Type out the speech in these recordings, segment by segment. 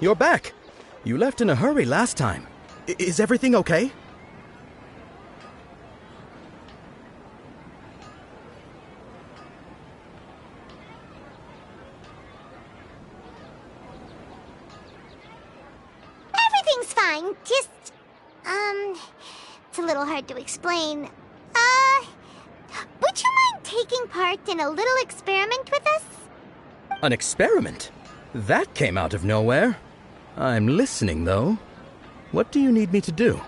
you're back. You left in a hurry last time. Is everything okay? Everything's fine. Just, it's a little hard to explain. Would you mind taking part in a little experiment with us? An experiment? That came out of nowhere. I'm listening, though. What do you need me to do?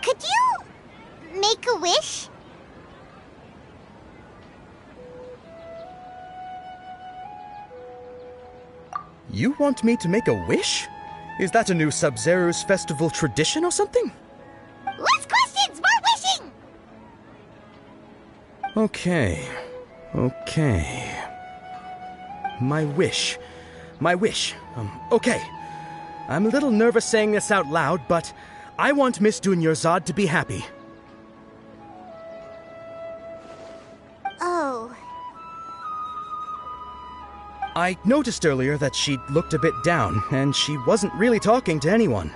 Could you make a wish? You want me to make a wish? Is that a new Sabzeruz festival tradition or something? Less questions, more wishing! Okay. My wish. Okay. I'm a little nervous saying this out loud, but I want Miss Dunyarzad to be happy. Oh. I noticed earlier that she looked a bit down, and she wasn't really talking to anyone.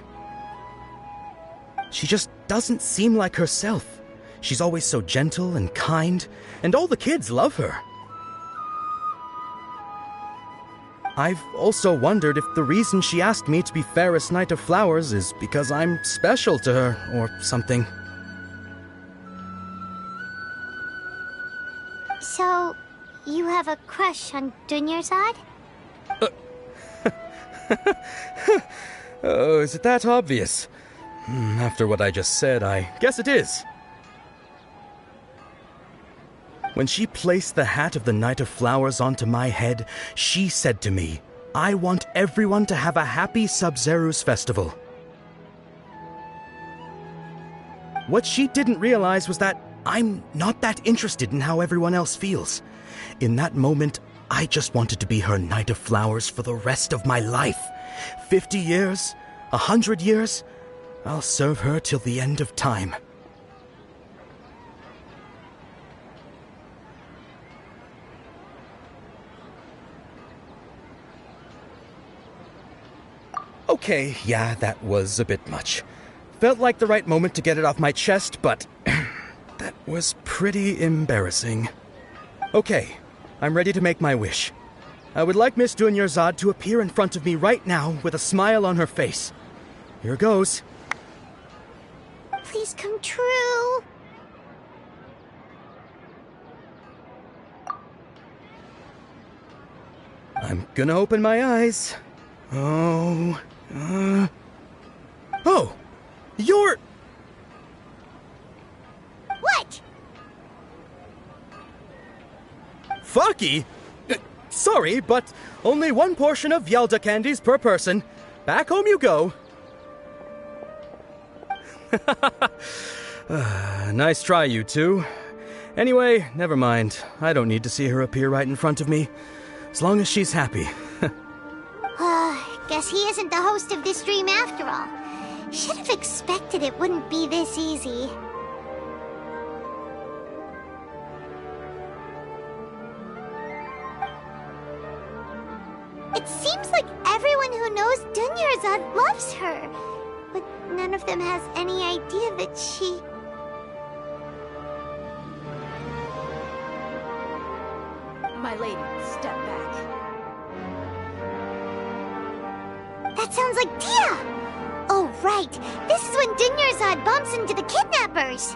She just doesn't seem like herself. She's always so gentle and kind, and all the kids love her. I've also wondered if the reason she asked me to be Fairest Knight of Flowers is because I'm special to her, or something. So, you have a crush on Dunyarzad? Oh, is it that obvious? After what I just said, I guess it is. When she placed the hat of the Knight of Flowers onto my head, she said to me, I want everyone to have a happy Sabzeruz festival. What she didn't realize was that I'm not that interested in how everyone else feels. In that moment, I just wanted to be her Knight of Flowers for the rest of my life. 50 years, 100 years, I'll serve her till the end of time. Okay, yeah, that was a bit much. Felt like the right moment to get it off my chest, but that was pretty embarrassing. Okay, I'm ready to make my wish. I would like Miss Dunyarzad to appear in front of me right now with a smile on her face. Here goes. Please come true. I'm gonna open my eyes. Oh, you're... What? Faki? Sorry, but only one portion of Yelda candies per person. Back home you go. Nice try, you two. Anyway, never mind. I don't need to see her appear right in front of me. As long as she's happy. Guess he isn't the host of this stream after all. Should have expected it wouldn't be this easy. It seems like everyone who knows Dunyarzad loves her, but none of them has any idea that she... My lady, step back. That sounds like Dia! Oh, right. This is when Dunyarzad bumps into the kidnappers.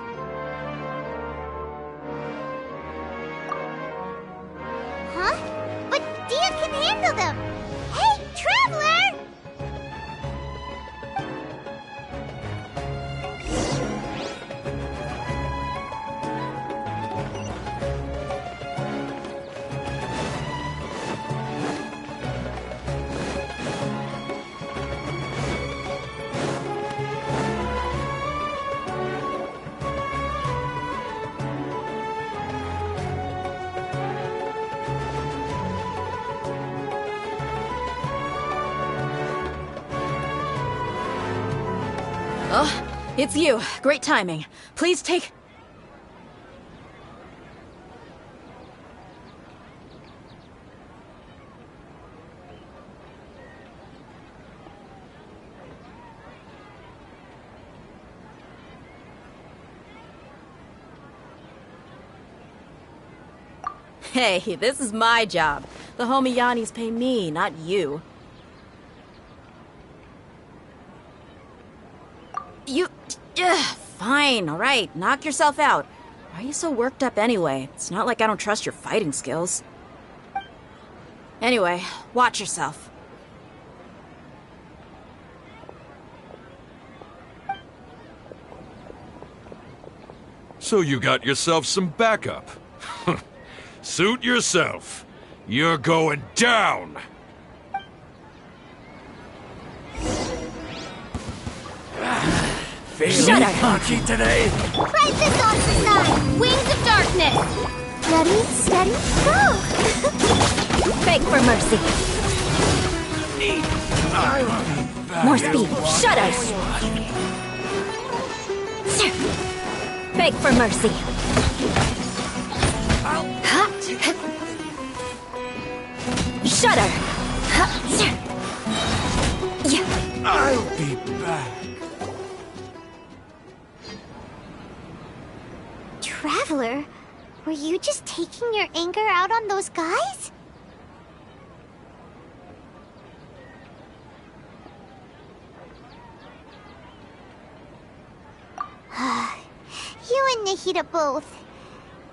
Huh? But Dia can handle them. Hey, Traveler! Oh, it's you. Great timing. Please take... Hey, this is my job. The homie Yannis pay me, not you. Fine, alright. Knock yourself out. Why are you so worked up anyway? It's not like I don't trust your fighting skills. Anyway, watch yourself. So you got yourself some backup. Suit yourself. You're going down! Shut up! Punchy today? Crisis on design! Wings of darkness! Ready, steady, go! Beg for mercy. More speed. Shut up! Beg for mercy. Shudder! I'll be back. Traveler, were you just taking your anger out on those guys? You and Nahida both.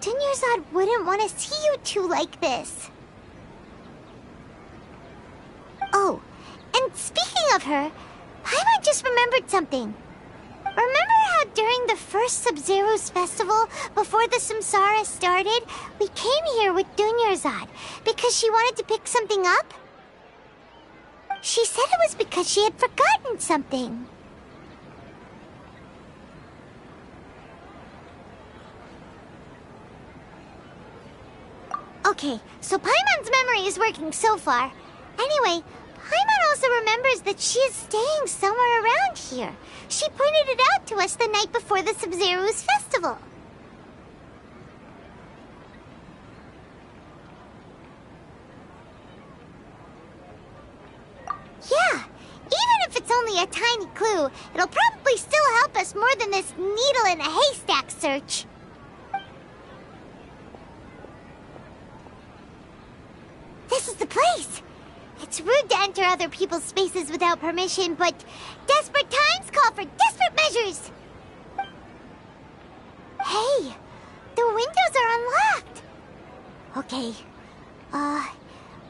Dunyarzad wouldn't want to see you two like this. Oh, and speaking of her, Paimon just remembered something. Remember how during the first Sabzeruz festival, before the Samsara started, we came here with Dunyarzad because she wanted to pick something up? She said it was because she had forgotten something. Okay, so Paimon's memory is working so far. Anyway, Paimon also remembers that she is staying somewhere around here. She pointed it out to us the night before the Sabzeruz festival. Yeah, even if it's only a tiny clue, it'll probably still help us more than this needle in a haystack search. This is the place! It's rude to enter other people's spaces without permission, but desperate times call for desperate measures! Hey! The windows are unlocked! Okay,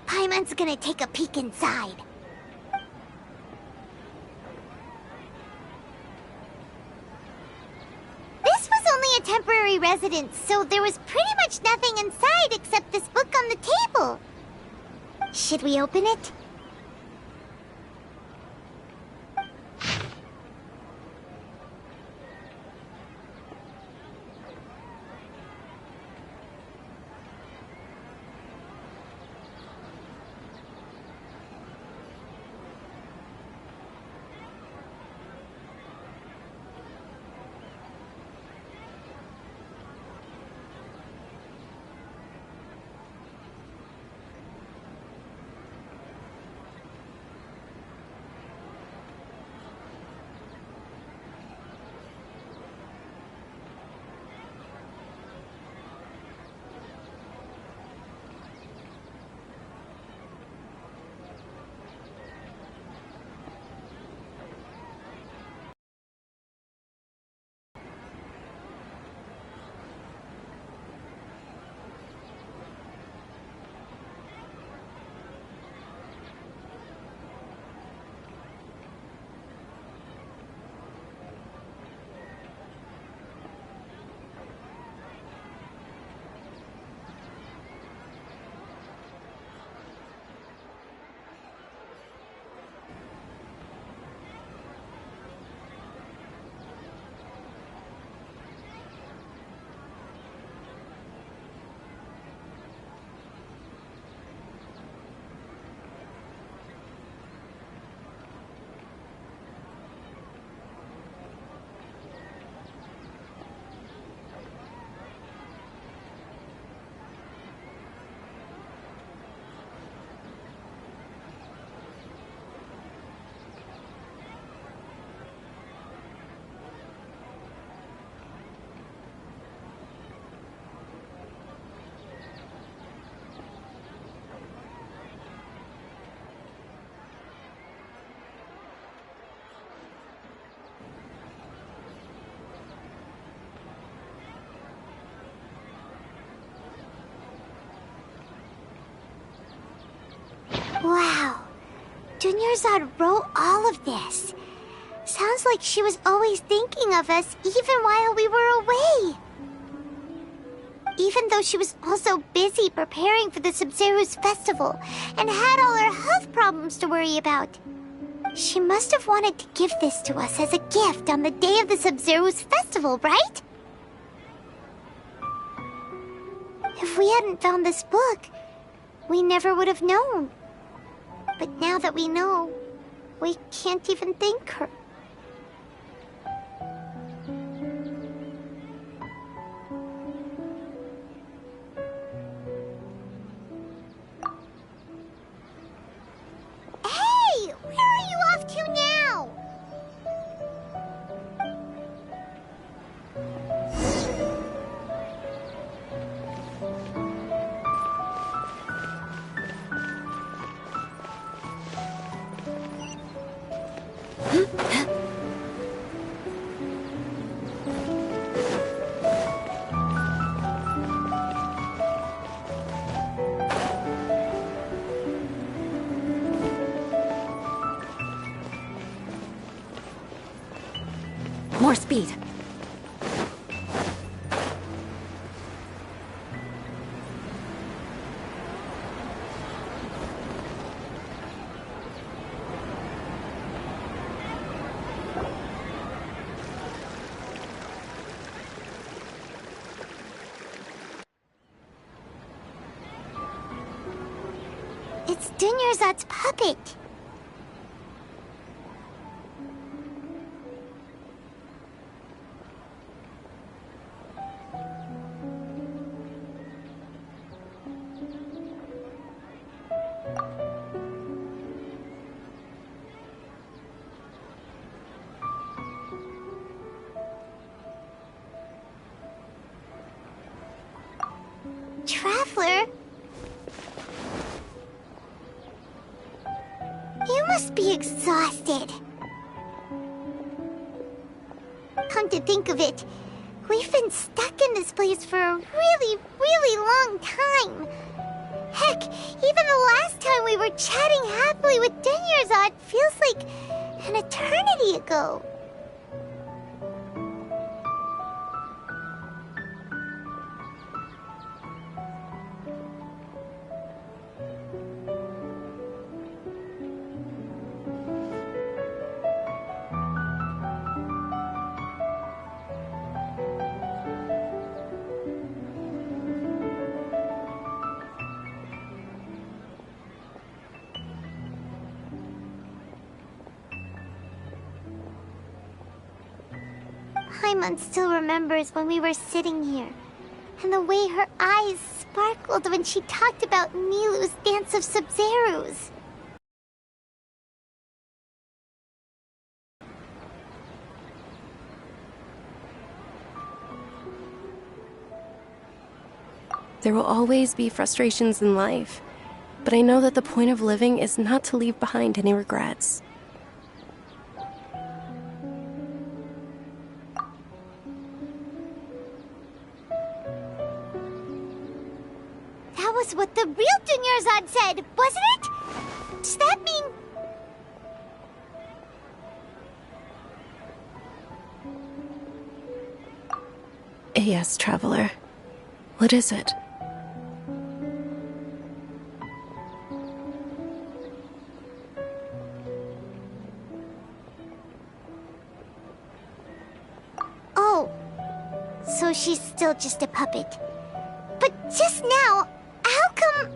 Paimon's gonna take a peek inside. This was only a temporary residence, so there was pretty much nothing inside except this book on the table. Should we open it? Wow. Dunyarzad wrote all of this. Sounds like she was always thinking of us even while we were away. Even though she was also busy preparing for the Sabzeruz festival and had all her health problems to worry about. She must have wanted to give this to us as a gift on the day of the Sabzeruz festival, right? If we hadn't found this book, we never would have known. But now that we know, we can't even thank her. Hey! Where are you off to now? More speed. It's Dunyarzad's puppet. Traveler? You must be exhausted. Come to think of it, we've been stuck in this place for a really, really long time. Heck, even the last time we were chatting happily with Dunyarzad feels like an eternity ago. Paimon still remembers when we were sitting here, and the way her eyes sparkled when she talked about Nilou's Dance of Sabzeruz. There will always be frustrations in life, but I know that the point of living is not to leave behind any regrets. That was what the real Dunyarzad said, wasn't it? Does that mean... Yes, traveler. What is it? Oh, so she's still just a puppet. But just now, how come...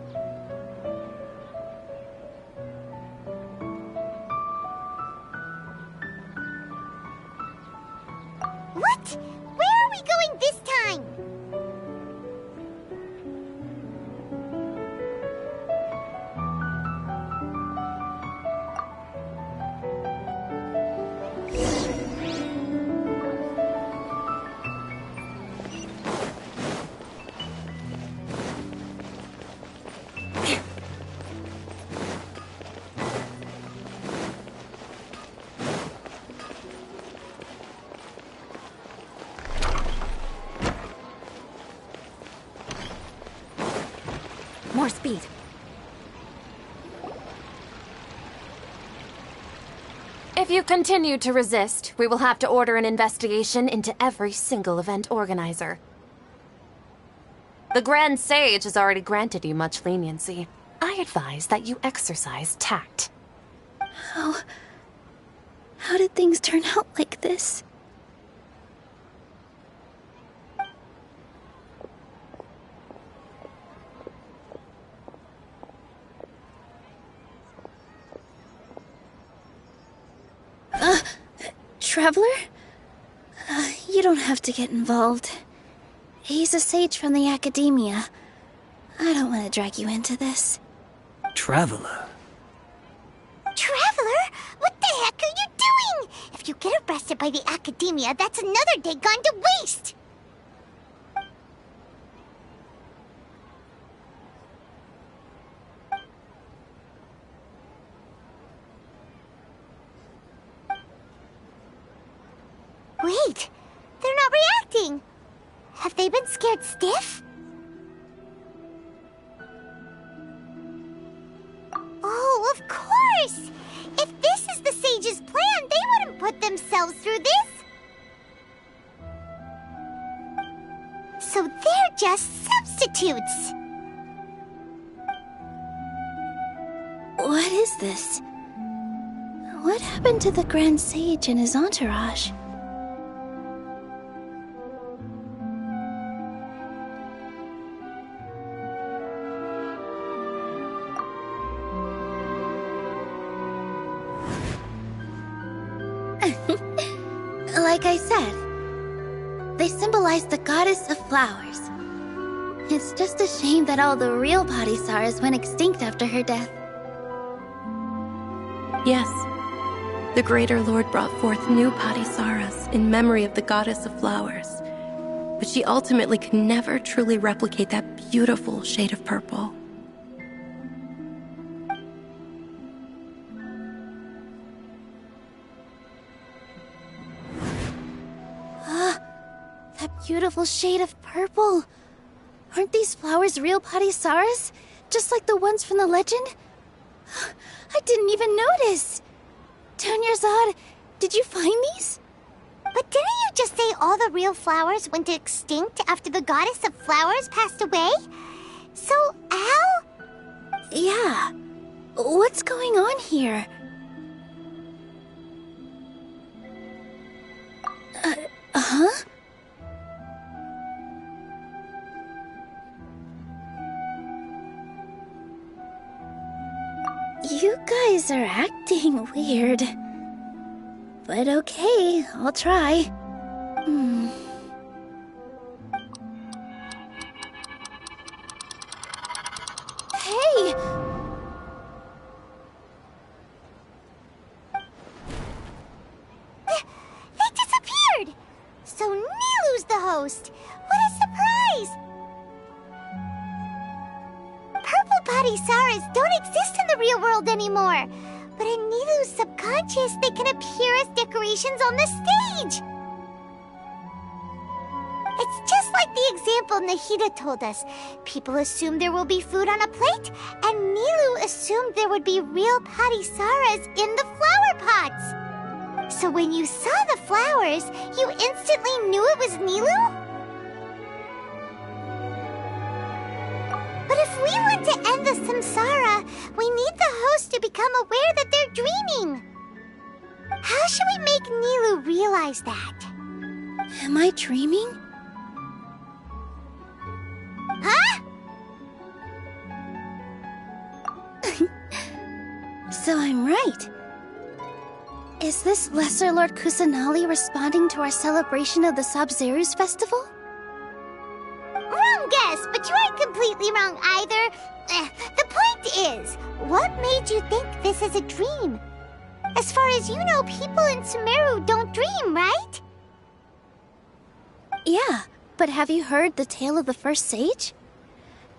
What? Where are we going this time? More speed. If you continue to resist, we will have to order an investigation into every single event organizer. The Grand Sage has already granted you much leniency. I advise that you exercise tact. How did things turn out like this? Traveler? You don't have to get involved. He's a sage from the academia. I don't want to drag you into this. Traveler? Traveler? What the heck are you doing? If you get arrested by the academia, that's another day gone to waste! Wait, they're not reacting. Have they been scared stiff? Oh, of course! If this is the sage's plan, they wouldn't put themselves through this. So they're just substitutes. What is this? What happened to the Grand Sage and his entourage? Like I said, they symbolize the goddess of flowers. It's just a shame that all the real Padisaras went extinct after her death. Yes. The Greater Lord brought forth new Padisaras in memory of the goddess of flowers. But she ultimately could never truly replicate that beautiful shade of purple. Beautiful shade of purple. Aren't these flowers real Padisaras? Just like the ones from the legend? I didn't even notice. Tanyarzad, did you find these? But didn't you just say all the real flowers went extinct after the goddess of flowers passed away? So, Al? Yeah. What's going on here? Huh? You guys are acting weird. But okay, I'll try. Hey! They disappeared! So Nilu's the host! What a surprise! Purple Padisaras don't exist in the real world anymore. But in Nilu's subconscious, they can appear as decorations on the stage. It's just like the example Nahida told us. People assume there will be food on a plate, and Nilu assumed there would be real Padisaras in the flower pots. So when you saw the flowers, you instantly knew it was Nilu? But if we want to end the samsara, we need the host to become aware that they're dreaming. How should we make Nilu realize that? Am I dreaming? Huh? So I'm right. Is this Lesser Lord Kusanali responding to our celebration of the Sabzeruz festival? Wrong guess, but you aren't completely wrong either. The point is, what made you think this is a dream? As far as you know, people in Sumeru don't dream, right? Yeah, but have you heard the tale of the first sage?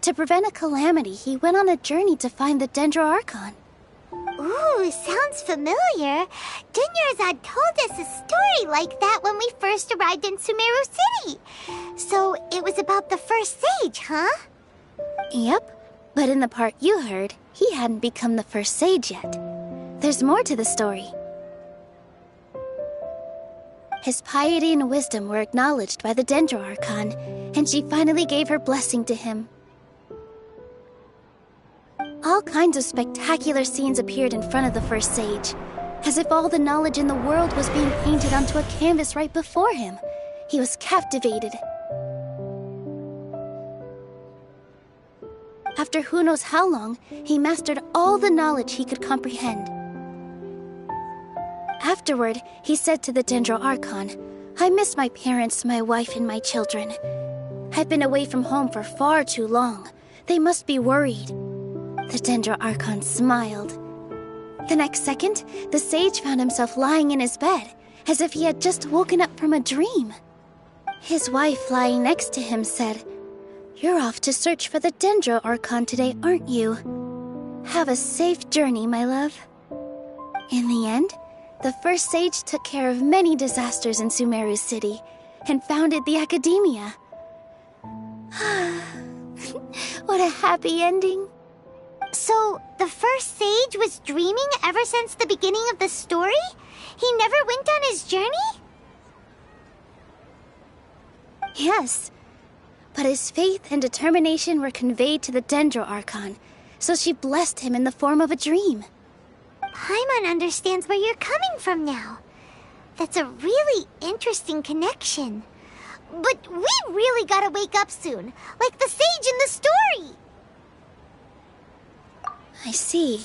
To prevent a calamity, he went on a journey to find the Dendro Archon. Ooh, sounds familiar. Dunyarzad told us a story like that when we first arrived in Sumeru City. So it was about the first sage, huh? Yep, but in the part you heard, he hadn't become the first sage yet. There's more to the story. His piety and wisdom were acknowledged by the Dendro Archon, and she finally gave her blessing to him. All kinds of spectacular scenes appeared in front of the first sage, as if all the knowledge in the world was being painted onto a canvas right before him. He was captivated. After who knows how long, he mastered all the knowledge he could comprehend. Afterward, he said to the Dendro Archon, "I miss my parents, my wife, and my children. I've been away from home for far too long. They must be worried." The Dendro Archon smiled. The next second, the sage found himself lying in his bed, as if he had just woken up from a dream. His wife, lying next to him, said, "You're off to search for the Dendro Archon today, aren't you? Have a safe journey, my love." In the end, the first sage took care of many disasters in Sumeru City and founded the Academia. What a happy ending. So, the first sage was dreaming ever since the beginning of the story? He never went on his journey? Yes, but his faith and determination were conveyed to the Dendro Archon, so she blessed him in the form of a dream. Paimon understands where you're coming from now. That's a really interesting connection. But we really gotta wake up soon, like the sage in the story! I see.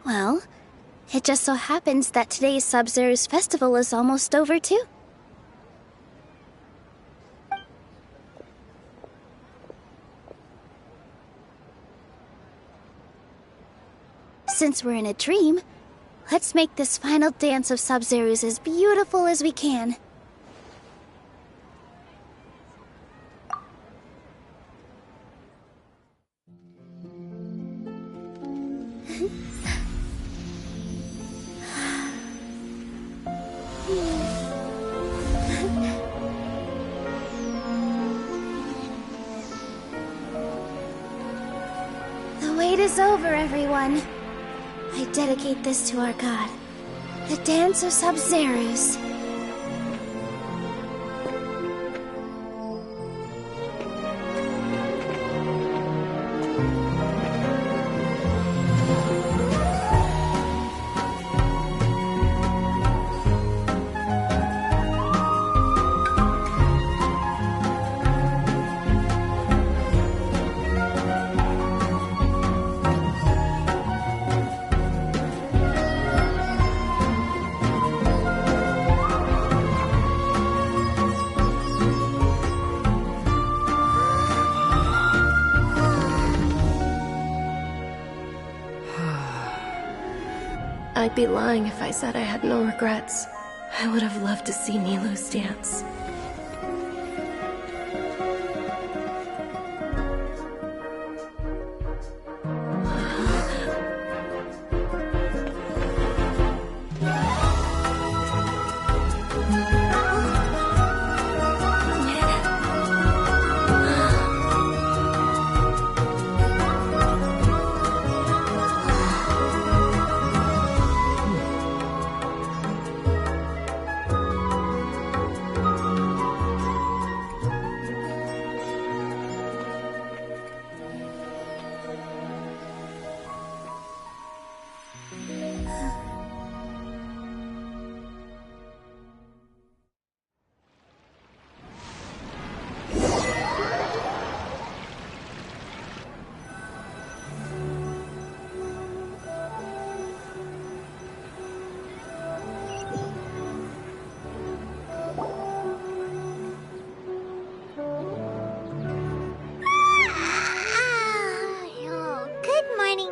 Well, it just so happens that today's Sabzeruz festival is almost over too. Since we're in a dream, let's make this final dance of Sabzeruz as beautiful as we can. The wait is over, everyone. I dedicate this to our god, the dance of Sabzeruz. I'd be lying if I said I had no regrets. I would have loved to see Nilou's dance.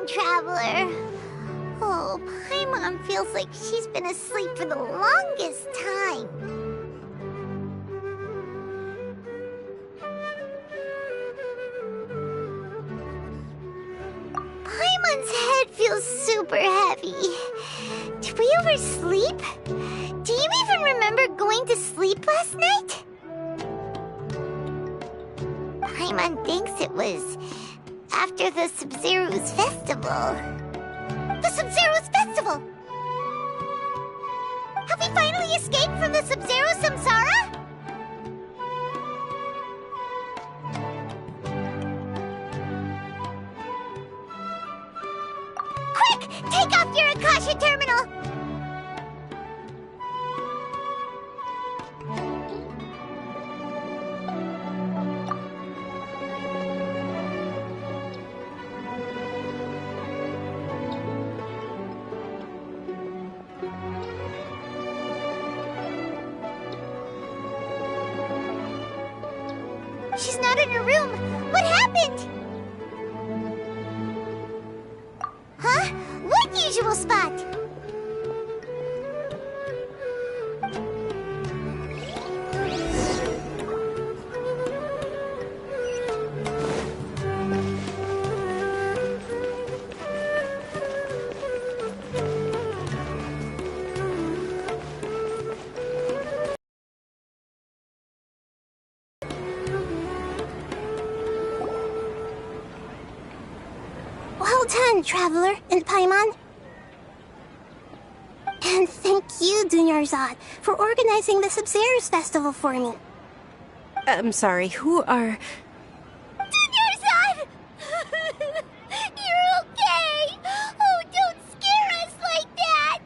Traveler. Oh, Paimon feels like she's been asleep for the longest time. Paimon's head feels super heavy. Did we oversleep? Do you even remember going to sleep last night? Paimon thinks it was after the Sabzeruz festival. The Sabzeruz festival! Have we finally we escape from the Sabzeruz samsara? Quick! Take off your Akasha terminal! She's not in her room. What happened? Huh? What usual spot? Well done, Traveler and Paimon. And thank you, Dunyarzad, for organizing the Sabzeruz festival for me. I'm sorry, who are... Dunyarzad! You're okay! Oh, don't scare us like that!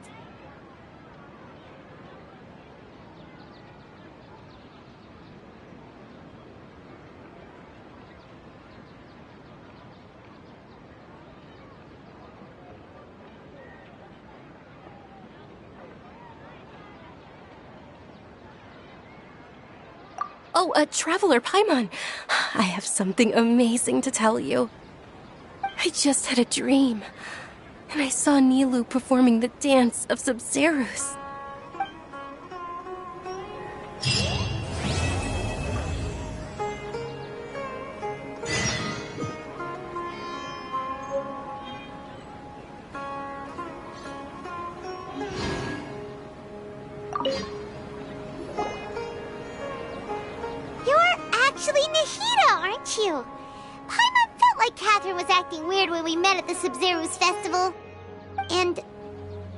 Oh, Traveler Paimon. I have something amazing to tell you. I just had a dream, and I saw Nilou performing the dance of Sabzeruz. You're actually Nahida, aren't you? Paimon felt like Catherine was acting weird when we met at the Sabzeruz festival. And...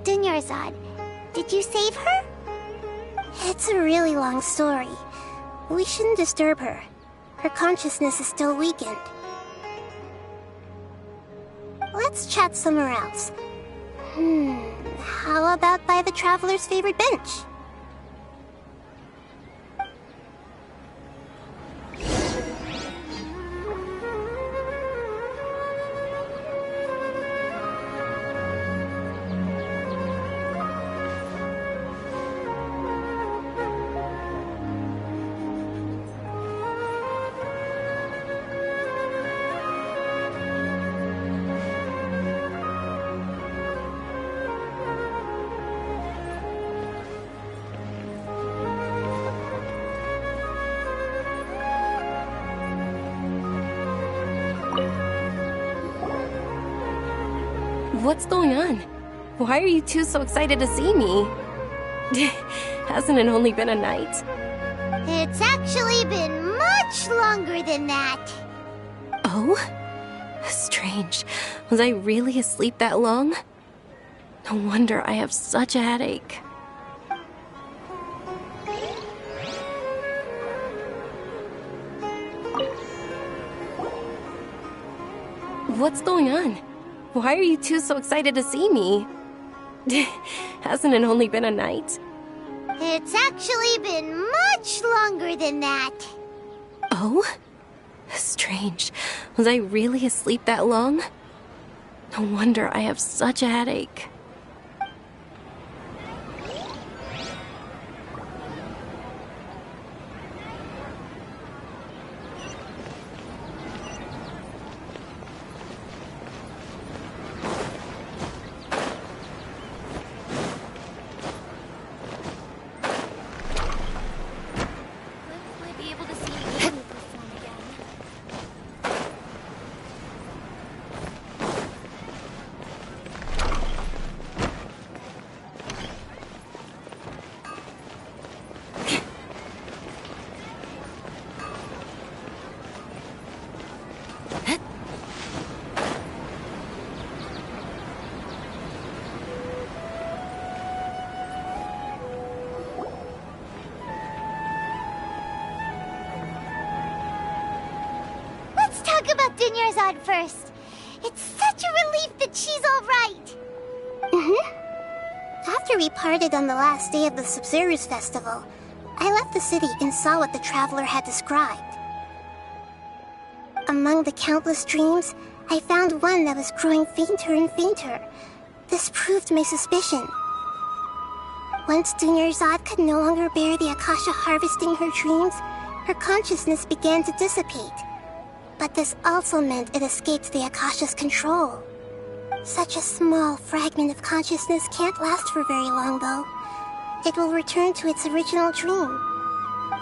Dunyarzad, did you save her? It's a really long story. We shouldn't disturb her. Her consciousness is still weakened. Let's chat somewhere else. How about by the Traveler's favorite bench? What's going on? Why are you two so excited to see me? Hasn't it only been a night? It's actually been much longer than that. Oh? Strange. Was I really asleep that long? No wonder I have such a headache. What's going on? Why are you two so excited to see me? Hasn't it only been a night? It's actually been much longer than that. Oh? Strange. Was I really asleep that long? No wonder I have such a headache. talk about Dunyarzad first. It's such a relief that she's all right. After we parted on the last day of the Sabzeruz festival, I left the city and saw what the traveler had described. Among the countless dreams, I found one that was growing fainter and fainter. This proved my suspicion. Once Dunyarzad could no longer bear the Akasha harvesting her dreams, her consciousness began to dissipate. But this also meant it escaped the Akasha's control. Such a small fragment of consciousness can't last for very long, though. It will return to its original dream,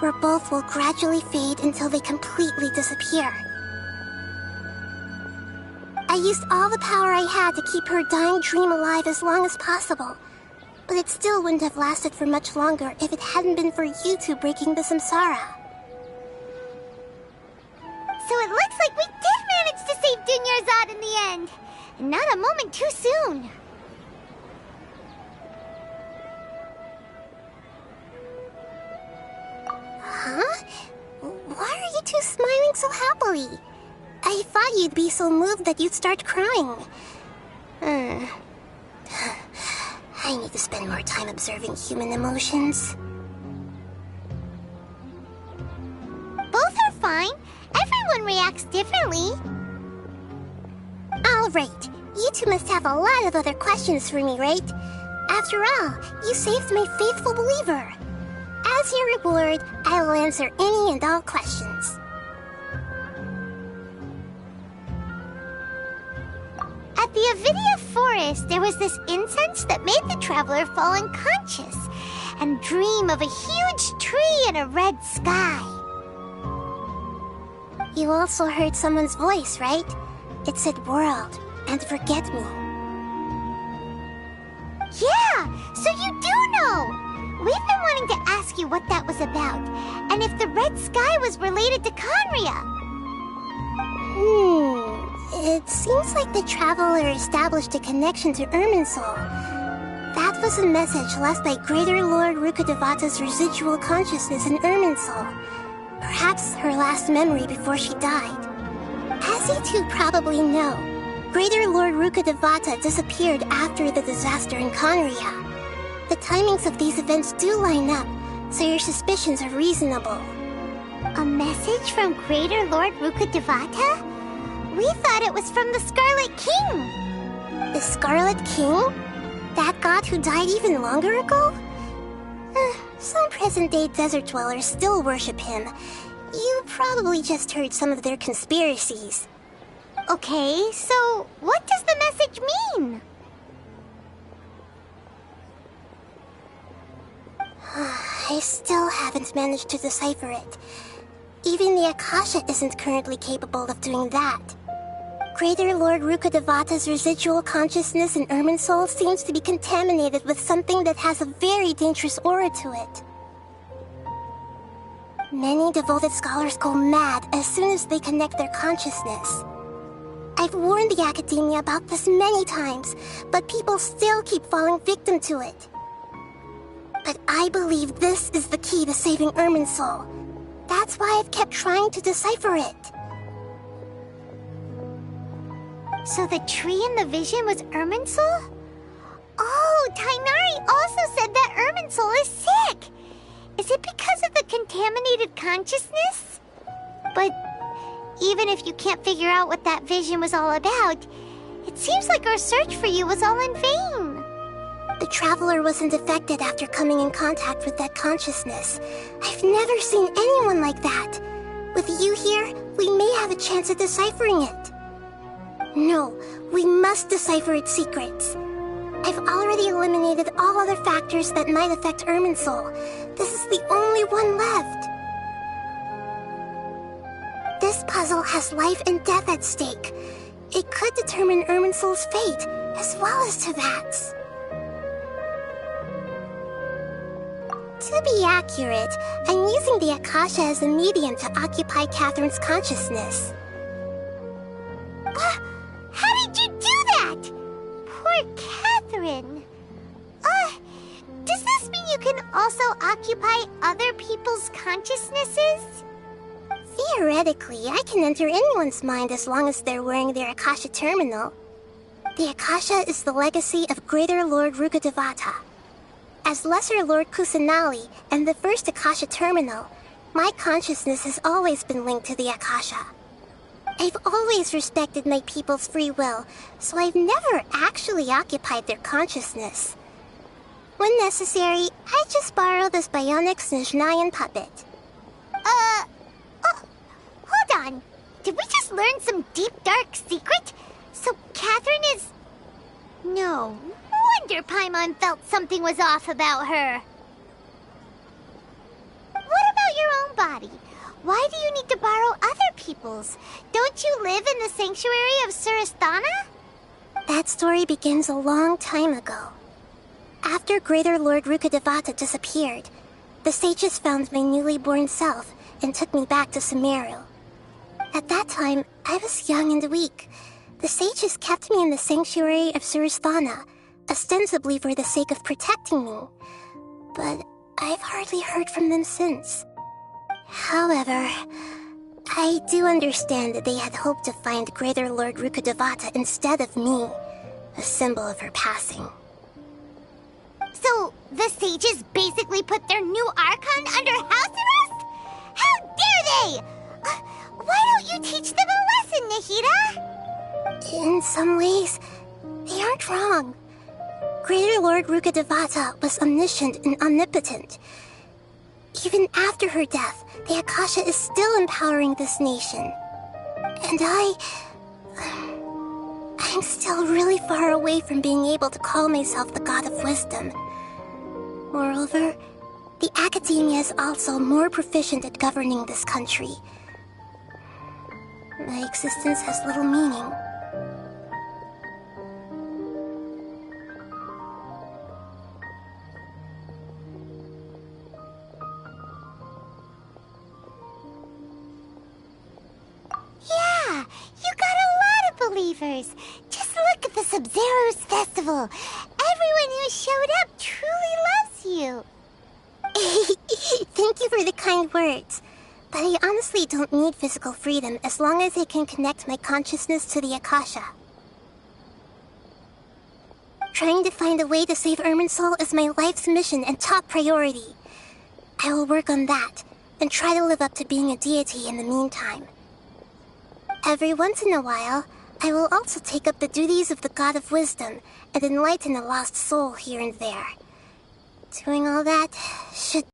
where both will gradually fade until they completely disappear. I used all the power I had to keep her dying dream alive as long as possible, but it still wouldn't have lasted for much longer if it hadn't been for you two breaking the samsara. So it looks like we did manage to save Dunyarzad in the end. And not a moment too soon. Huh? Why are you two smiling so happily? I thought you'd be so moved that you'd start crying. I need to spend more time observing human emotions. Both are fine. Everyone reacts differently. All right. You two must have a lot of other questions for me, right? After all, you saved my faithful believer. As your reward, I will answer any and all questions. At the Avidia forest, there was this incense that made the traveler fall unconscious and dream of a huge tree and a red sky. You also heard someone's voice, right? It said world and forget me. Yeah, so you do know! We've been wanting to ask you what that was about, and if the red sky was related to Conria. It seems like the traveler established a connection to Irminsul. That was a message left by Greater Lord Rukkhadevata's residual consciousness in Irminsul. Perhaps her last memory before she died. As you two probably know, Greater Lord Rukkhadevata disappeared after the disaster in Conria. The timings of these events do line up, so your suspicions are reasonable. A message from Greater Lord Rukkhadevata? We thought it was from the Scarlet King. The Scarlet King? That god who died even longer ago? Some present-day desert dwellers still worship him. You probably just heard some of their conspiracies. Okay, so what does the message mean? I still haven't managed to decipher it. Even the Akasha isn't currently capable of doing that. Greater Lord Rukkhadevata's residual consciousness in Irminsul seems to be contaminated with something that has a very dangerous aura to it. Many devoted scholars go mad as soon as they connect their consciousness. I've warned the academia about this many times, but people still keep falling victim to it. But I believe this is the key to saving Irminsul. That's why I've kept trying to decipher it. So the tree in the vision was Irminsul? Oh, Tainari also said that Irminsul is sick. Is it because of the contaminated consciousness? But even if you can't figure out what that vision was all about, it seems like our search for you was all in vain. The traveler wasn't affected after coming in contact with that consciousness. I've never seen anyone like that. With you here, we may have a chance at deciphering it. No, we must decipher its secrets. I've already eliminated all other factors that might affect Irminsul. This is the only one left. This puzzle has life and death at stake. It could determine Irminsul's fate, as well as Tevat's. To be accurate, I'm using the Akasha as a medium to occupy Catherine's consciousness. How did you do that? Poor Catherine. Does this mean you can also occupy other people's consciousnesses? Theoretically, I can enter anyone's mind as long as they're wearing their Akasha terminal. The Akasha is the legacy of Greater Lord Rukkhadevata. As Lesser Lord Kusanali and the first Akasha terminal, my consciousness has always been linked to the Akasha. I've always respected my people's free will, so I've never actually occupied their consciousness. When necessary, I just borrow this bionic Snezhnayan puppet. Hold on. Did we just learn some deep, dark secret? So Catherine is... No wonder Paimon felt something was off about her. What about your own body? Why do you need to borrow other people's? Don't you live in the sanctuary of Surasthana? That story begins a long time ago. After Greater Lord Rukkhadevata disappeared, the sages found my newly born self and took me back to Sumeru. At that time, I was young and weak. The sages kept me in the sanctuary of Surasthana, ostensibly for the sake of protecting me. But I've hardly heard from them since. However, I do understand that they had hoped to find Greater Lord Rukkhadevata instead of me, a symbol of her passing. So, the sages basically put their new Archon under house arrest? How dare they! Why don't you teach them a lesson, Nahida? In some ways, they aren't wrong. Greater Lord Rukkhadevata was omniscient and omnipotent. Even after her death, the Akasha is still empowering this nation. And I'm still really far away from being able to call myself the God of Wisdom. Moreover, the Academia is also more proficient at governing this country. My existence has little meaning. Yeah, you got a lot of believers. Just look at the Sabzeruz festival. Everyone who showed up truly loves you. Thank you for the kind words. But I honestly don't need physical freedom as long as I can connect my consciousness to the Akasha. Trying to find a way to save Irminsul is my life's mission and top priority. I will work on that, and try to live up to being a deity in the meantime. Every once in a while, I will also take up the duties of the God of Wisdom and enlighten a lost soul here and there. Doing all that should...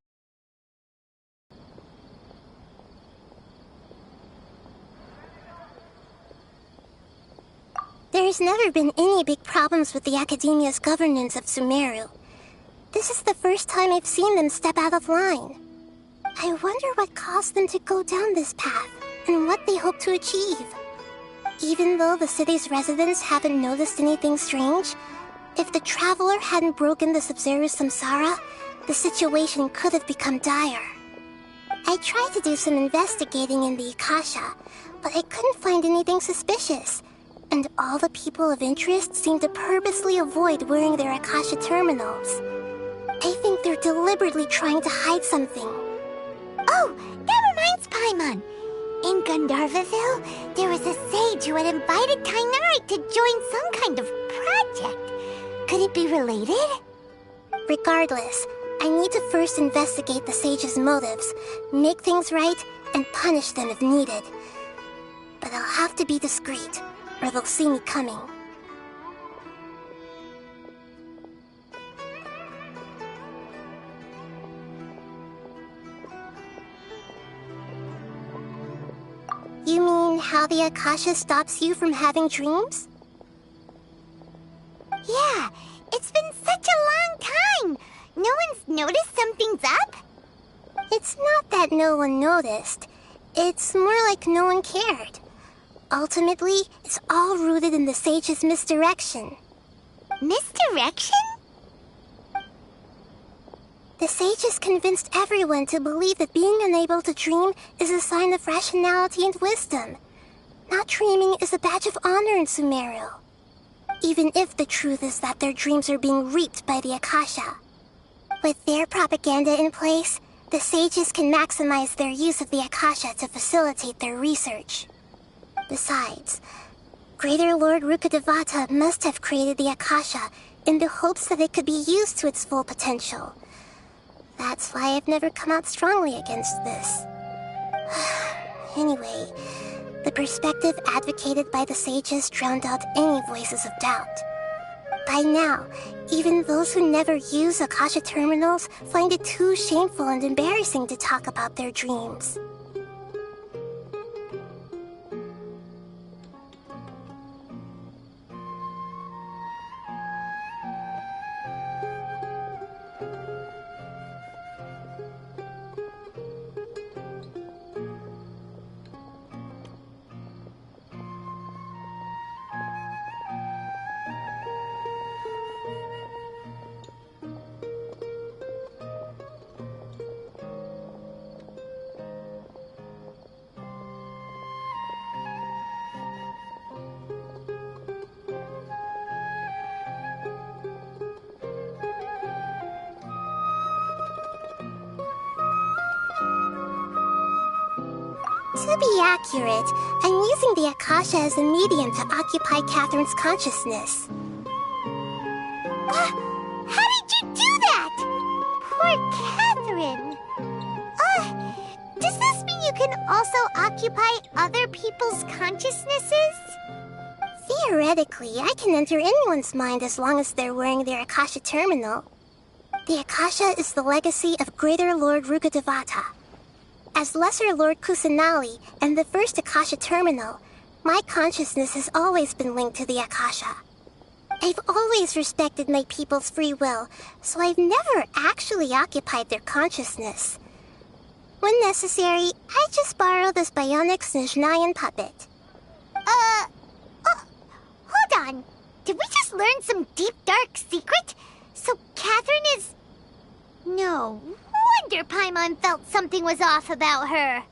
There's never been any big problems with the Academia's governance of Sumeru. This is the first time I've seen them step out of line. I wonder what caused them to go down this path, and what they hope to achieve. Even though the city's residents haven't noticed anything strange, if the traveler hadn't broken the Sabzeruz samsara, the situation could have become dire. I tried to do some investigating in the Akasha, but I couldn't find anything suspicious. And all the people of interest seem to purposely avoid wearing their Akasha terminals. I think they're deliberately trying to hide something. Oh, that reminds Paimon. In Gandharvaville, there was a sage who had invited Tainari to join some kind of project. Could it be related? Regardless, I need to first investigate the sage's motives, make things right, and punish them if needed. But I'll have to be discreet, or they'll see me coming. You mean how the Akasha stops you from having dreams? Yeah, it's been such a long time. No one's noticed something's up? It's not that no one noticed. It's more like no one cared. Ultimately, it's all rooted in the sage's misdirection. Misdirection? The sages convinced everyone to believe that being unable to dream is a sign of rationality and wisdom. Not dreaming is a badge of honor in Sumeru. Even if the truth is that their dreams are being reaped by the Akasha. With their propaganda in place, The sages can maximize their use of the Akasha to facilitate their research. Besides, Greater Lord Rukkhadevata must have created the Akasha in the hopes that it could be used to its full potential. That's why I've never come out strongly against this. Anyway, the perspective advocated by the sages drowned out any voices of doubt. By now, even those who never use Akasha terminals find it too shameful and embarrassing to talk about their dreams. To be accurate, I'm using the Akasha as a medium to occupy Catherine's consciousness. How did you do that? Poor Catherine. Does this mean you can also occupy other people's consciousnesses? Theoretically, I can enter anyone's mind as long as they're wearing their Akasha terminal. The Akasha is the legacy of Greater Lord Rukkhadevata. As Lesser Lord Kusanali and the first Akasha terminal, my consciousness has always been linked to the Akasha. I've always respected my people's free will, so I've never actually occupied their consciousness. When necessary, I just borrow this bionic Snezhnayan puppet. Hold on. Did we just learn some deep, dark secret? So Catherine is... No wonder Paimon felt something was off about her.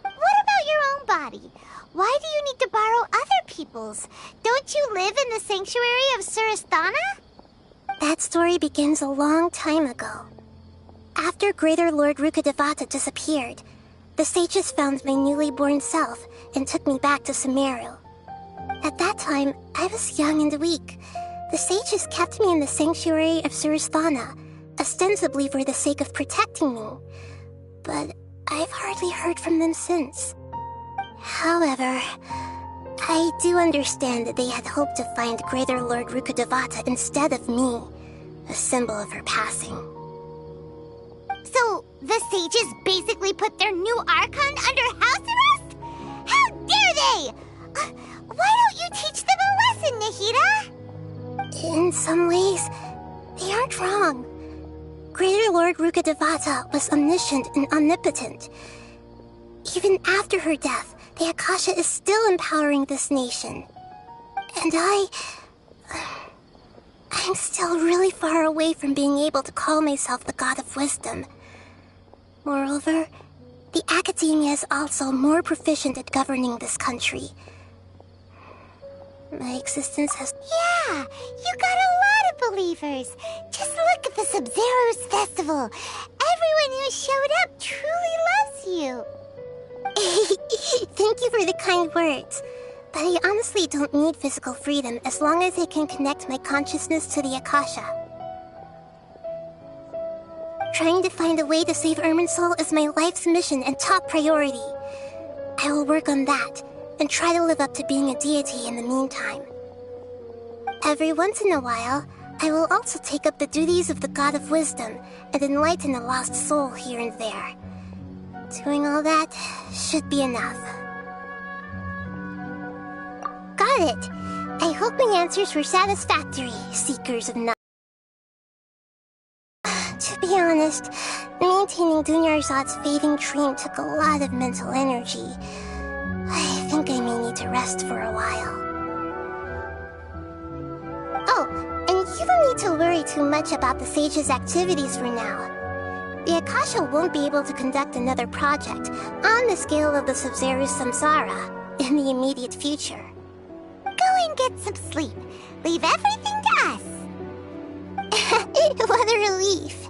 What about your own body? Why do you need to borrow other people's? Don't you live in the sanctuary of Surasthana? That story begins a long time ago. After Greater Lord Rukkhadevata disappeared, the sages found my newly born self and took me back to Sumeru. At that time, I was young and weak. The sages kept me in the sanctuary of Surasthana, ostensibly for the sake of protecting me. But I've hardly heard from them since. However, I do understand that they had hoped to find Greater Lord Rukkhadevata instead of me, a symbol of her passing. So, the sages basically put their new Archon under house arrest? How dare they! Why don't you teach them a lesson, Nahida? In some ways, they aren't wrong. Greater Lord Rukkhadevata was omniscient and omnipotent. Even after her death, the Akasha is still empowering this nation. And I'm still really far away from being able to call myself the God of Wisdom. Moreover, the Academia is also more proficient at governing this country. My existence has... Yeah, you got a lot of believers. Just look at the Sabzeruz festival. Everyone who showed up truly loves you. Thank you for the kind words. But I honestly don't need physical freedom as long as I can connect my consciousness to the Akasha. Trying to find a way to save Irminsul is my life's mission and top priority. I will work on that, and try to live up to being a deity in the meantime. Every once in a while, I will also take up the duties of the God of Wisdom and enlighten a lost soul here and there. Doing all that should be enough. Got it! I hope my answers were satisfactory, seekers of knowledge. To be honest, maintaining Dunyarzad's fading dream took a lot of mental energy. I think I may need to rest for a while. Oh, and you don't need to worry too much about the sage's activities for now. The Akasha won't be able to conduct another project on the scale of the Sabzeruz Samsara in the immediate future. Go and get some sleep. Leave everything to us. What a relief.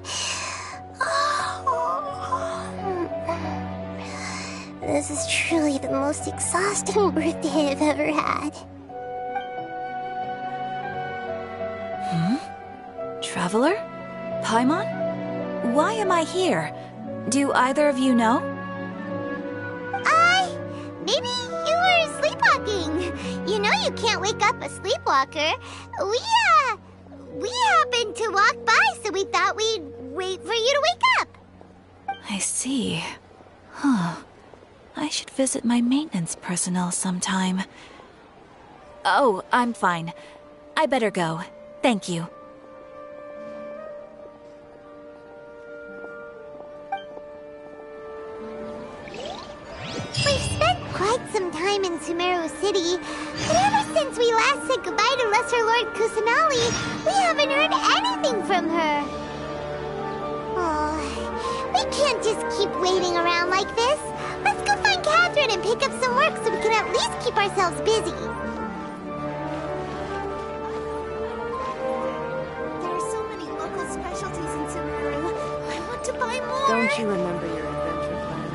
This is truly the most exhausting birthday I've ever had. Traveler? Paimon? Why am I here? Do either of you know? Maybe you were sleepwalking. You know you can't wake up a sleepwalker. We happened to walk by, so we thought we'd wait for you to wake up. I see. Huh. I should visit my maintenance personnel sometime. Oh, I'm fine. I better go. Thank you. We've spent quite some time in Sumeru City, but ever since we last said goodbye to Lesser Lord Kusanali, we haven't heard anything from her. Oh, we can't just keep waiting around like this. Let's go find Catherine and pick up some work so we can at least keep ourselves busy. There are so many local specialties in Sumeru. I want to buy more. Don't you remember your adventure plans?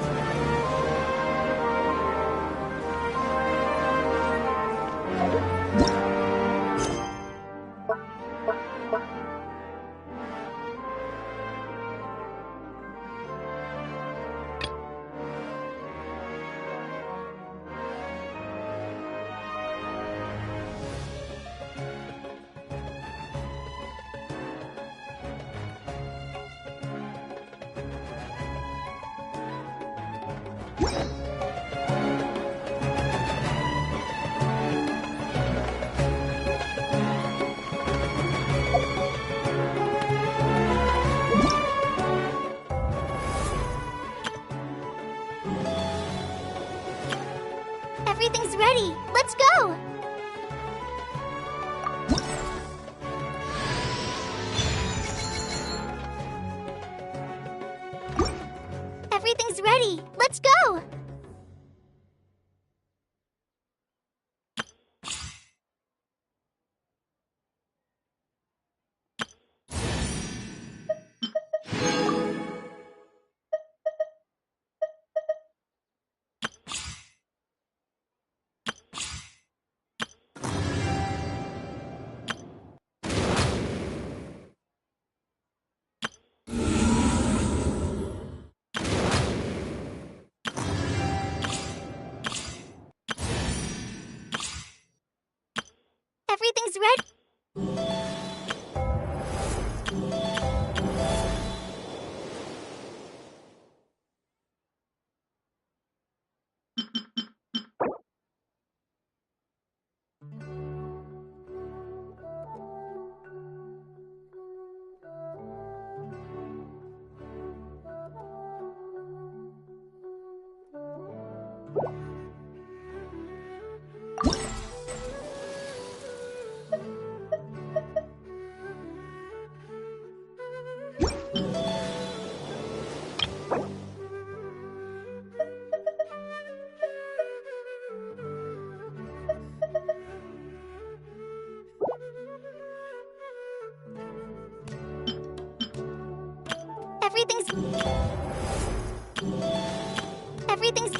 Everything's ready. Let's go. Everything's ready. Let's go. Everything's ready. Everything's...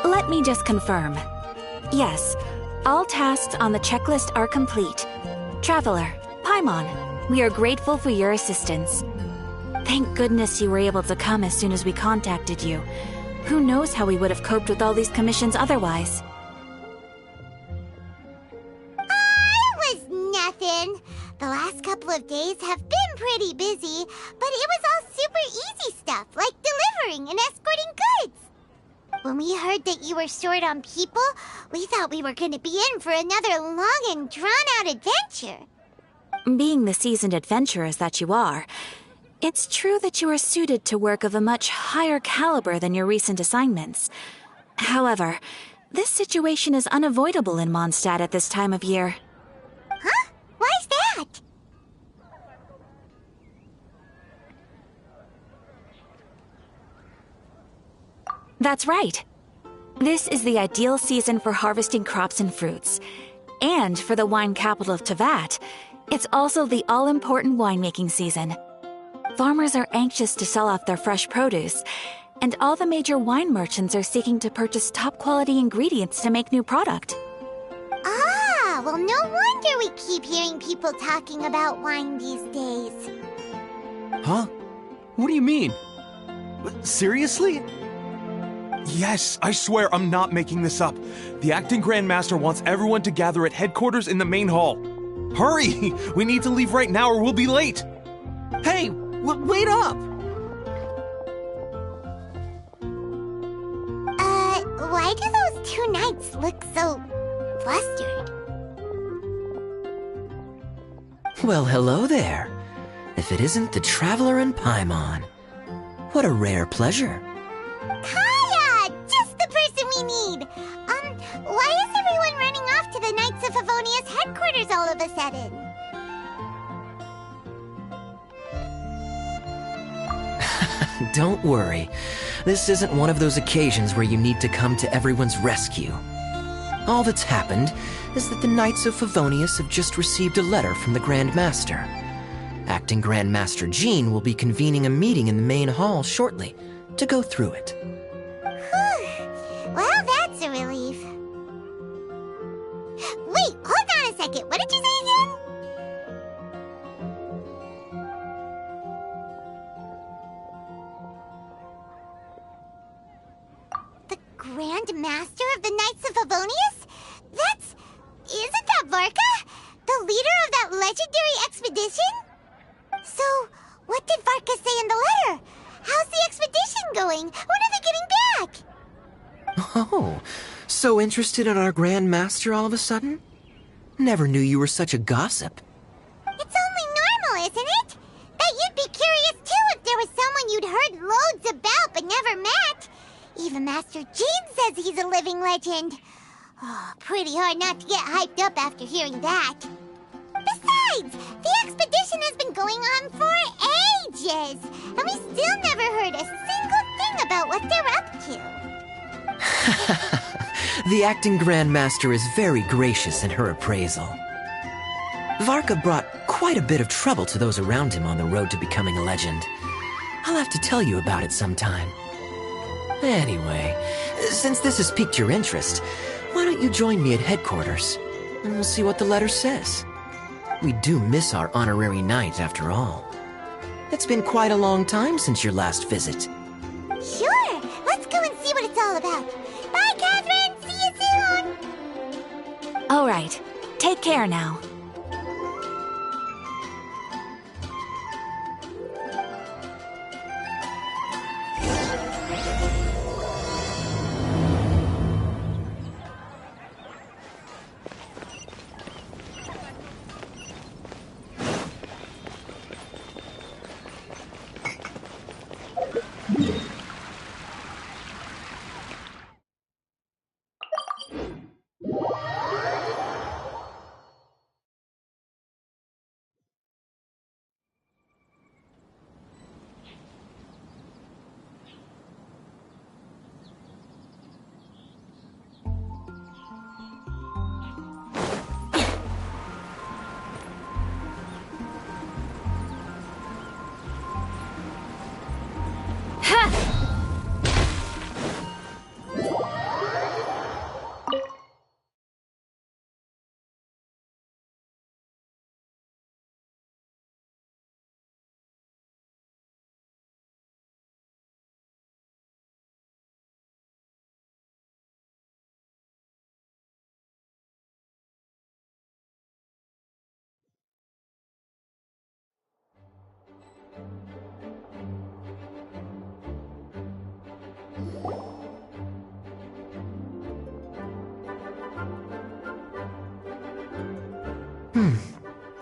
Let me just confirm. Yes, all tasks on the checklist are complete. Traveler, Paimon, we are grateful for your assistance. Thank goodness you were able to come as soon as we contacted you. Who knows how we would have coped with all these commissions otherwise? It was nothing. The last couple of days have been pretty busy, but it was all super easy stuff, like delivering and escorting goods. When we heard that you were short on people, we thought we were going to be in for another long and drawn-out adventure. Being the seasoned adventurers that you are, it's true that you are suited to work of a much higher caliber than your recent assignments. However, this situation is unavoidable in Mondstadt at this time of year. Huh? Why's that? That's right. This is the ideal season for harvesting crops and fruits. And for the wine capital of Teyvat, it's also the all-important winemaking season. Farmers are anxious to sell off their fresh produce, and all the major wine merchants are seeking to purchase top-quality ingredients to make new product. Ah, well, no wonder we keep hearing people talking about wine these days. Huh? What do you mean? Seriously? Yes, I swear I'm not making this up. The acting Grand Master wants everyone to gather at headquarters in the main hall. Hurry! We need to leave right now or we'll be late! Hey! Wait up! Why do those two knights look so flustered? Well, hello there. If it isn't the Traveler and Paimon. What a rare pleasure. Kaya! Just the person we need! Why is everyone running off to the Knights of Favonius headquarters all of a sudden? Don't worry. This isn't one of those occasions where you need to come to everyone's rescue. All that's happened is that the Knights of Favonius have just received a letter from the Grand Master. Acting Grand Master Jean will be convening a meeting in the main hall shortly to go through it. Well, that's a relief. Wait, hold on a second. What did you say again? The Grand Master of the Knights of Favonius? Isn't that Varka? The leader of that legendary expedition? So, what did Varka say in the letter? How's the expedition going? When are they getting back? Oh, so interested in our Grand Master all of a sudden? Never knew you were such a gossip. It's only normal, isn't it? That you'd be curious too if there was someone you'd heard loads about but never met. Even Master Jean says he's a living legend. Oh, pretty hard not to get hyped up after hearing that. Besides, the expedition has been going on for ages, and we still never heard a single thing about what they're up to. The acting Grand Master is very gracious in her appraisal. Varka brought quite a bit of trouble to those around him on the road to becoming a legend. I'll have to tell you about it sometime. Anyway, since this has piqued your interest, why don't you join me at headquarters, and we'll see what the letter says. We do miss our honorary knight, after all. It's been quite a long time since your last visit. Sure, let's go and see what it's all about. Bye, Catherine! See you soon! All right. Take care now.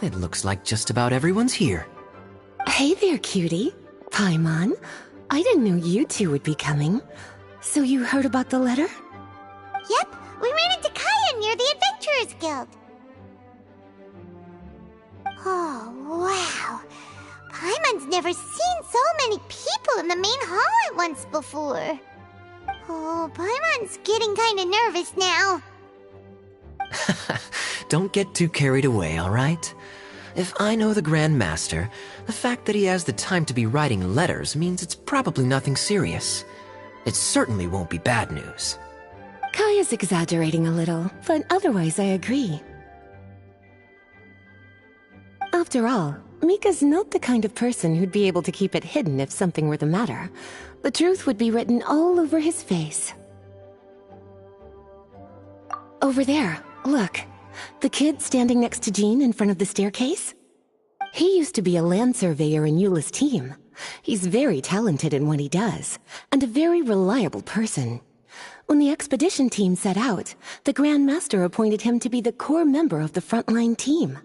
It looks like just about everyone's here. Hey there, cutie. Paimon. I didn't know you two would be coming. So you heard about the letter? Yep, we ran into Kaya near the Adventurers Guild. Oh, wow. Paimon's never seen so many people in the main hall at once before. Oh, Paimon's getting kinda nervous now. Don't get too carried away, all right? If I know the Grand Master, the fact that he has the time to be writing letters means it's probably nothing serious. It certainly won't be bad news. Kaya's exaggerating a little, but otherwise I agree. After all, Mika's not the kind of person who'd be able to keep it hidden if something were the matter. The truth would be written all over his face. Over there, look. The kid standing next to Jean in front of the staircase? He used to be a land surveyor in Eula's team. He's very talented in what he does, and a very reliable person. When the expedition team set out, the Grand Master appointed him to be the core member of the frontline team.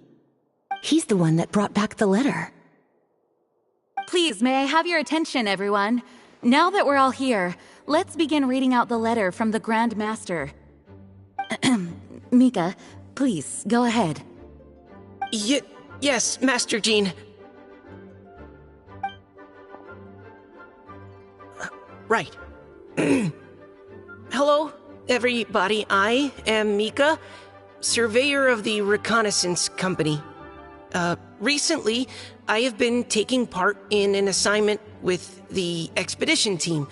He's the one that brought back the letter. Please, may I have your attention, everyone? Now that we're all here, let's begin reading out the letter from the Grand Master. Mika, please, go ahead. Yes, Master Jean. Right. Hello, everybody. I am Mika, surveyor of the Reconnaissance Company. Recently, I have been taking part in an assignment with the expedition team.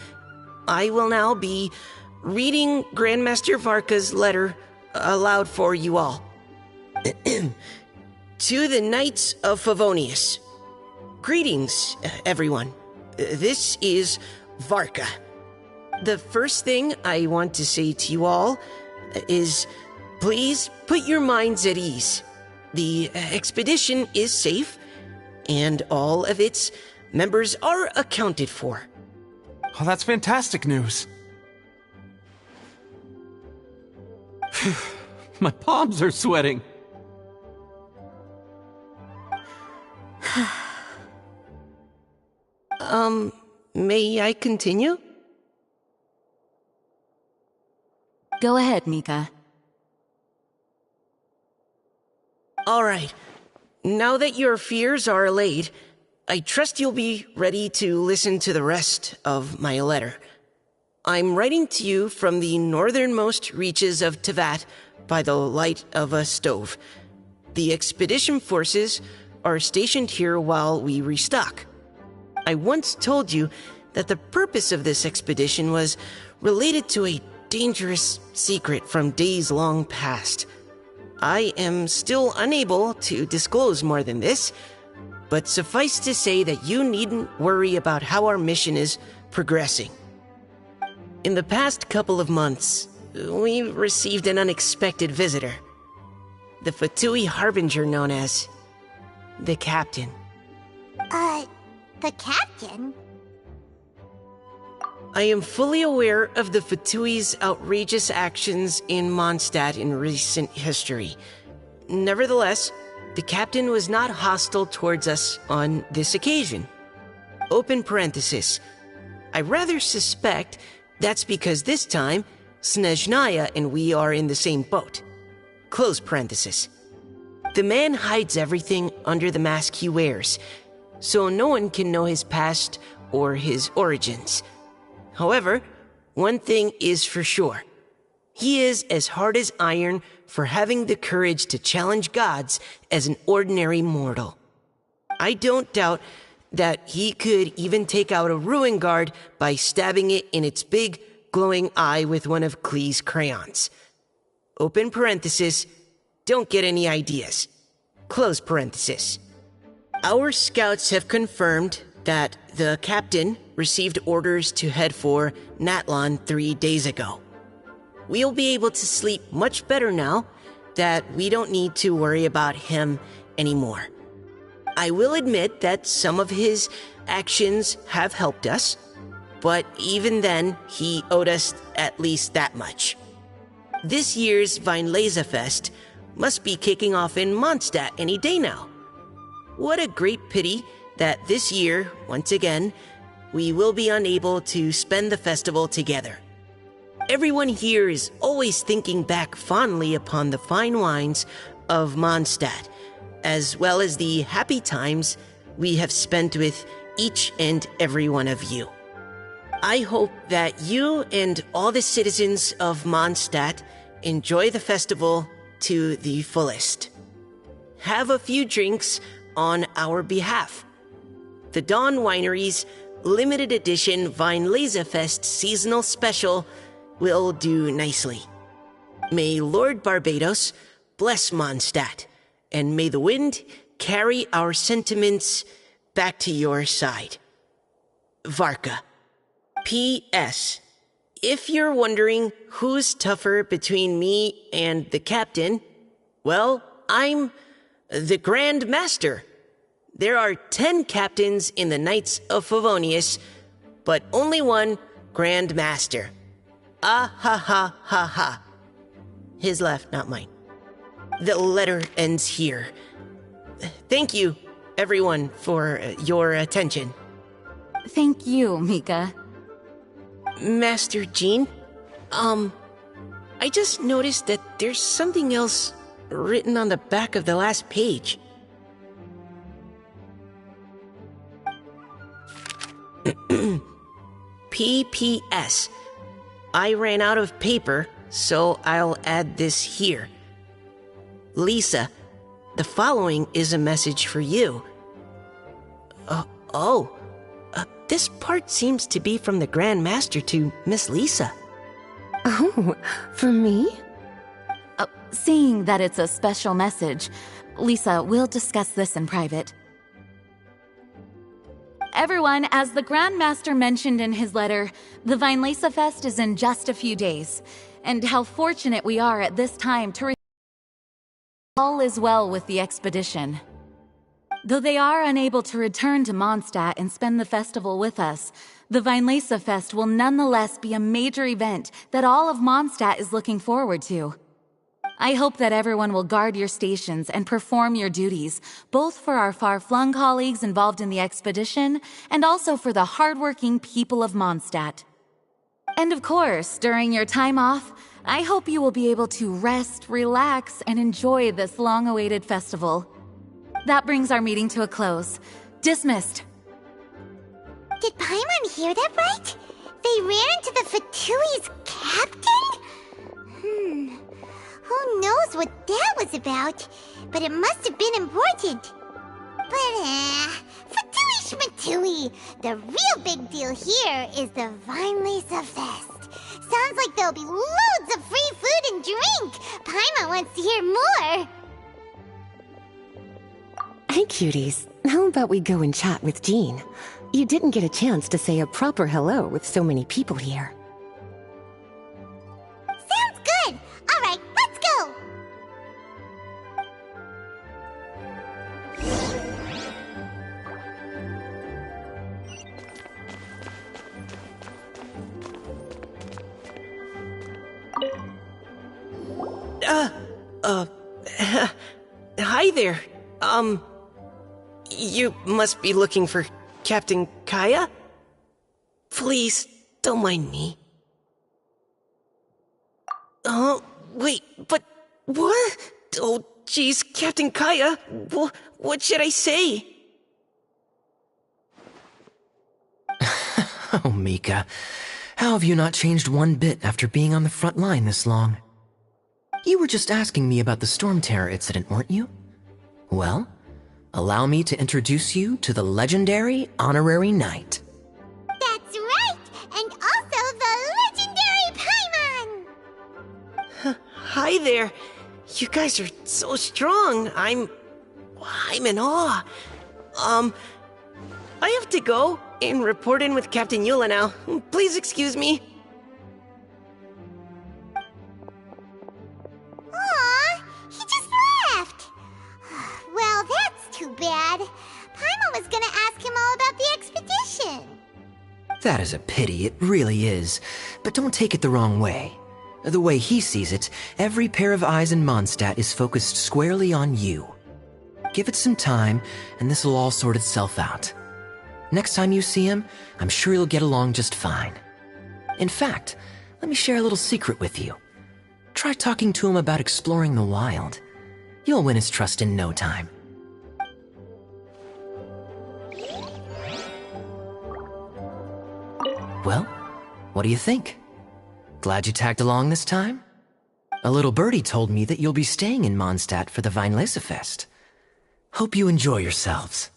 I will now be reading Grandmaster Varka's letter aloud for you all. To the Knights of Favonius. Greetings, everyone. This is Varka. The first thing I want to say to you all is, please put your minds at ease. The expedition is safe, and all of its members are accounted for. Oh, that's fantastic news. My palms are sweating. May I continue? Go ahead, Mika. All right. Now that your fears are allayed, I trust you'll be ready to listen to the rest of my letter. I'm writing to you from the northernmost reaches of Tevat by the light of a stove. The expedition forces are stationed here while we restock. I once told you that the purpose of this expedition was related to a dangerous secret from days long past. I am still unable to disclose more than this, but suffice to say that you needn't worry about how our mission is progressing. In the past couple of months, we received an unexpected visitor. The Fatui Harbinger known as the Captain. The Captain? I am fully aware of the Fatui's outrageous actions in Mondstadt in recent history. Nevertheless, the Captain was not hostile towards us on this occasion. Open parenthesis. I rather suspect that's because this time, Snezhnaya and we are in the same boat. Close parenthesis. The man hides everything under the mask he wears, so no one can know his past or his origins. However, one thing is for sure. He is as hard as iron for having the courage to challenge gods as an ordinary mortal. I don't doubt that he could even take out a ruin guard by stabbing it in its big, glowing eye with one of Klee's crayons. Open parenthesis, don't get any ideas. Close parenthesis. Our scouts have confirmed that the Captain received orders to head for Natlan 3 days ago. We'll be able to sleep much better now that we don't need to worry about him anymore. I will admit that some of his actions have helped us, but even then, he owed us at least that much. This year's Weinlesefest must be kicking off in Mondstadt any day now. What a great pity that this year, once again, we will be unable to spend the festival together. Everyone here is always thinking back fondly upon the fine wines of Mondstadt, as well as the happy times we have spent with each and every one of you. I hope that you and all the citizens of Mondstadt enjoy the festival to the fullest. Have a few drinks on our behalf. The Dawn Winery's limited edition Weinlesefest seasonal special will do nicely. May Lord Barbados bless Mondstadt, and may the wind carry our sentiments back to your side. Varka. P.S. If you're wondering who's tougher between me and the captain, well, I'm the Grand Master. There are 10 captains in the Knights of Favonius, but only one Grand Master. Ah ha ha ha ha. His laugh, not mine. The letter ends here. Thank you, everyone, for your attention. Thank you, Mika. Master Jean, I just noticed that there's something else written on the back of the last page. P.P.S. I ran out of paper, so I'll add this here. Lisa, the following is a message for you. This part seems to be from the Grand Master to Miss Lisa. Oh, for me? Seeing that it's a special message, Lisa, we'll discuss this in private. Everyone, as the Grand Master mentioned in his letter, the Weinlesefest is in just a few days, and how fortunate we are at this time to all is well with the expedition. Though they are unable to return to Mondstadt and spend the festival with us, the Weinlesefest will nonetheless be a major event that all of Mondstadt is looking forward to. I hope that everyone will guard your stations and perform your duties, both for our far-flung colleagues involved in the expedition and also for the hardworking people of Mondstadt. And of course, during your time off, I hope you will be able to rest, relax, and enjoy this long-awaited festival. That brings our meeting to a close. Dismissed. Did Paimon hear that right? They ran into the Fatui's captain? Who knows what that was about? But it must have been important. But, Fatui Schmatui! The real big deal here is the Weinlesefest. Sounds like there'll be loads of free food and drink. Paimon wants to hear more. Hey, cuties. How about we go and chat with Jean? You didn't get a chance to say a proper hello with so many people here. Sounds good! Alright, let's go! Hi there. You must be looking for Captain Kaya? Please, don't mind me. Wait, but what? Oh, jeez, Captain Kaya, what should I say? Oh, Mika, how have you not changed one bit after being on the front line this long? You were just asking me about the Storm Terror incident, weren't you? Well, allow me to introduce you to the legendary Honorary Knight. That's right! And also the legendary Paimon! Hi there. You guys are so strong. I'm in awe. I have to go and report in with Captain Eula now. Please excuse me. Aw, he just left. Well, that's too bad. Paimon was gonna ask him all about the expedition. That is a pity, it really is. But don't take it the wrong way. The way he sees it, every pair of eyes in Mondstadt is focused squarely on you. Give it some time, and this will all sort itself out. Next time you see him, I'm sure you'll get along just fine. In fact, let me share a little secret with you. Try talking to him about exploring the wild. You'll win his trust in no time. Well, what do you think? Glad you tagged along this time? A little birdie told me that you'll be staying in Mondstadt for the Weinlesefest. Hope you enjoy yourselves.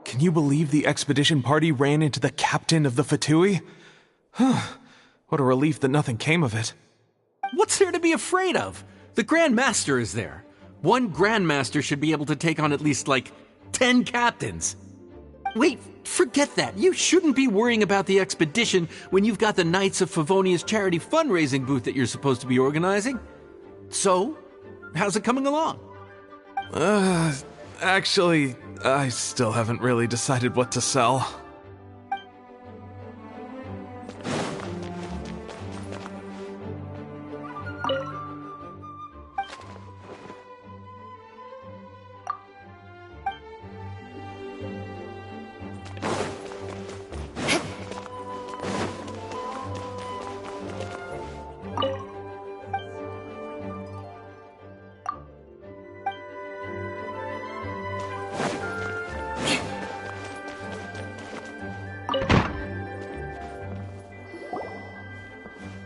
Can you believe the expedition party ran into the captain of the Fatui? What a relief that nothing came of it. What's there to be afraid of? The Grand Master is there. One Grand Master should be able to take on at least, 10 captains. Wait, forget that. You shouldn't be worrying about the expedition when you've got the Knights of Favonia's charity fundraising booth that you're supposed to be organizing. So, how's it coming along? Actually, I still haven't really decided what to sell.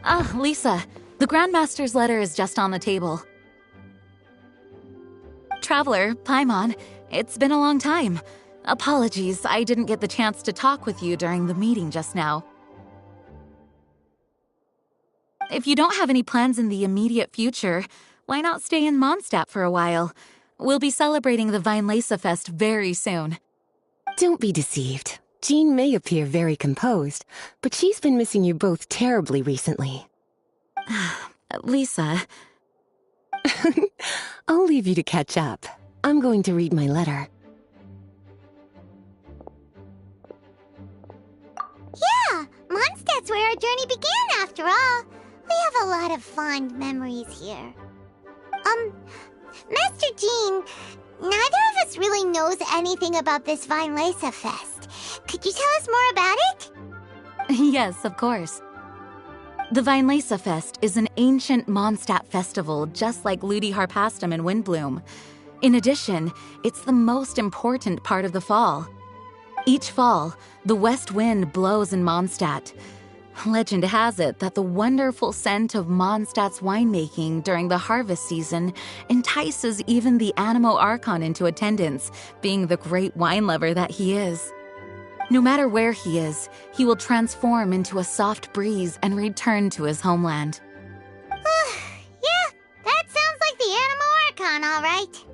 Ah, Lisa, the Grandmaster's letter is just on the table. Traveler, Paimon, it's been a long time. Apologies, I didn't get the chance to talk with you during the meeting just now. If you don't have any plans in the immediate future, why not stay in Mondstadt for a while? We'll be celebrating the Weinlesefest very soon. Don't be deceived. Jean may appear very composed, but she's been missing you both terribly recently. Lisa... I'll leave you to catch up. I'm going to read my letter. Yeah, Mondstadt's where our journey began after all. We have a lot of fond memories here. Master Jean, neither of us really knows anything about this Weinlesefest. Could you tell us more about it? Yes, of course. The Weinlesefest is an ancient Mondstadt festival just like Ludi Harpastum and Windbloom. In addition, it's the most important part of the fall. Each fall, the west wind blows in Mondstadt. Legend has it that the wonderful scent of Mondstadt's winemaking during the harvest season entices even the Animo Archon into attendance, being the great wine lover that he is. No matter where he is, he will transform into a soft breeze and return to his homeland. Yeah, that sounds like the Animo Archon, all right.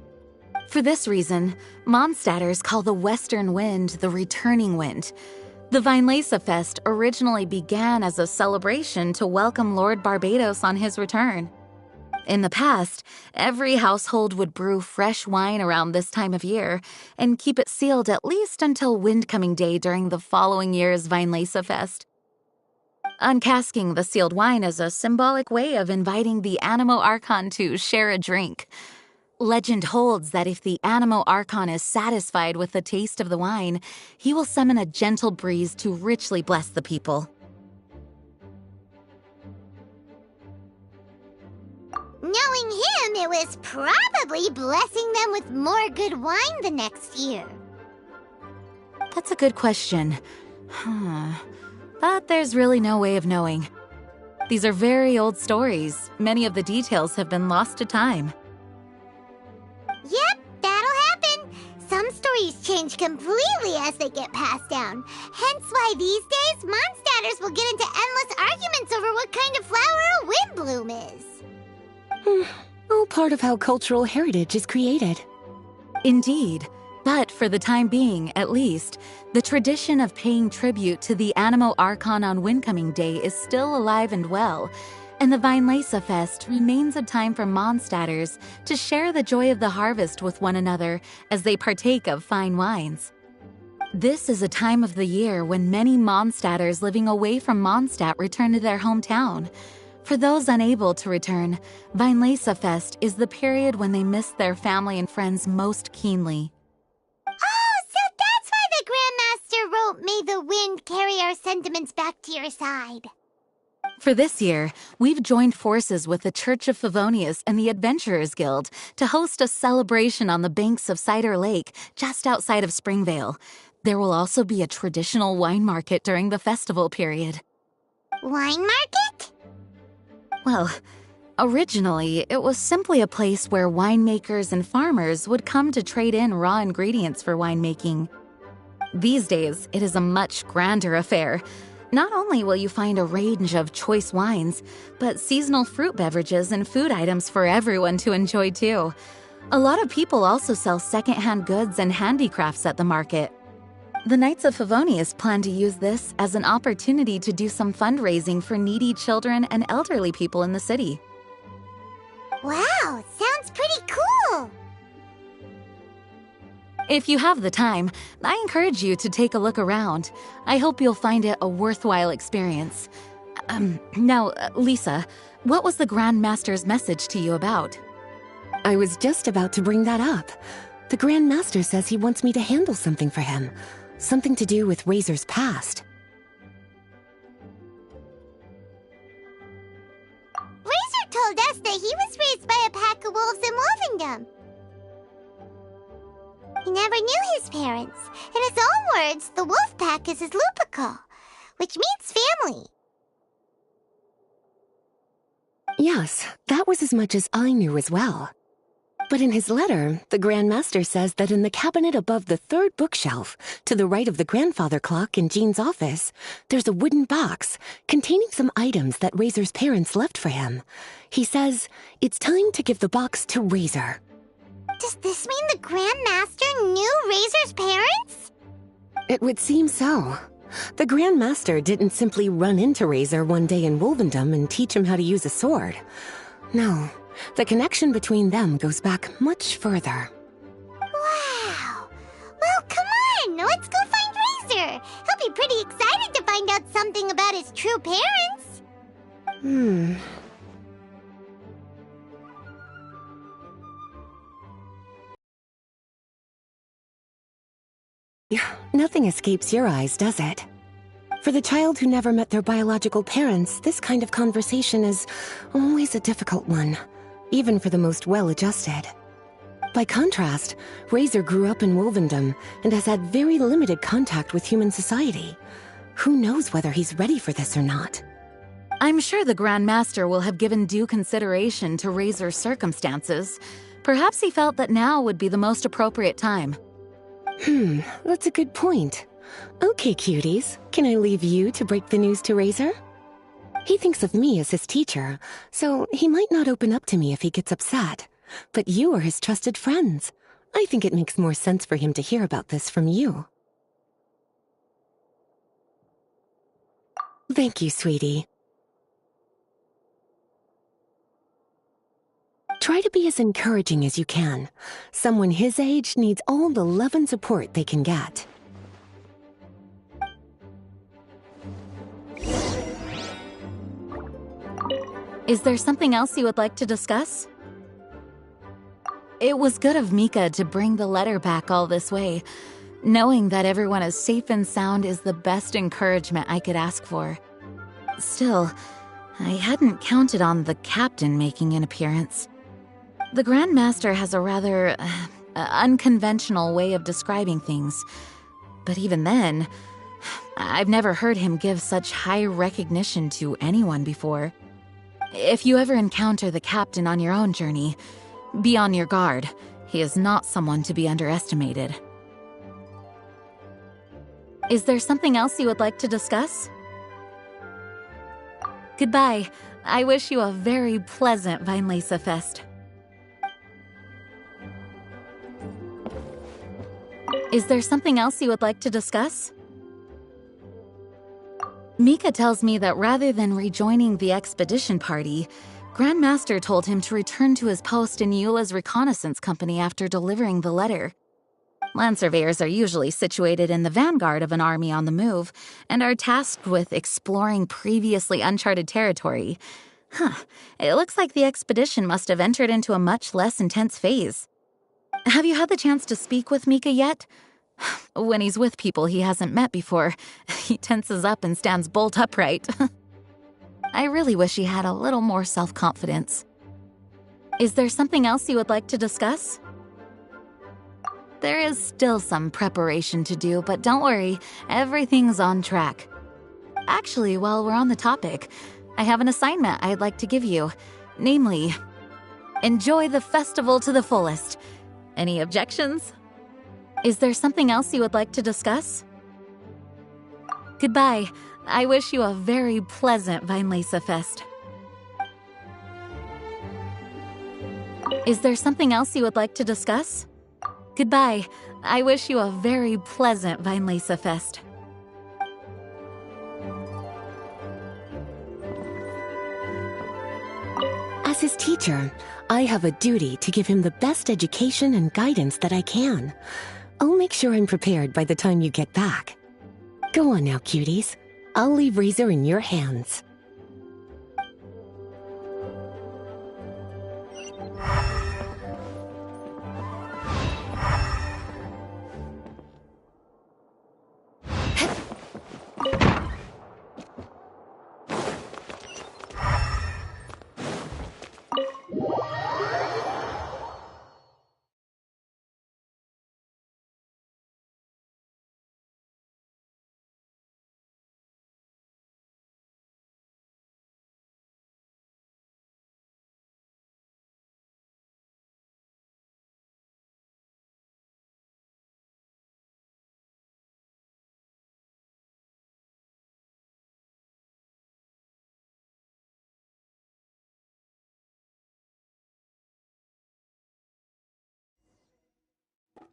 For this reason, Mondstadters call the western wind the returning wind. The Weinlesefest originally began as a celebration to welcome Lord Barbados on his return. In the past, every household would brew fresh wine around this time of year and keep it sealed at least until Windcoming Day during the following year's Weinlesefest. Uncasking the sealed wine is a symbolic way of inviting the Animo Archon to share a drink. Legend holds that if the Animo Archon is satisfied with the taste of the wine, he will summon a gentle breeze to richly bless the people. Knowing him, it was probably blessing them with more good wine the next year. That's a good question. But there's really no way of knowing. These are very old stories. Many of the details have been lost to time. Yep, that'll happen. Some stories change completely as they get passed down. Hence why these days, Mondstadters will get into endless arguments over what kind of flower a windbloom is. All part of how cultural heritage is created. Indeed. But for the time being, at least, the tradition of paying tribute to the Animo Archon on Windcoming Day is still alive and well, and the Weinlesefest remains a time for Mondstadters to share the joy of the harvest with one another as they partake of fine wines. This is a time of the year when many Mondstadters living away from Mondstadt return to their hometown. For those unable to return, Weinlesefest is the period when they miss their family and friends most keenly. Oh, so that's why the Grandmaster wrote, "May the wind carry our sentiments back to your side." For this year, we've joined forces with the Church of Favonius and the Adventurers Guild to host a celebration on the banks of Cider Lake, just outside of Springvale. There will also be a traditional wine market during the festival period. Wine market? Well, originally, it was simply a place where winemakers and farmers would come to trade in raw ingredients for winemaking. These days, it is a much grander affair. Not only will you find a range of choice wines, but seasonal fruit beverages and food items for everyone to enjoy too. A lot of people also sell secondhand goods and handicrafts at the market. The Knights of Favonius plan to use this as an opportunity to do some fundraising for needy children and elderly people in the city. Wow, sounds pretty cool! If you have the time, I encourage you to take a look around. I hope you'll find it a worthwhile experience. Now, Lisa, what was the Grand Master's message to you about? I was just about to bring that up. The Grand Master says he wants me to handle something for him. Something to do with Razor's past. Razor told us that he was raised by a pack of wolves in Wolvendom. He never knew his parents. In his own words, the wolf pack is his lupical, which means family. Yes, that was as much as I knew as well. But in his letter, the Grand Master says that in the cabinet above the third bookshelf, to the right of the grandfather clock in Jean's office, there's a wooden box containing some items that Razor's parents left for him. He says it's time to give the box to Razor. Does this mean the Grand Master knew Razor's parents? It would seem so. The Grand Master didn't simply run into Razor one day in Wolvendom and teach him how to use a sword. No, the connection between them goes back much further. Wow! Well, come on! Let's go find Razor! He'll be pretty excited to find out something about his true parents! Nothing escapes your eyes, does it? For the child who never met their biological parents, this kind of conversation is always a difficult one, even for the most well-adjusted. By contrast, Razor grew up in Wolvendom and has had very limited contact with human society. Who knows whether he's ready for this or not? I'm sure the Grand Master will have given due consideration to Razor's circumstances. Perhaps he felt that now would be the most appropriate time. That's a good point. Okay, cuties, can I leave you to break the news to Razor? He thinks of me as his teacher, so he might not open up to me if he gets upset. But you are his trusted friends. I think it makes more sense for him to hear about this from you. Thank you, sweetie. Try to be as encouraging as you can. Someone his age needs all the love and support they can get. Is there something else you would like to discuss? It was good of Mika to bring the letter back all this way. Knowing that everyone is safe and sound is the best encouragement I could ask for. Still, I hadn't counted on the captain making an appearance. The Grand Master has a rather unconventional way of describing things. But even then, I've never heard him give such high recognition to anyone before. If you ever encounter the captain on your own journey, be on your guard. He is not someone to be underestimated. Is there something else you would like to discuss? Goodbye. I wish you a very pleasant Weinlesefest. Is there something else you would like to discuss? Mika tells me that rather than rejoining the expedition party, Grandmaster told him to return to his post in Eula's reconnaissance company after delivering the letter. Land surveyors are usually situated in the vanguard of an army on the move and are tasked with exploring previously uncharted territory. It looks like the expedition must have entered into a much less intense phase. Have you had the chance to speak with Mika yet? When he's with people he hasn't met before, he tenses up and stands bolt upright. I really wish he had a little more self-confidence. Is there something else you would like to discuss? There is still some preparation to do, but don't worry, everything's on track. Actually, while we're on the topic, I have an assignment I'd like to give you. Namely, enjoy the festival to the fullest. Any objections? Is there something else you would like to discuss? Goodbye. I wish you a very pleasant Weinlese Fest. Is there something else you would like to discuss? Goodbye. I wish you a very pleasant Weinlese Fest. As his teacher, I have a duty to give him the best education and guidance that I can. I'll make sure I'm prepared by the time you get back. Go on now, cuties. I'll leave Razor in your hands.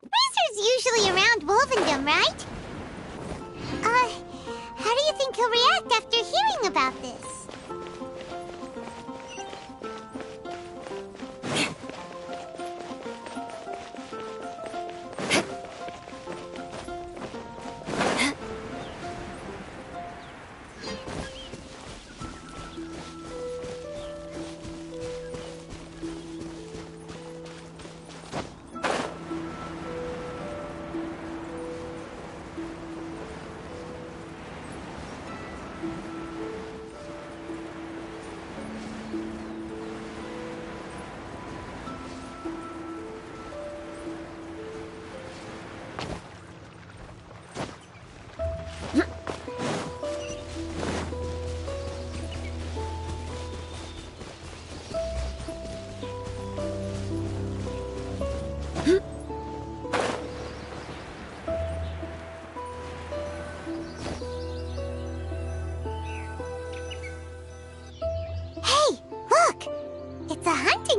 Razor's usually around Wolvendom, right? How do you think he'll react after hearing about this?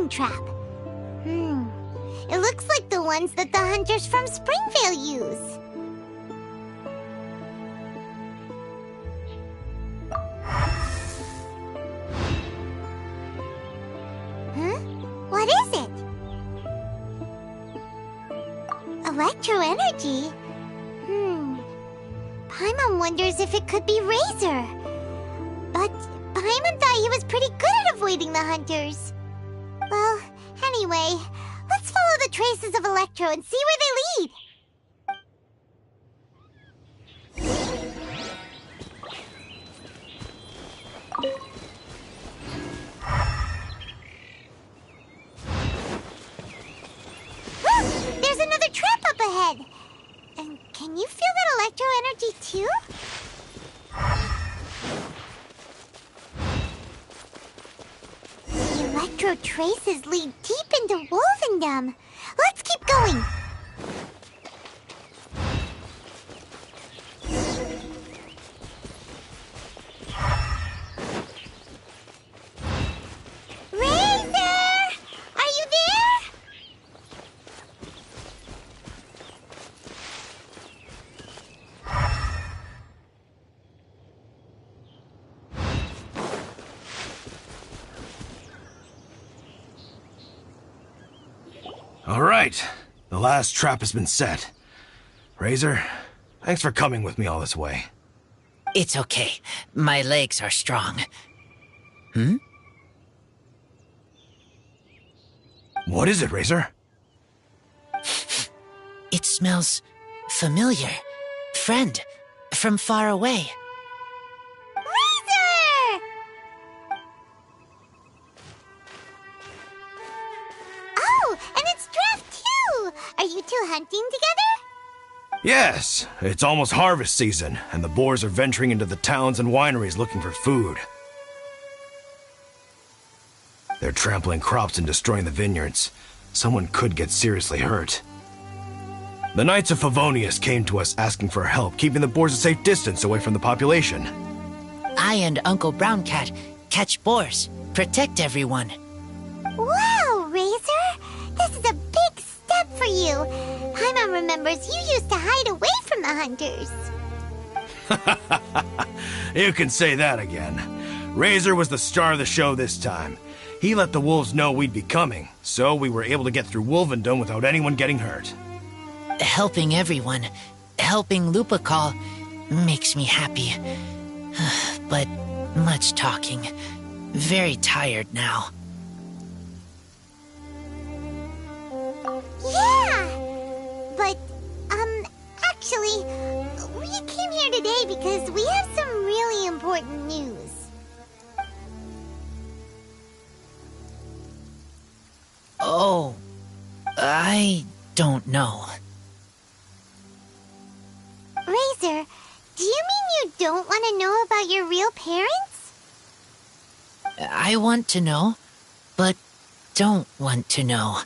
Trap. It looks like the ones that the hunters from Springvale use. Huh? What is it? Electro energy? Paimon wonders if it could be Razor. But Paimon thought he was pretty good at avoiding the hunters. Well, anyway, let's follow the traces of Electro and see where they lead. Look! There's another trap up ahead! And can you feel that Electro energy too? Electro traces lead deep into Wolvendom. Let's keep going. Razor! Are you there? All right, the last trap has been set. Razor, thanks for coming with me all this way. It's okay. My legs are strong. What is it, Razor? It smells familiar. Friend, from far away. Razor! Oh, and it's Draft too! Are you two hunting together? Yes, it's almost harvest season, and the boars are venturing into the towns and wineries looking for food. They're trampling crops and destroying the vineyards. Someone could get seriously hurt. The Knights of Favonius came to us asking for help, keeping the boars a safe distance away from the population. I and Uncle Brown Cat catch boars, protect everyone. Wow, Razor! This is a big step for you. Paimon remembers you used to hide away from the hunters. You can say that again. Razor was the star of the show this time. He let the wolves know we'd be coming, so we were able to get through Wolvendom without anyone getting hurt. Helping everyone, helping Lupercal, makes me happy. But much talking. Very tired now. Yeah! But, actually, we came here today because we have some really important news. Oh, I don't know. Razor, do you mean you don't want to know about your real parents? I want to know, but don't want to know.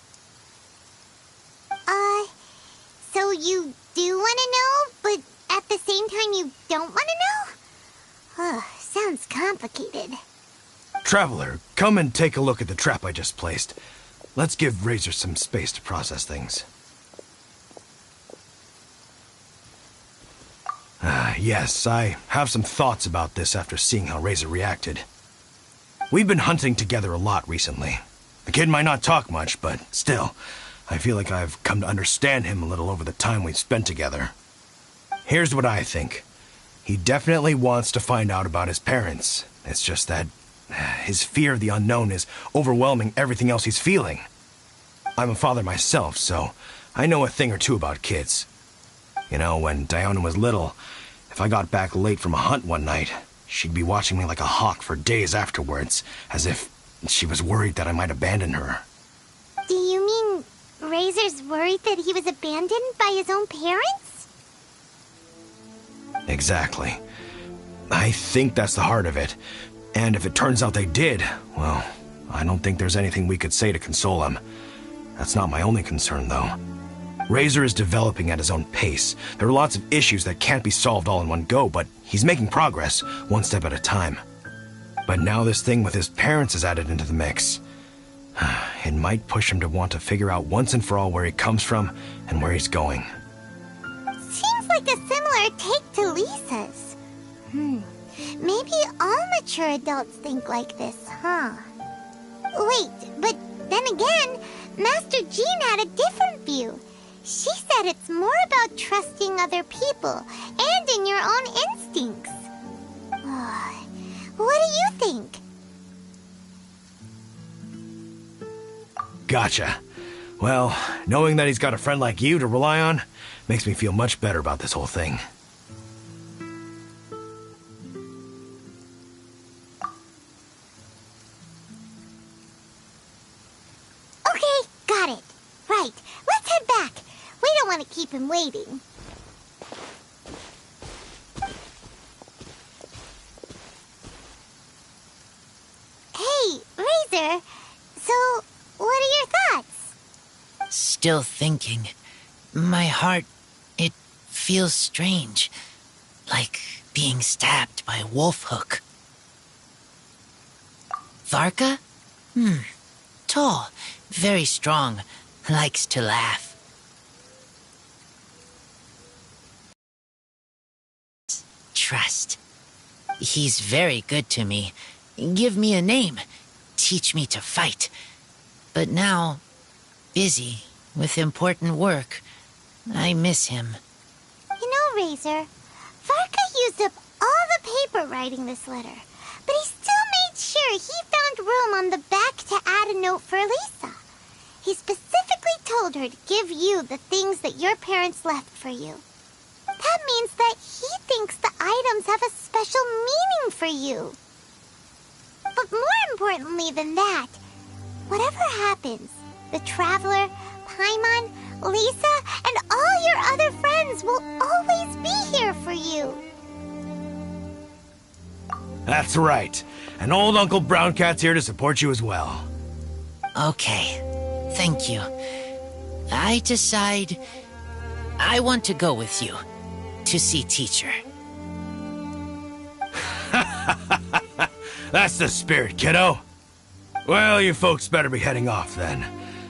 So you do want to know, but at the same time you don't want to know? Sounds complicated. Traveler, come and take a look at the trap I just placed. Let's give Razor some space to process things. Yes, I have some thoughts about this after seeing how Razor reacted. We've been hunting together a lot recently. The kid might not talk much, but still, I feel like I've come to understand him a little over the time we've spent together. Here's what I think. He definitely wants to find out about his parents. It's just that his fear of the unknown is overwhelming everything else he's feeling. I'm a father myself, so I know a thing or two about kids. You know, when Diana was little, if I got back late from a hunt one night, she'd be watching me like a hawk for days afterwards, as if she was worried that I might abandon her. Do you mean Razor's worried that he was abandoned by his own parents? Exactly. I think that's the heart of it. And if it turns out they did, well, I don't think there's anything we could say to console him. That's not my only concern, though. Razor is developing at his own pace. There are lots of issues that can't be solved all in one go, but he's making progress, one step at a time. But now this thing with his parents is added into the mix. It might push him to want to figure out once and for all where he comes from and where he's going. Seems like a similar take to Lisa's. Maybe all mature adults think like this, huh? Wait, but then again, Master Jean had a different view. She said it's more about trusting other people and in your own instincts. What do you think? Gotcha. Well, knowing that he's got a friend like you to rely on makes me feel much better about this whole thing. Okay, got it. Right, let's head back. We don't want to keep him waiting. Hey, Razor. So, what are your thoughts? Still thinking. My heart, it feels strange. Like being stabbed by a wolf hook. Varka? Tall, very strong, likes to laugh. Trust. He's very good to me. Give me a name. Teach me to fight. But now, busy with important work, I miss him. Razor. Varka used up all the paper writing this letter, but he still made sure he found room on the back to add a note for Lisa. He specifically told her to give you the things that your parents left for you. That means that he thinks the items have a special meaning for you. But more importantly than that, whatever happens, the Traveler, Paimon, Lisa, and all your other friends will always be here for you. That's right. And old Uncle Brown Cat's here to support you as well. Okay. Thank you. I decide I want to go with you to see teacher. That's the spirit, kiddo. Well, you folks better be heading off then.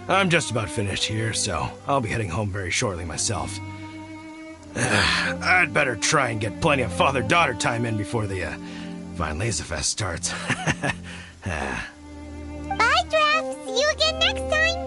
I'm just about finished here, so I'll be heading home very shortly myself. I'd better try and get plenty of father-daughter time in before the Vine Laser Fest starts. Bye, Draft. See you again next time.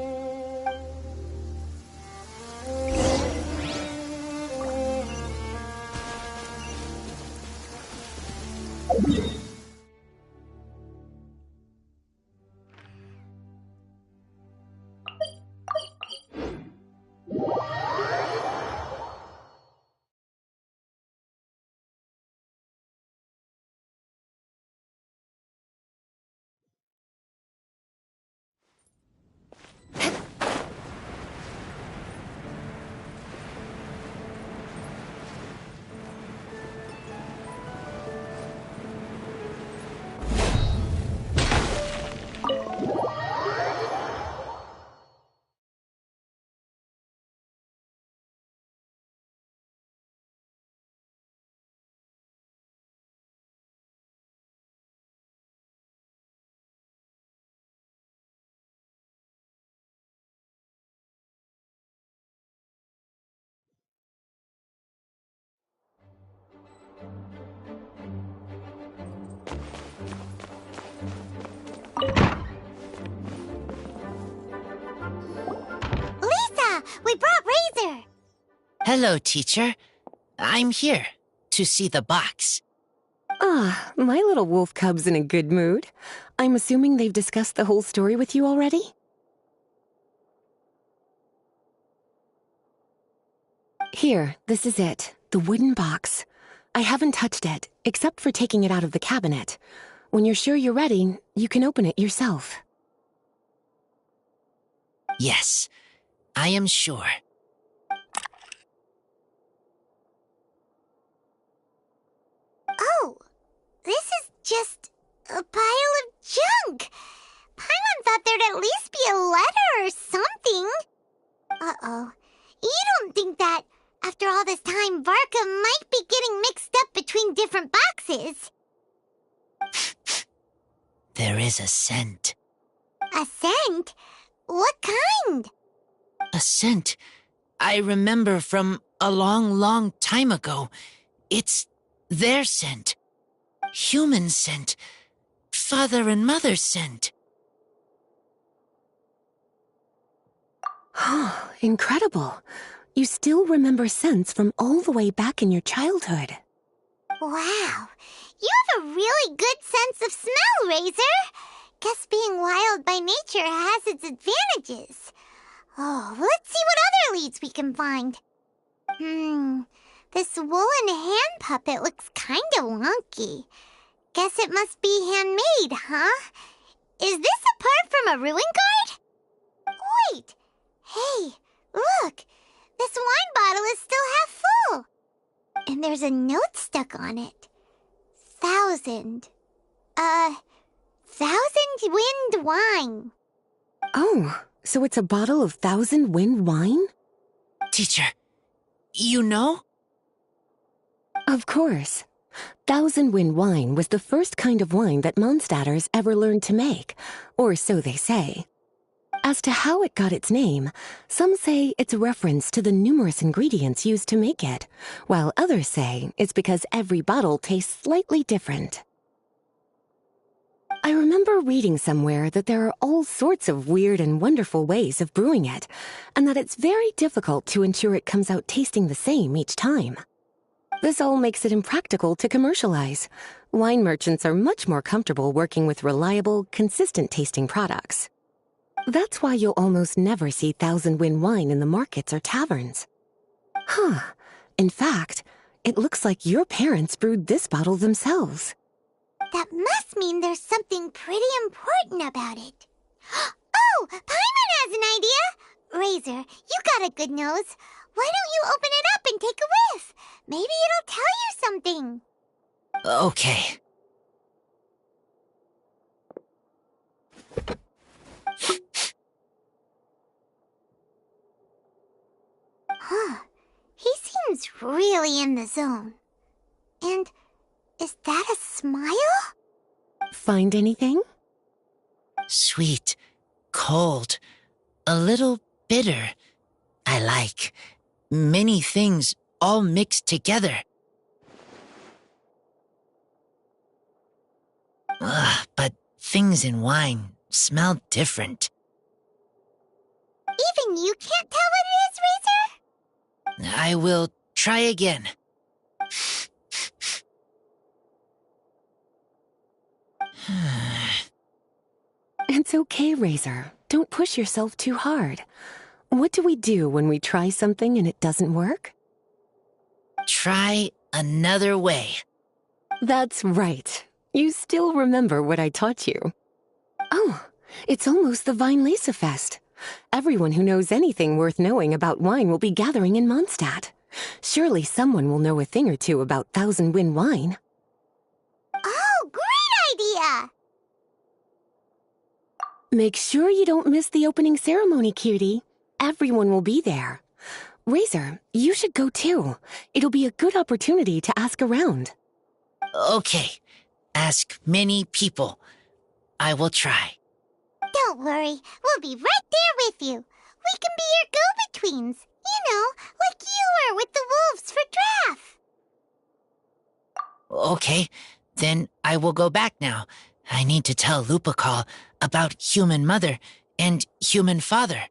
We brought Razor! Hello, teacher. I'm here to see the box. Ah, my little wolf cub's in a good mood. I'm assuming they've discussed the whole story with you already? Here, this is it. The wooden box. I haven't touched it, except for taking it out of the cabinet. When you're sure you're ready, you can open it yourself. Yes, I am sure. Oh, this is just a pile of junk. Paimon thought there'd at least be a letter or something. Uh-oh. You don't think that, after all this time, Varka might be getting mixed up between different boxes? There is a scent. A scent? What kind? A scent I remember from a long, long time ago. It's their scent. Human scent. Father and mother scent. Oh, incredible. You still remember scents from all the way back in your childhood. Wow. You have a really good sense of smell, Razor. Guess being wild by nature has its advantages. Oh, let's see what other leads we can find. This woolen hand puppet looks kinda wonky. Guess it must be handmade, huh? Is this a part from a ruin guard? Wait! Hey, look! This wine bottle is still half full! And there's a note stuck on it. 1,000 wind wine. Oh, so it's a bottle of 1,000 wind wine? Teacher, you know? Of course. 1,000 wind wine was the first kind of wine that Mondstadters ever learned to make, or so they say. As to how it got its name, some say it's a reference to the numerous ingredients used to make it, while others say it's because every bottle tastes slightly different. I remember reading somewhere that there are all sorts of weird and wonderful ways of brewing it, and that it's very difficult to ensure it comes out tasting the same each time. This all makes it impractical to commercialize. Wine merchants are much more comfortable working with reliable, consistent-tasting products. That's why you'll almost never see Thousand Wind wine in the markets or taverns. Huh. In fact, it looks like your parents brewed this bottle themselves. That must mean there's something pretty important about it. Oh, Paimon has an idea! Razor, you got a good nose. Why don't you open it up and take a whiff? Maybe it'll tell you something. Okay. Huh. He seems really in the zone. And is that a smile? Find anything? Sweet, cold, a little bitter. I like many things all mixed together. But things in wine smell different. Even you can't tell what it is, Razor? I will try again. It's okay, Razor. Don't push yourself too hard. What do we do when we try something and it doesn't work? Try another way. That's right. You still remember what I taught you. Oh, it's almost the Vine Lisa Fest. Everyone who knows anything worth knowing about wine will be gathering in Mondstadt. Surely someone will know a thing or two about Thousand Wind wine. Oh, great idea! Make sure you don't miss the opening ceremony, cutie. Everyone will be there. Razor, you should go too. It'll be a good opportunity to ask around. Okay. Ask many people. I will try. Don't worry, we'll be right there with you. We can be your go-betweens. You know, like you were with the wolves for Draff. Okay, then I will go back now. I need to tell Lupacall about Human Mother and Human Father.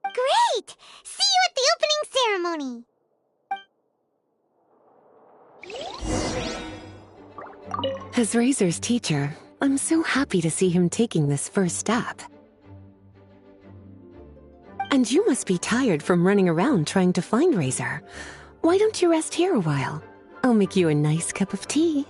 Great! See you at the opening ceremony. As Razor's teacher, I'm so happy to see him taking this first step. And you must be tired from running around trying to find Razor. Why don't you rest here a while? I'll make you a nice cup of tea.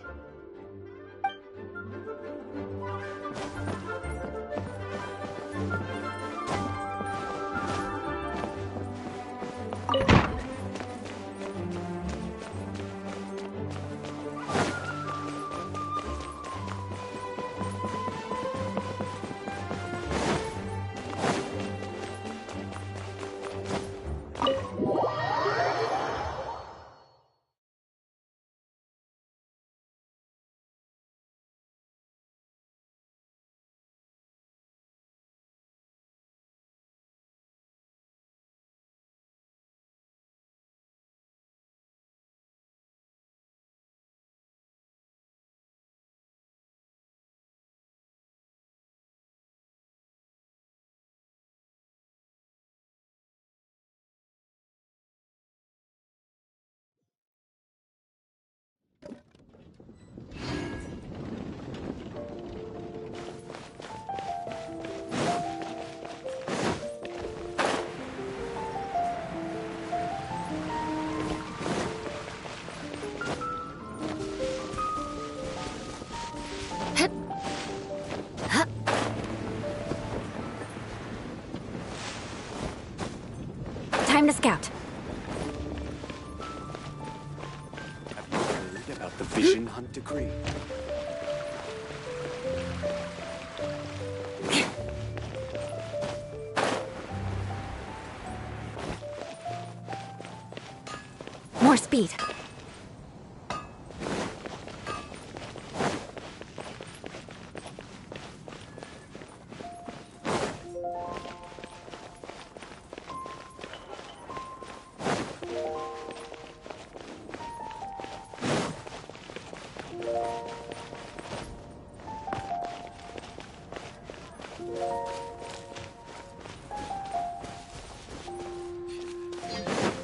Time to scout. Have you heard about the Vision Hunt decree? More speed.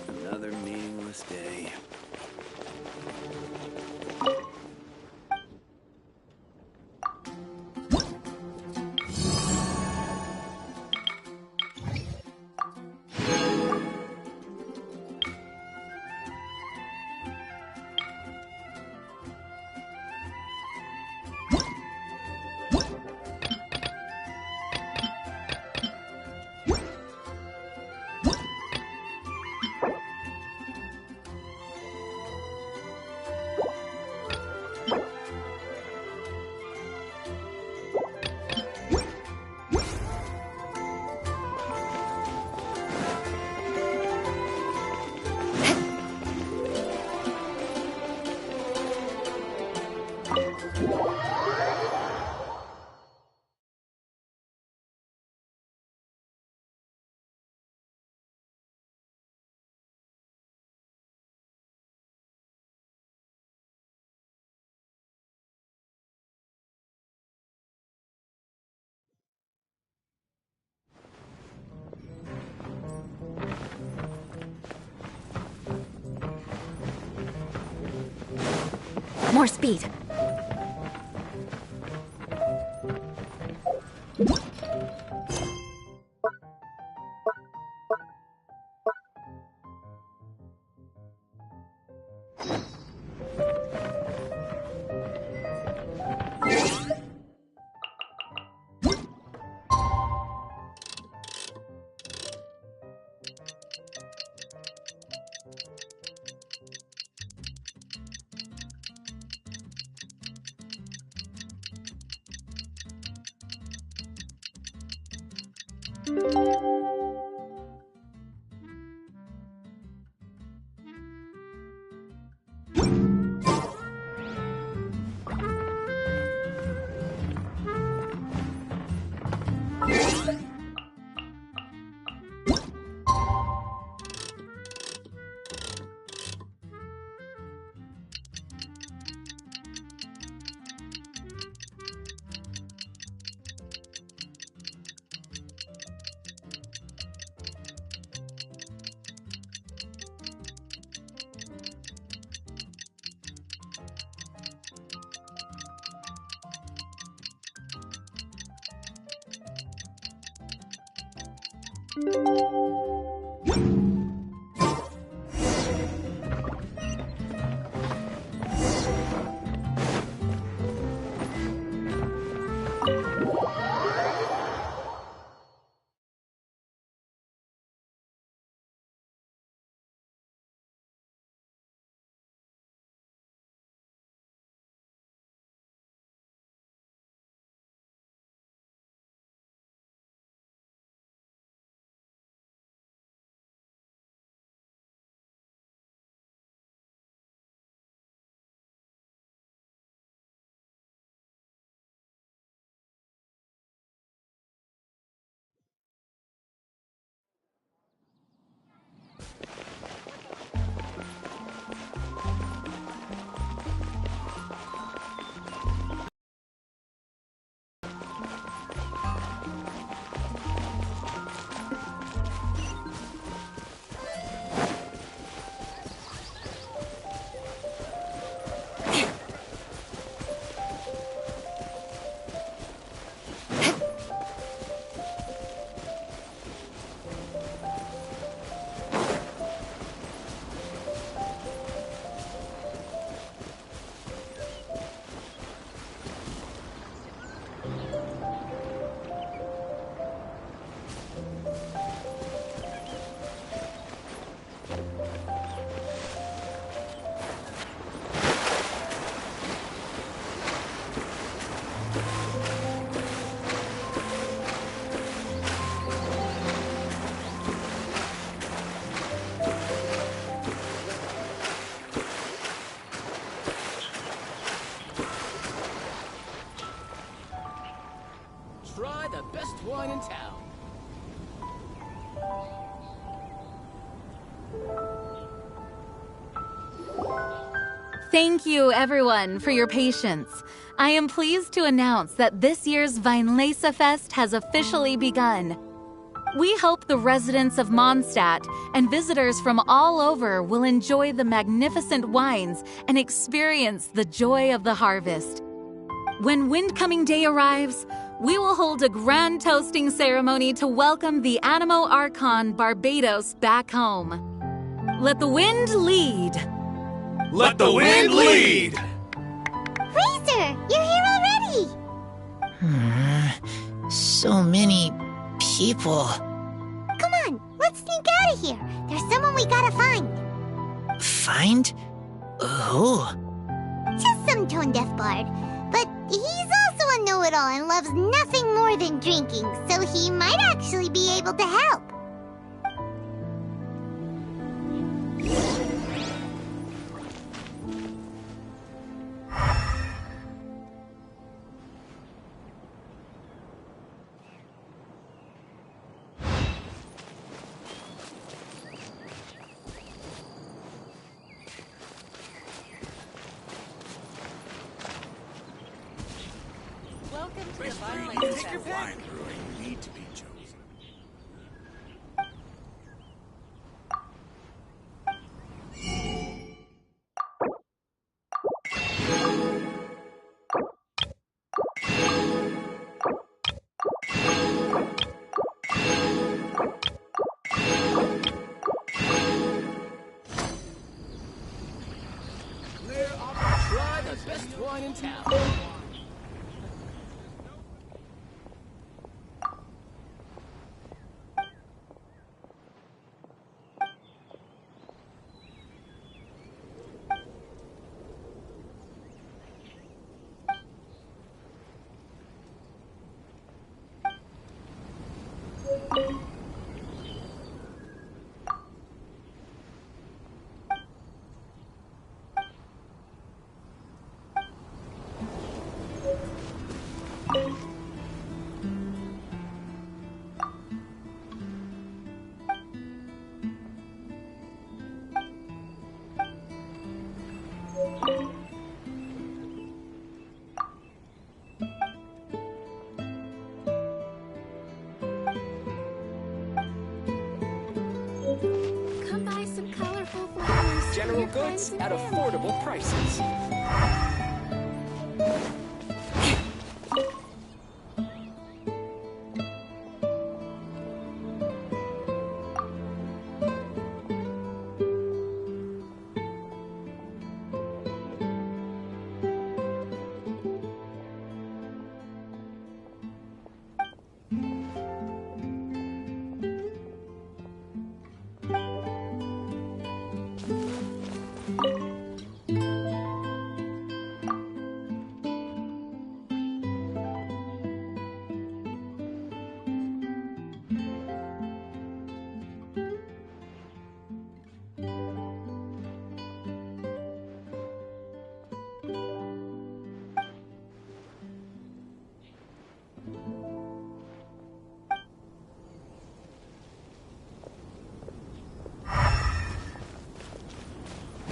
Another meaningless day. More speed. Try the best wine in town. Thank you, everyone, for your patience. I am pleased to announce that this year's Weinlese Fest has officially begun. We hope the residents of Mondstadt and visitors from all over will enjoy the magnificent wines and experience the joy of the harvest. When Windcoming Day arrives, we will hold a grand toasting ceremony to welcome the Animo Archon Barbados back home. Let the wind lead. Let the wind lead! Razor, you're here already! So many people. Come on, let's sneak out of here. There's someone we gotta find. Find? Who? Just some tone-deaf bard. But he's also a know-it-all and loves nothing more than drinking, so he might actually be able to help. to the Vine Ingredients Laser for Fest. wine brewing need to be chosen. Try the best wine in town. Come buy some colorful flowers. General goods at affordable prices.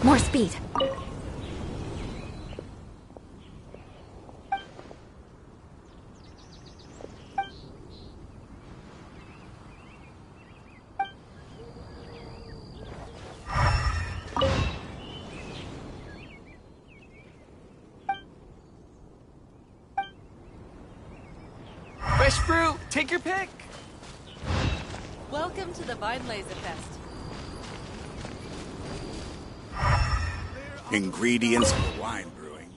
More speed. Fresh fruit, take your pick. Welcome to the Vine Laser Fest. Ingredients for wine brewing.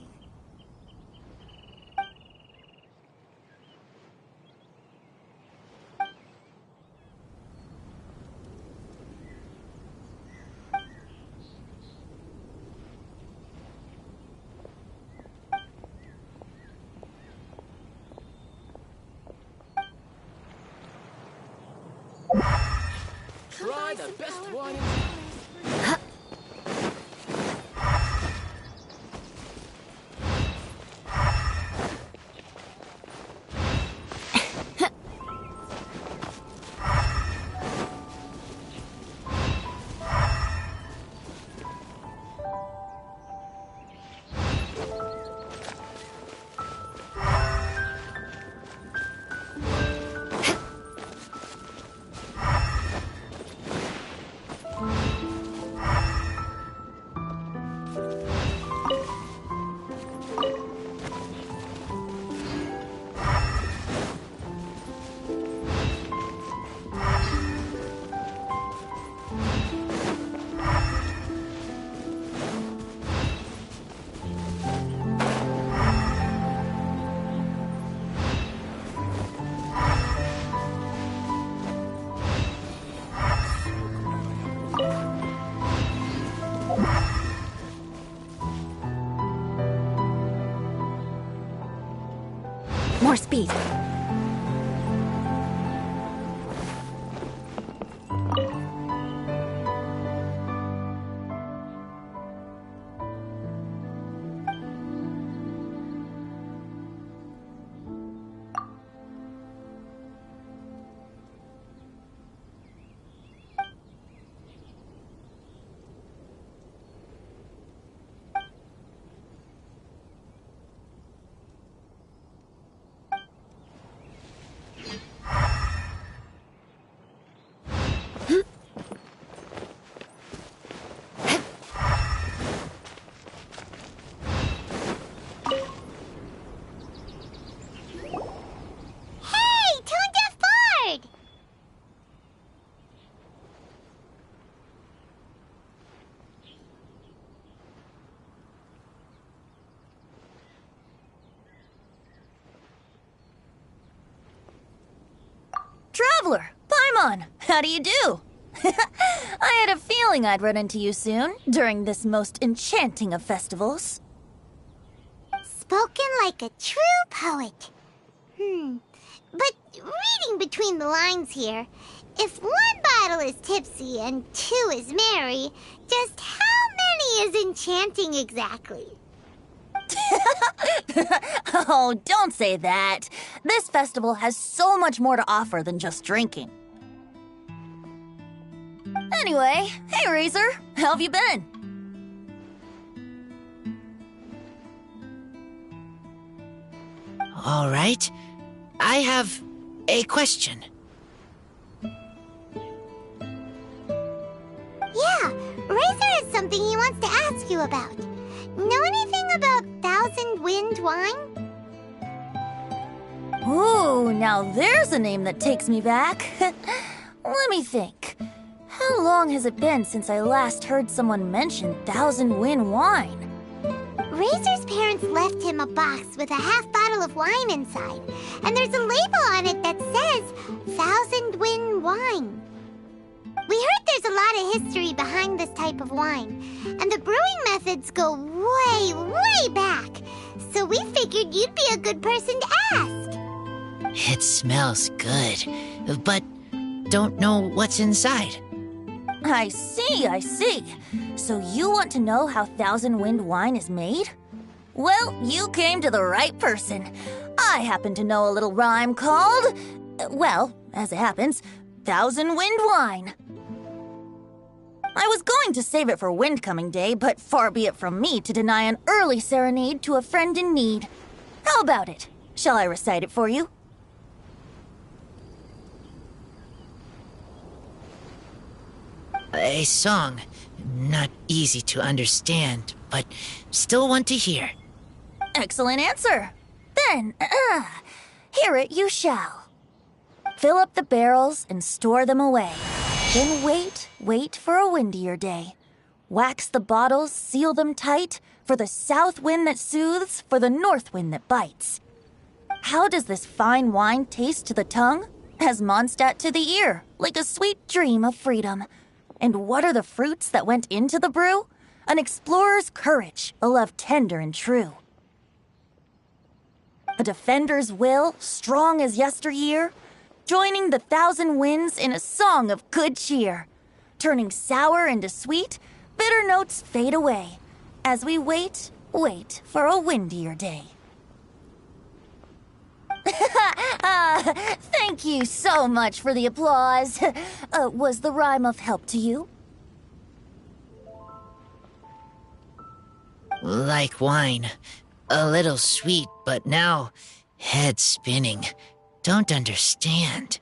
Try the best wine in town. More speed. traveler, Paimon. How do you do? I had a feeling I'd run into you soon, during this most enchanting of festivals. Spoken like a true poet. But reading between the lines here, if one bottle is tipsy and two is merry, just how many is enchanting exactly? Oh, don't say that. This festival has so much more to offer than just drinking. Anyway, hey Razor, how have you been? All right. I have a question. Yeah, Razor has something he wants to ask you about. Know anything about Thousand Wind wine? Ooh, now there's a name that takes me back. Let me think. How long has it been since I last heard someone mention Thousand Wind wine? Razor's parents left him a box with a half bottle of wine inside, and there's a label on it that says Thousand Wind wine. We heard there's a lot of history behind this type of wine, and the brewing methods go way, way back, so we figured you'd be a good person to ask. It smells good, but don't know what's inside. I see. So you want to know how Thousand Wind wine is made? Well, you came to the right person. I happen to know a little rhyme called, well, as it happens, Thousand Wind wine. I was going to save it for Windcoming Day, but far be it from me to deny an early serenade to a friend in need. How about it? Shall I recite it for you? A song. Not easy to understand, but still want to hear. Excellent answer. Then, hear it you shall. Fill up the barrels and store them away. Then wait for a windier day. Wax the bottles, seal them tight, for the south wind that soothes, for the north wind that bites. How does this fine wine taste to the tongue? As Mondstadt to the ear, like a sweet dream of freedom. And what are the fruits that went into the brew? An explorer's courage, a love tender and true. A defender's will, strong as yesteryear, joining the thousand winds in a song of good cheer. Turning sour into sweet, bitter notes fade away, as we wait for a windier day. Thank you so much for the applause. Was the rhyme of help to you? Like wine. A little sweet, but now head spinning. Don't understand.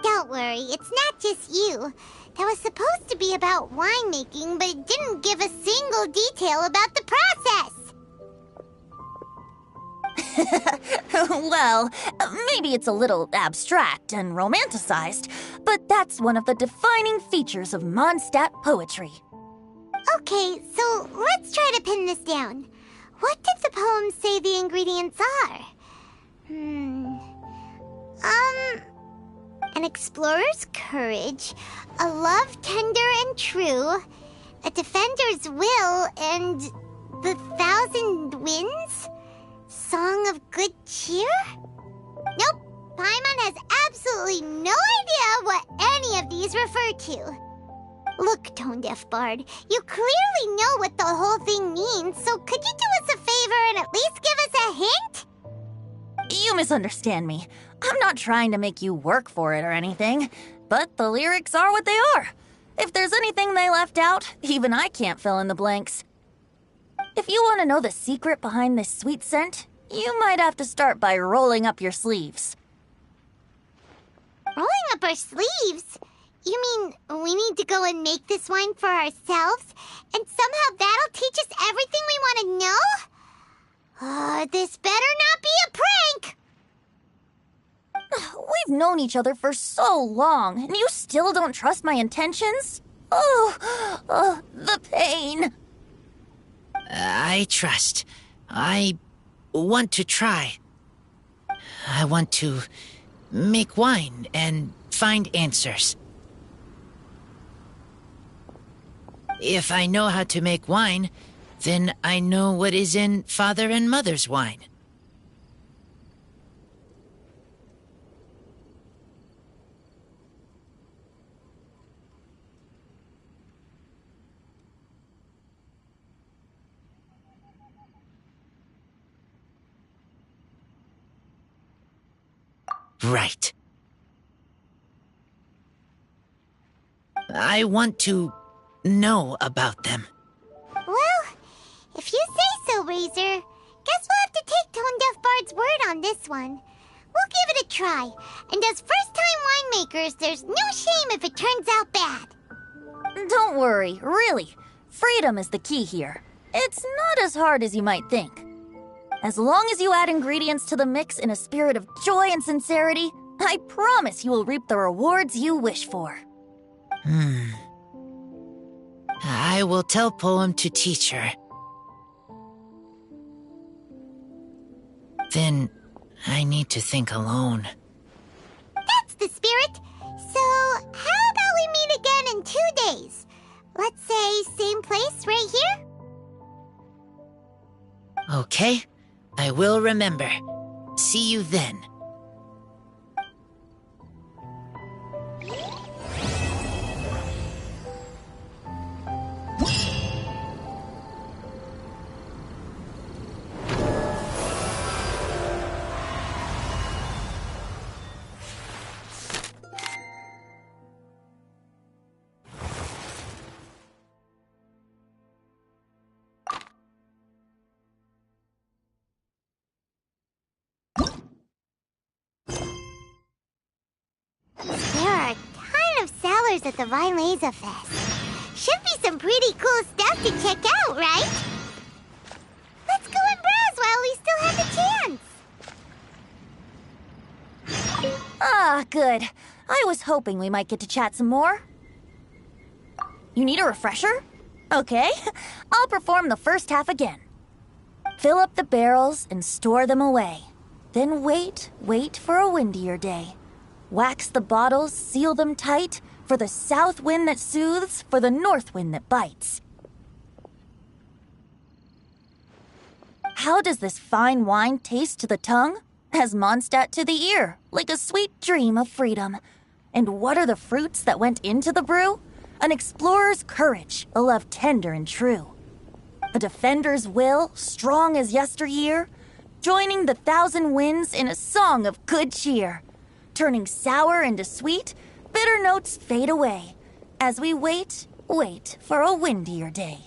Don't worry, it's not just you. That was supposed to be about winemaking, but it didn't give a single detail about the process. Well, maybe it's a little abstract and romanticized, but that's one of the defining features of Mondstadt poetry. Okay, so let's try to pin this down. What did the poem say the ingredients are? An explorer's courage, a love tender and true, a defender's will, and the thousand winds? Song of good cheer? Nope, Paimon has absolutely no idea what any of these refer to. Look, Tone-Deaf Bard, you clearly know what the whole thing means, so could you do us a favor and at least give us a hint? You misunderstand me. I'm not trying to make you work for it or anything, but the lyrics are what they are. If there's anything they left out, even I can't fill in the blanks. If you want to know the secret behind this sweet scent, you might have to start by rolling up your sleeves. Rolling up our sleeves? You mean we need to go and make this wine for ourselves, and somehow that'll teach us everything we want to know? This better not be a prank! We've known each other for so long, and you still don't trust my intentions? The pain. I trust. I want to try. I want to make wine and find answers. If I know how to make wine, then I know what is in Father and Mother's wine. Right. I want to know about them. Well, if you say so, Razor. Guess we'll have to take Tone Deaf Bard's word on this one. We'll give it a try. And as first-time winemakers, there's no shame if it turns out bad. Don't worry, really. Freedom is the key here. It's not as hard as you might think. As long as you add ingredients to the mix in a spirit of joy and sincerity, I promise you will reap the rewards you wish for. I will tell Poem to teach her. Then I need to think alone. That's the spirit. So, how about we meet again in 2 days? Let's say same place right here? Okay, I will remember. See you then. There are a ton of sellers at the Vinelaza Fest. Should be some pretty cool stuff to check out, right? Let's go and browse while we still have the chance. Ah, good. I was hoping we might get to chat some more. You need a refresher? Okay, I'll perform the first half again. Fill up the barrels and store them away. Then wait for a windier day. Wax the bottles, seal them tight, for the south wind that soothes, for the north wind that bites. How does this fine wine taste to the tongue? As Mondstadt to the ear, like a sweet dream of freedom. And what are the fruits that went into the brew? An explorer's courage, a love tender and true. A defender's will, strong as yesteryear, joining the thousand winds in a song of good cheer. Turning sour into sweet, bitter notes fade away, as we wait for a windier day.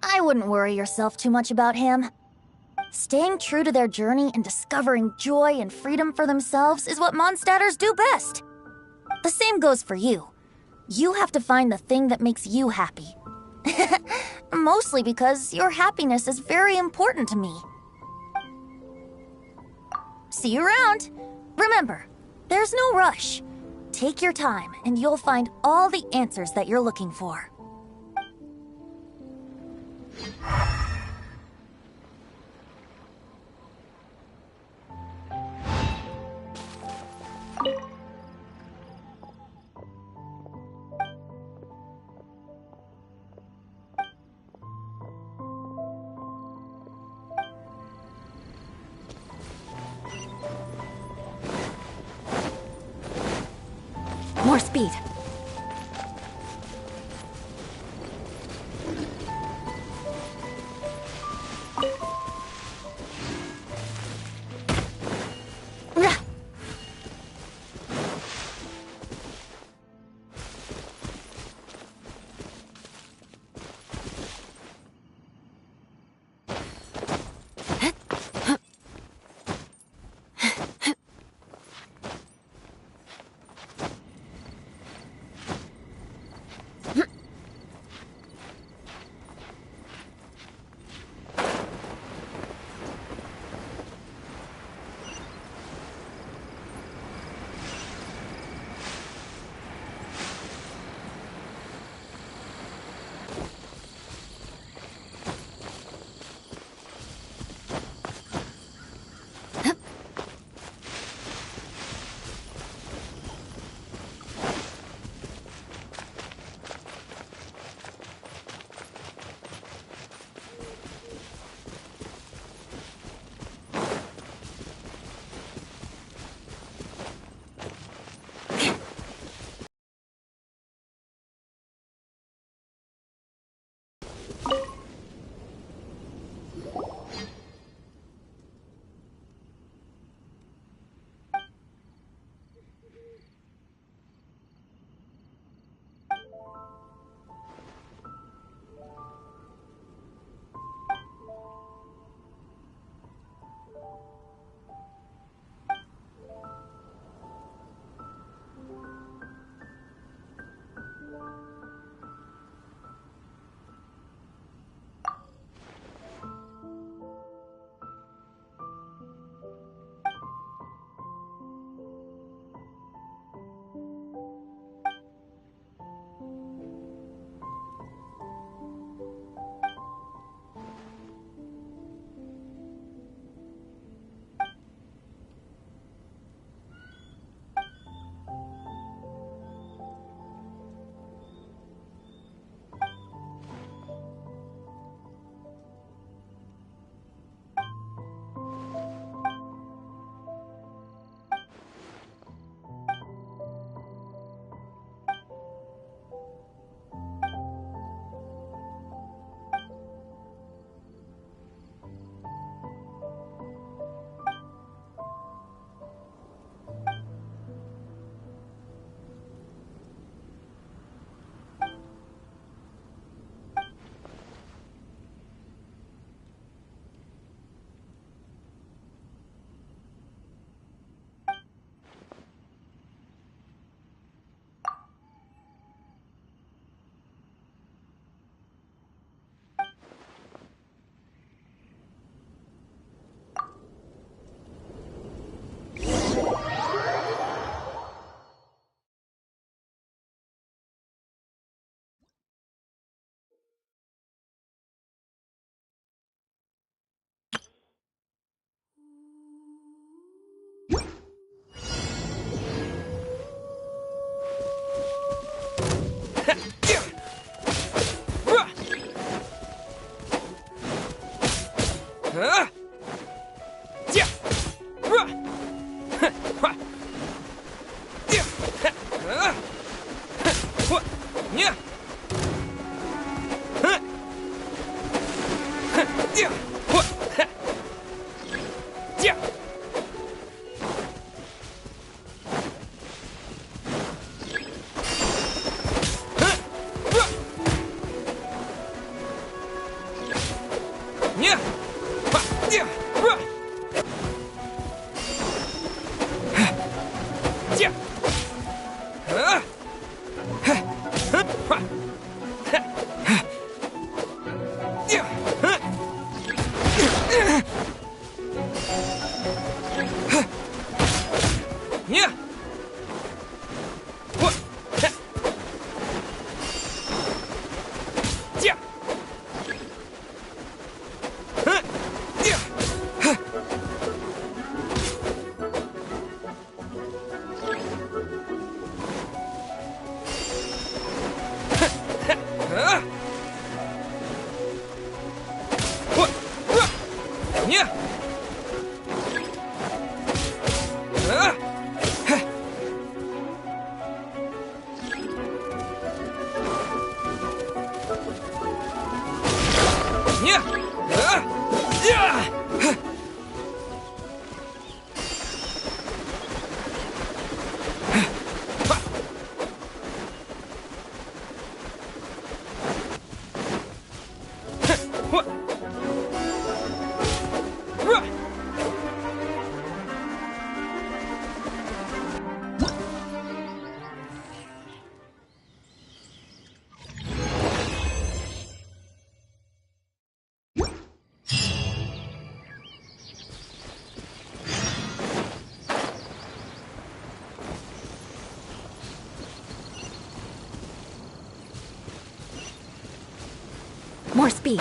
I wouldn't worry yourself too much about him. Staying true to their journey and discovering joy and freedom for themselves is what Mondstadters do best. The same goes for you. You have to find the thing that makes you happy. Mostly because your happiness is very important to me. See you around. Remember, there's no rush. Take your time and you'll find all the answers that you're looking for. More speed. Yeah. What? Yeah. Huh. Yeah. Huh. Huh. What? Yeah. More speed.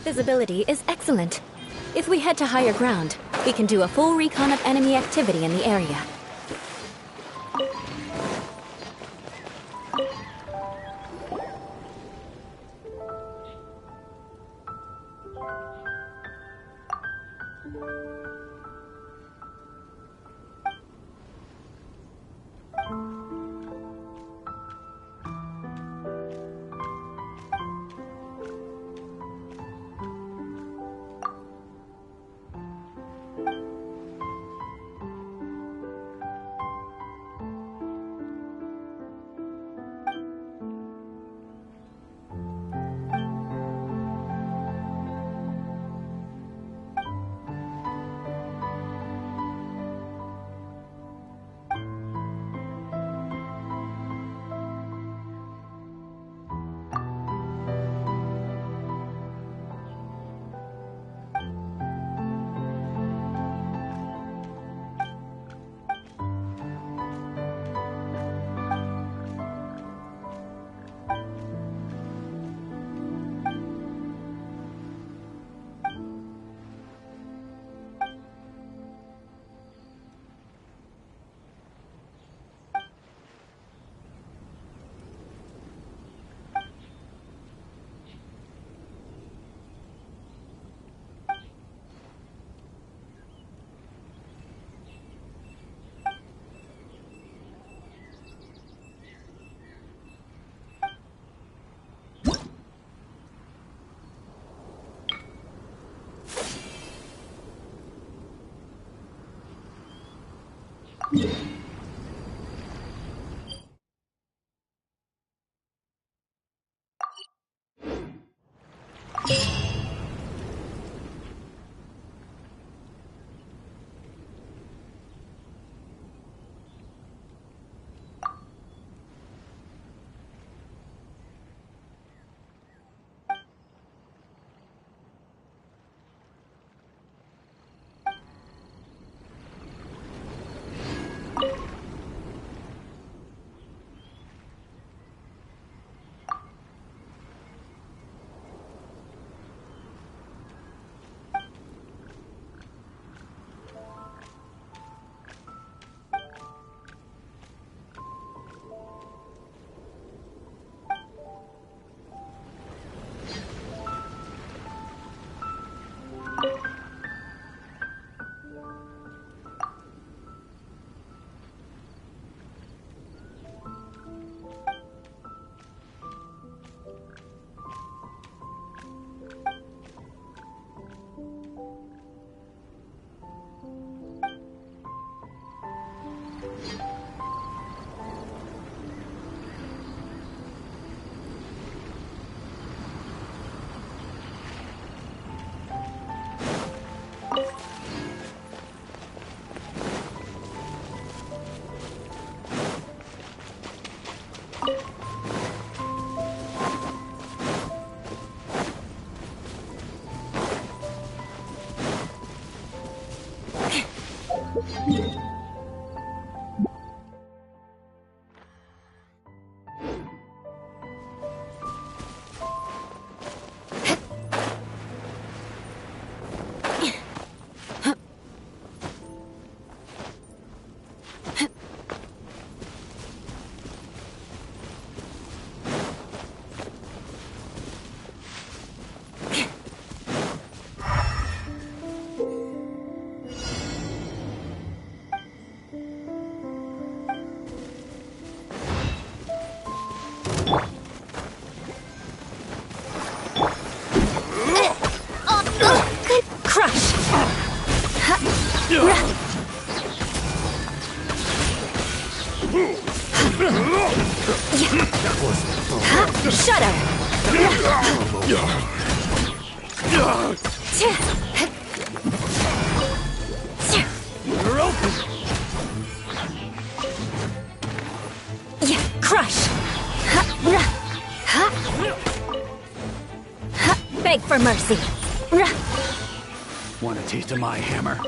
Visibility is excellent. If we head to higher ground, we can do a full recon of enemy activity in the area. Shudder! You're open. Crush! Beg for mercy. Want a taste of my hammer?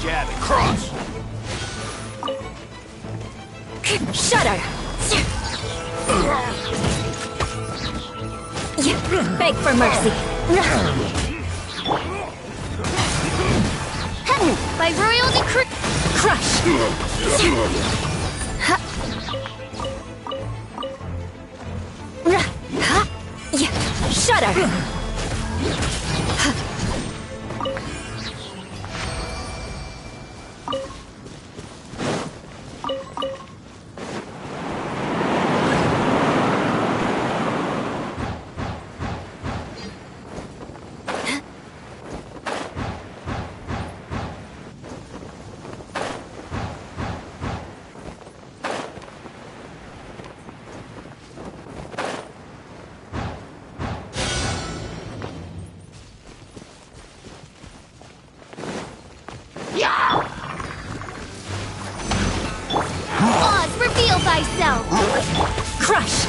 Jab and cross. Shudder! Beg for mercy. By royal decree. Crush! Shudder! Oz, reveal thyself! Crush!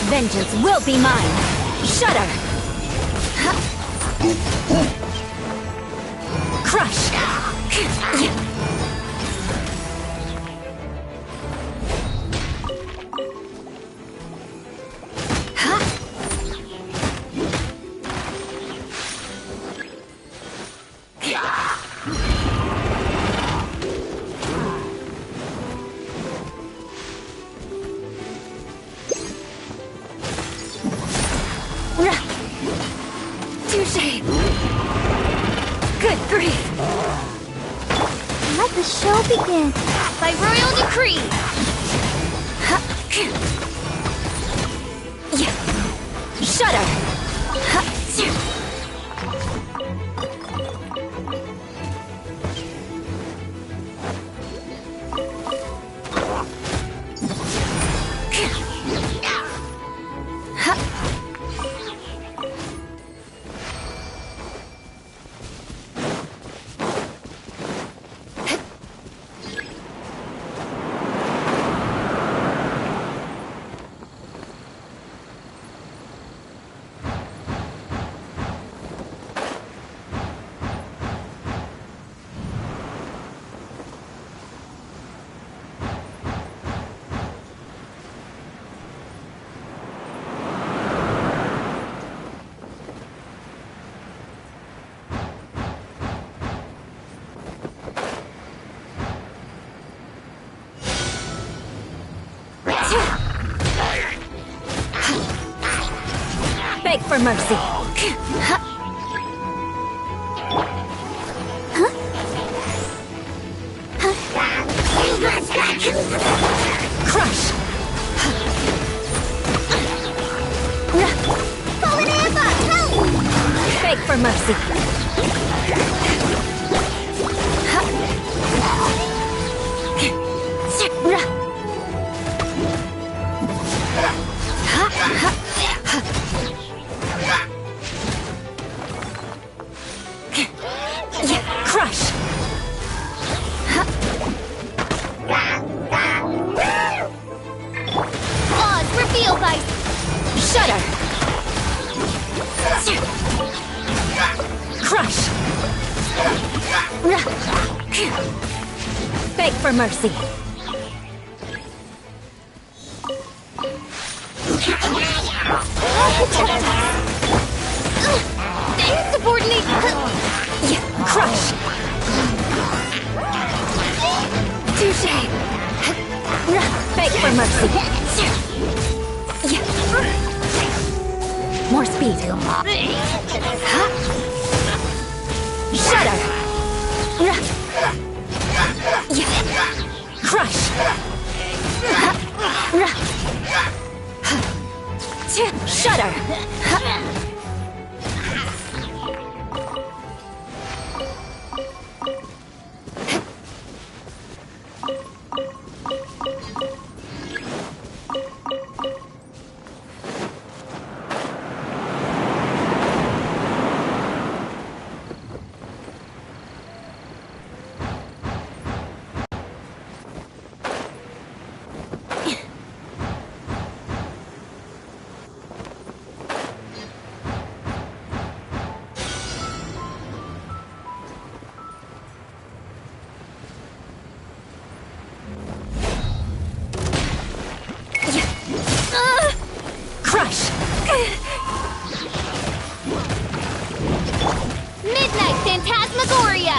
Vengeance will be mine! Shudder! Crush! Touché! Good grief! Let the show begin. By royal decree. Shudder! Beg for mercy. Crush. Beg for mercy. Crush! Oz, reveal thy... Shudder! Crush! Beg for mercy. Insubordinate... Crush! Touché! Beg for mercy. More speed. Shudder! Crush! Shudder! Crush! Midnight Phantasmagoria!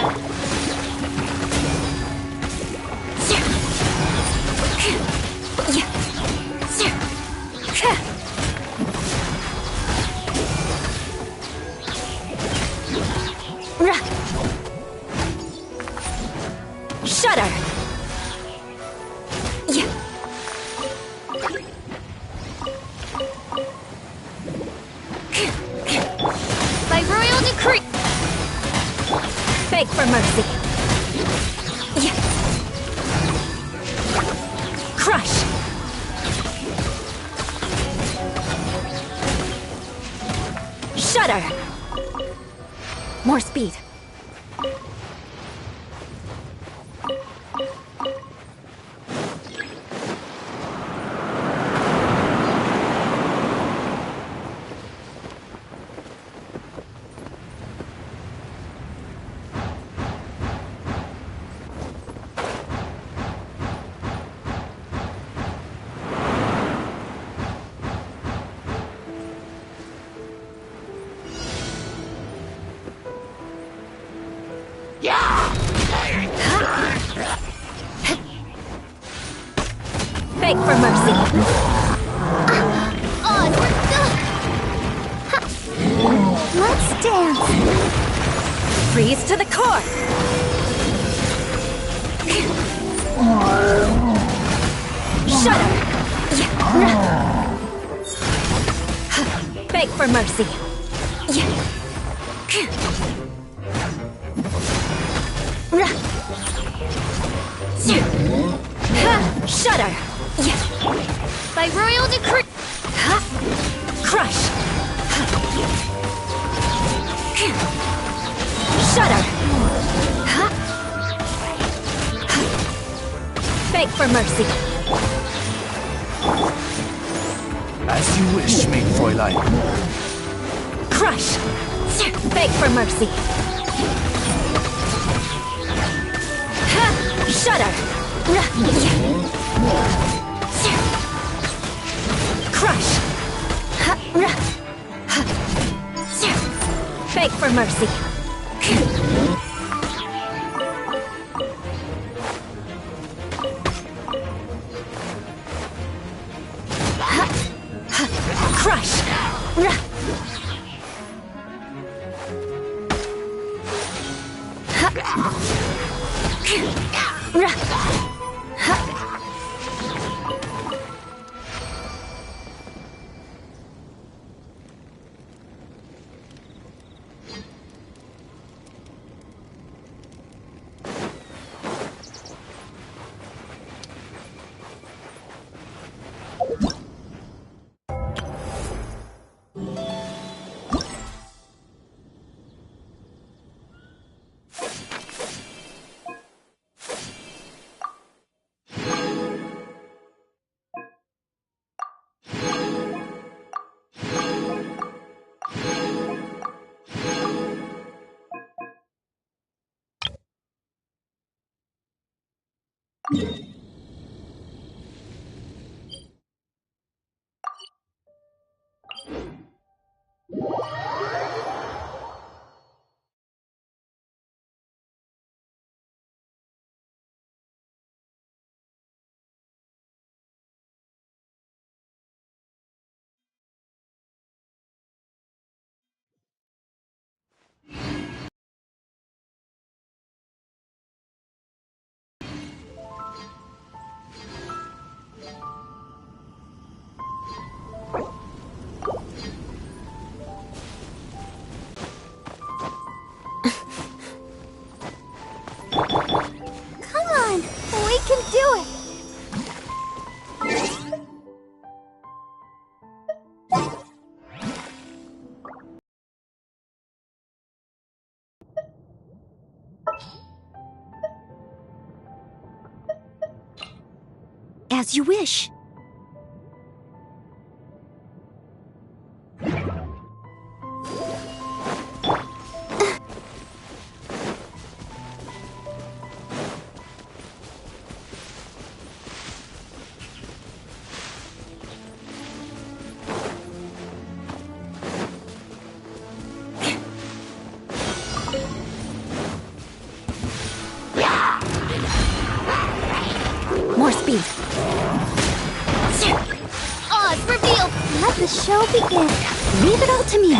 Shudder! By royal decree! Beg for mercy! Crush! Shudder! More speed. Beg for mercy. Let's dance. Freeze to the core. Shudder. Beg for mercy. Shudder. By royal decree! Crush. Shudder. Beg for mercy. As you wish, maid Fräulein. Crush. Beg for mercy. Shudder. Crush. Beg for mercy. Crush. As you wish. More speed. Oz, reveal! Let the show begin. Leave it all to me.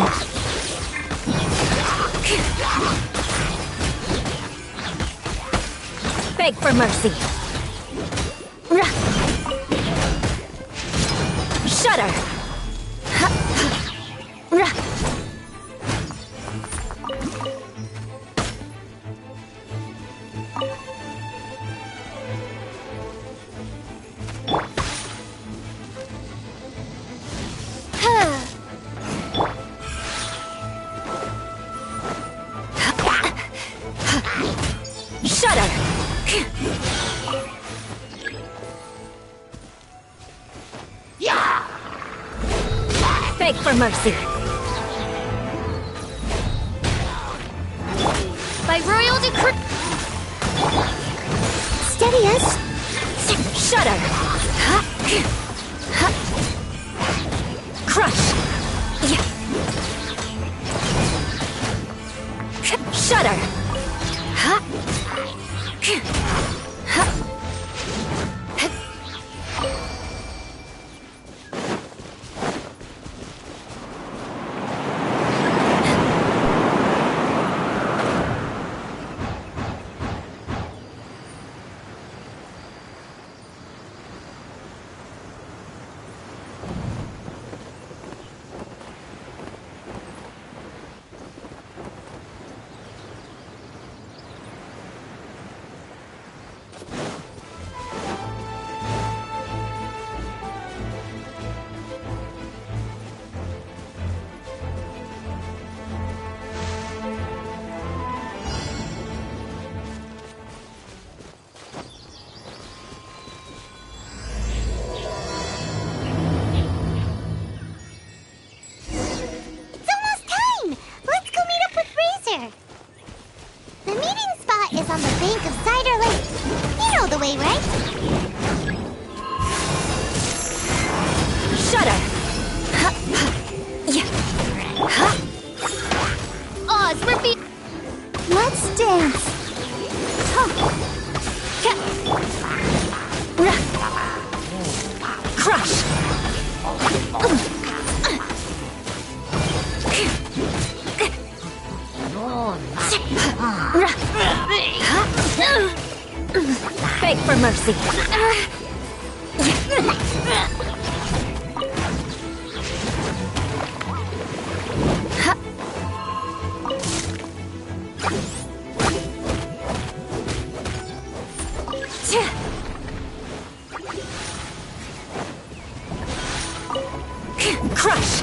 Beg for mercy. Shudder. Shudder. Beg for mercy. By royal decree. Steady us. Shudder. Crush. Shudder. The meeting spot is on the bank of Cider Lake. You know the way, right? Shudder. Oz, repeat. Let's dance. Crush. Beg for mercy. Crush.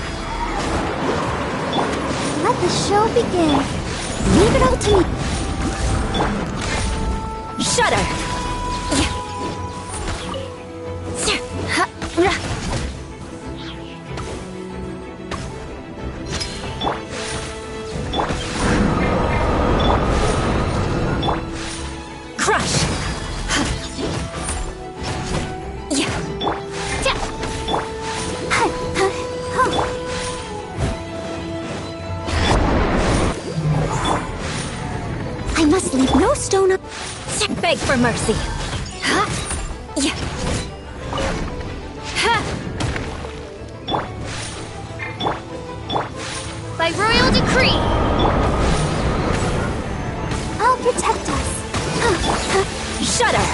Let the show begin. Leave it all to me. Shudder. Crush. I must leave no stone up. Beg for mercy. By royal decree. I'll protect us. Shudder.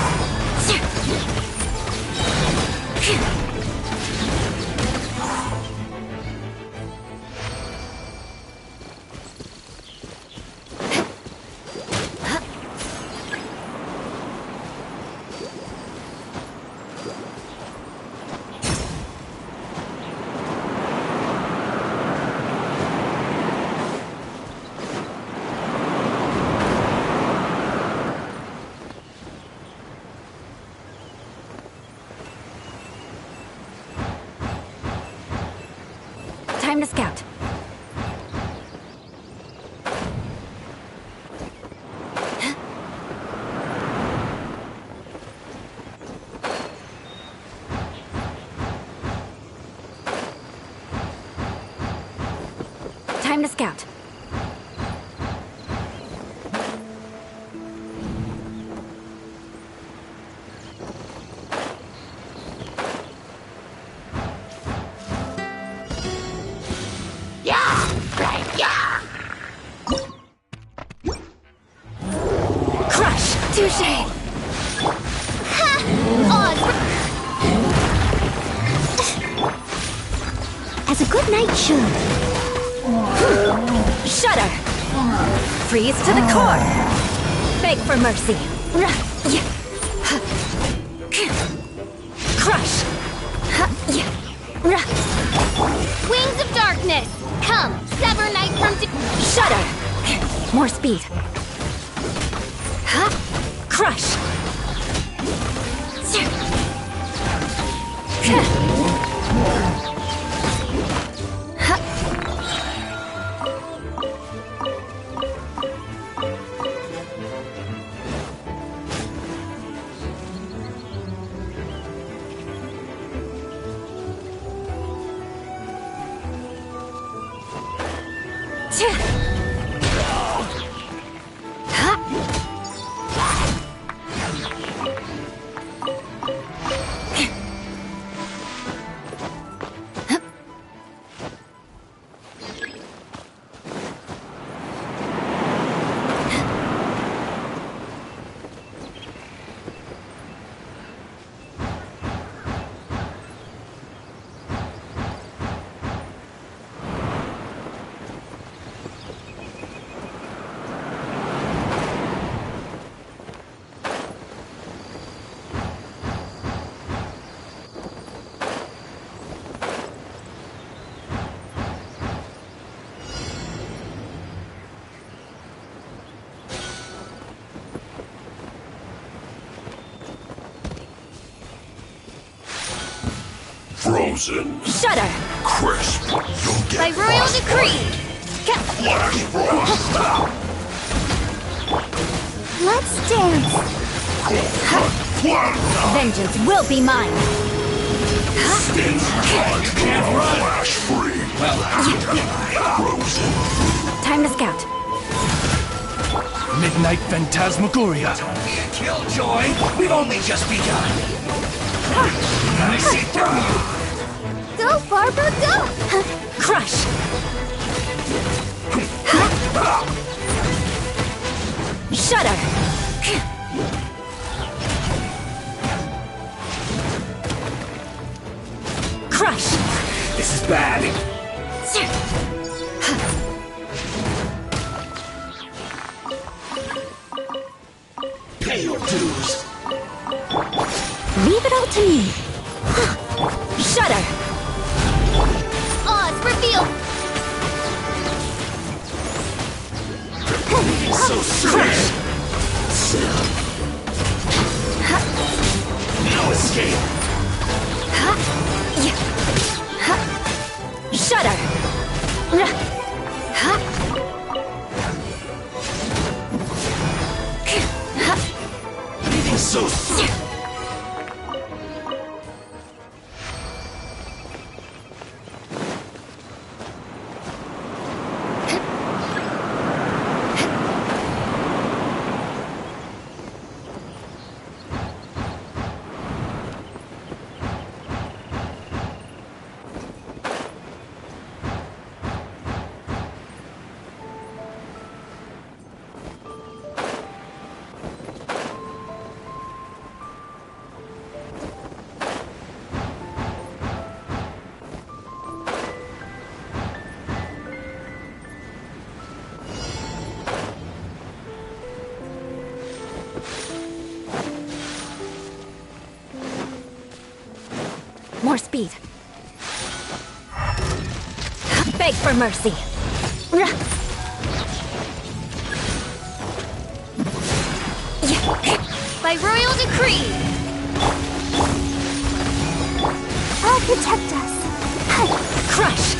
Time to scout. Time to scout. Crush! Touché! As a good knight should. Shudder! Freeze to the core! Beg for mercy! Crush! Wings of darkness! Come, sever night from... Shudder! More speed! Crush! Frozen. Shudder! Crisp. You'll get By royal decree! Flash frost. Let's dance. Vengeance will be mine! Can't run. Flash free. Frozen. Time to scout. Midnight Phantasmagoria. Don't be a killjoy. We've only just begun. I see through you. Go, Barbara, go! Crush! Shudder! Crush! This is bad. Pay your dues. Leave it all to me! Shudder! Odds revealed! So scared. No escape. Shudder! So More speed. Beg for mercy. By royal decree! I'll protect us. Crush!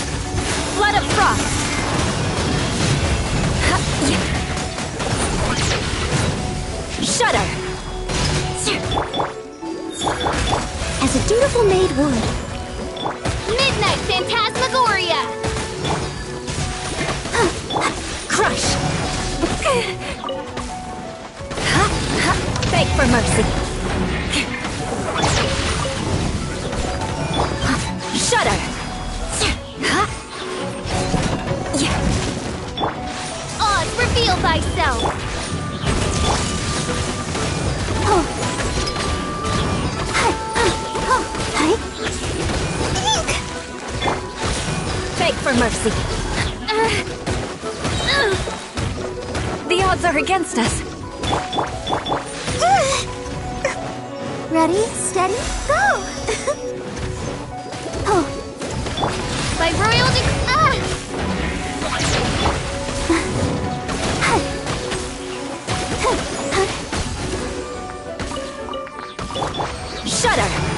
Shudder! As a dutiful maid would. Midnight Phantasmagoria! Crush! Beg for mercy. Shudder! Oz, reveal thyself! Beg for mercy. The odds are against us. Ready, steady, go! By royal Shudder!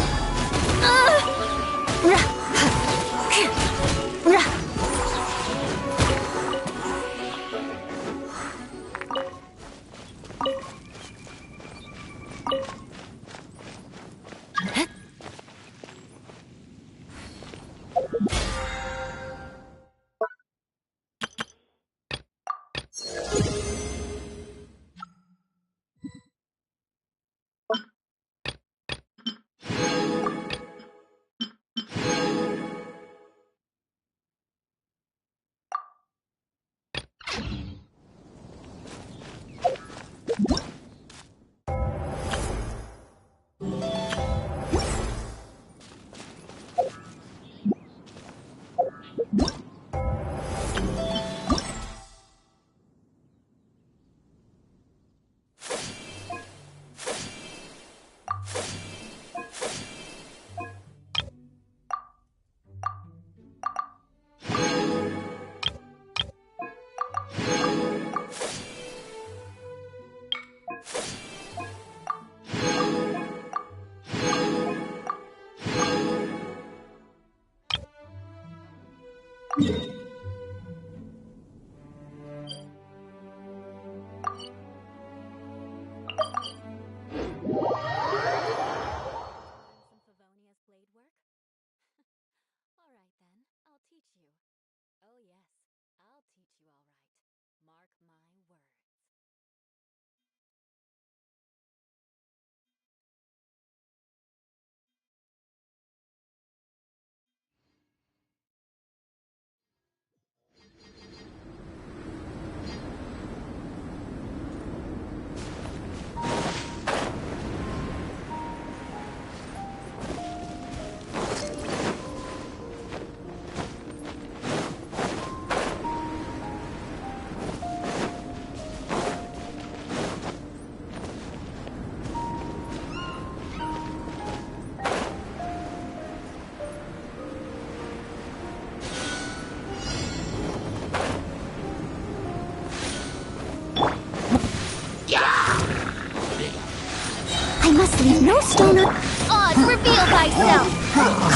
I must leave no stone un- Oz, reveal thyself!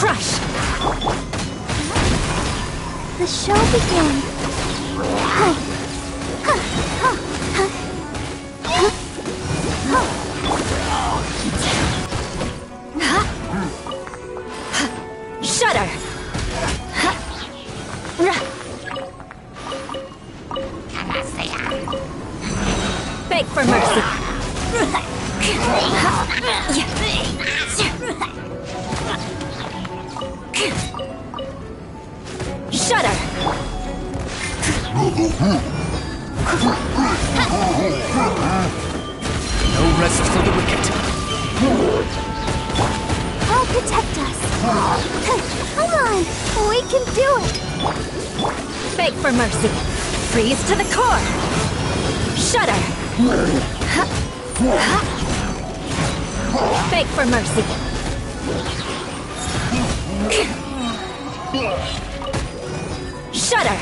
Crush! The show begins. Shudder! Beg for mercy. Shudder! No rest for the wicked. I'll protect us. Come on, we can do it. Beg for mercy. Freeze to the core. Shudder! Beg for mercy. Shudder!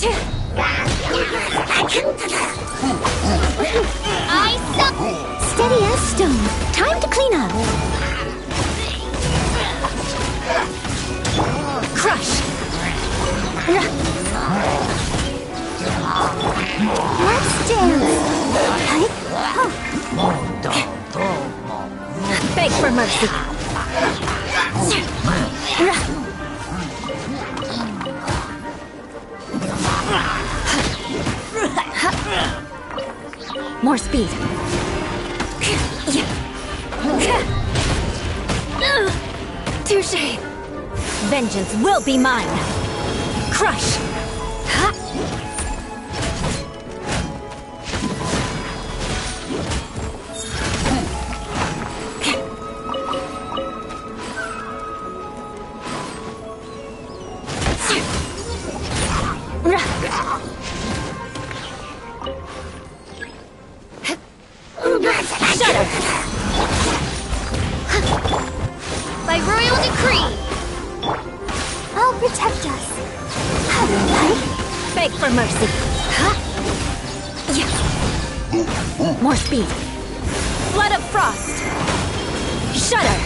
Steady as stone. Time to clean up. Crush! Let's dance. Beg for mercy. More speed. Touché. Vengeance will be mine. Crush. Shudder. By royal decree. I'll protect us. Beg for mercy. More speed. Flood of frost. Shudder.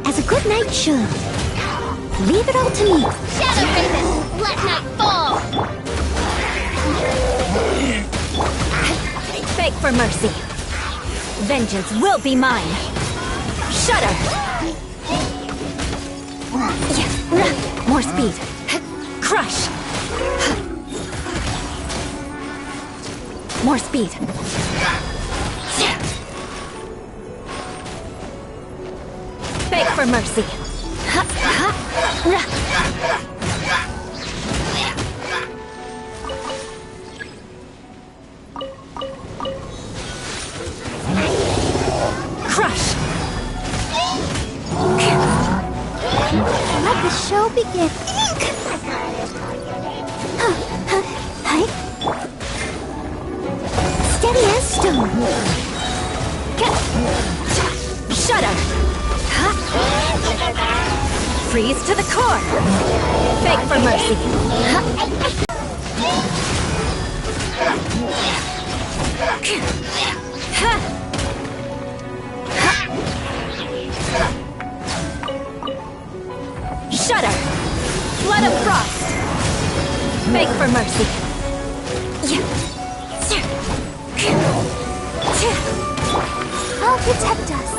As a good knight should. Leave it all to me. Shadow Raven, let night fall. Beg for mercy. Vengeance will be mine. Shudder. More speed. Crush. More speed. Beg for mercy. Crush. Let the show begin. Steady as stone. Shudder. Freeze to the core. Beg for mercy. Shudder. Flood of frost. Beg for mercy. I'll protect us.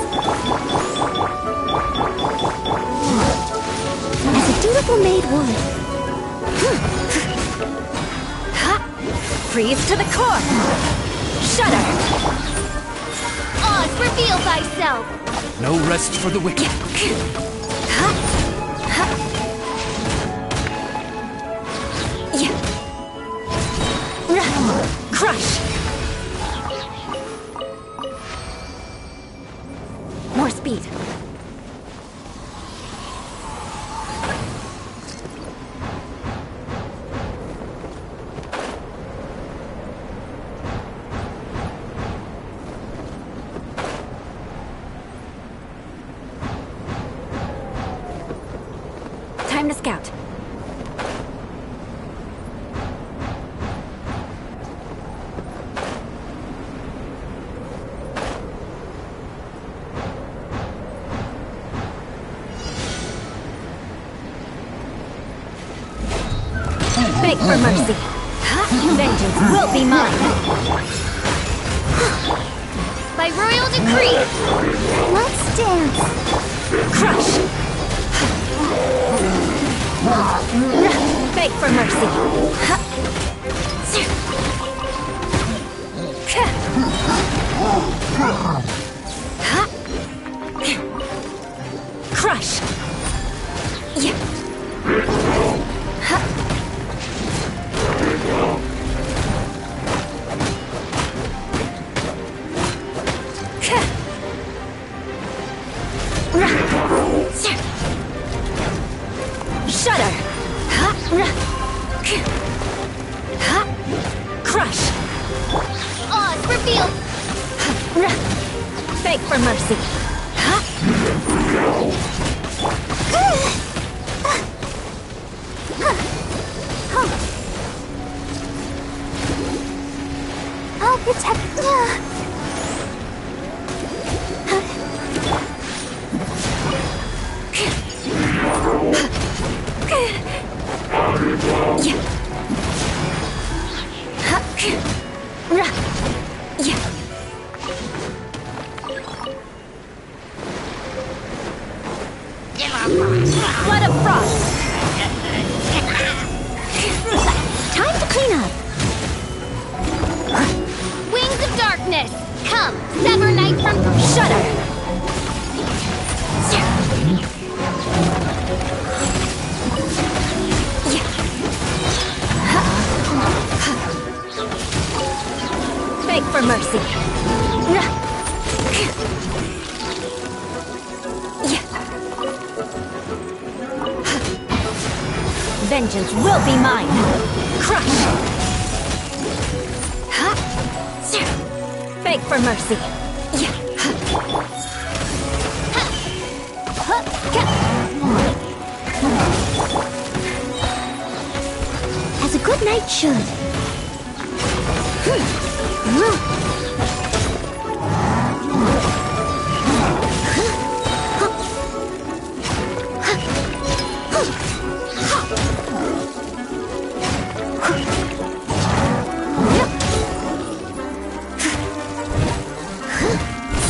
As a dutiful maid would. Freeze to the core. Shudder. Oz, reveal thyself. No rest for the wicked. Crush. More speed. Time to scout. Beg for mercy. Vengeance will be mine. By royal decree. Let's dance. Crush. Beg for mercy. Crush! Yeah. Shudder! Crush! Oh, it's revealed! Beg for mercy! I'll protect... Blood of frost! Time to clean up! Wings of darkness! Come, sever night from... Shudder! Beg for mercy! Vengeance will be mine! Crush! Beg for mercy! As a good knight should.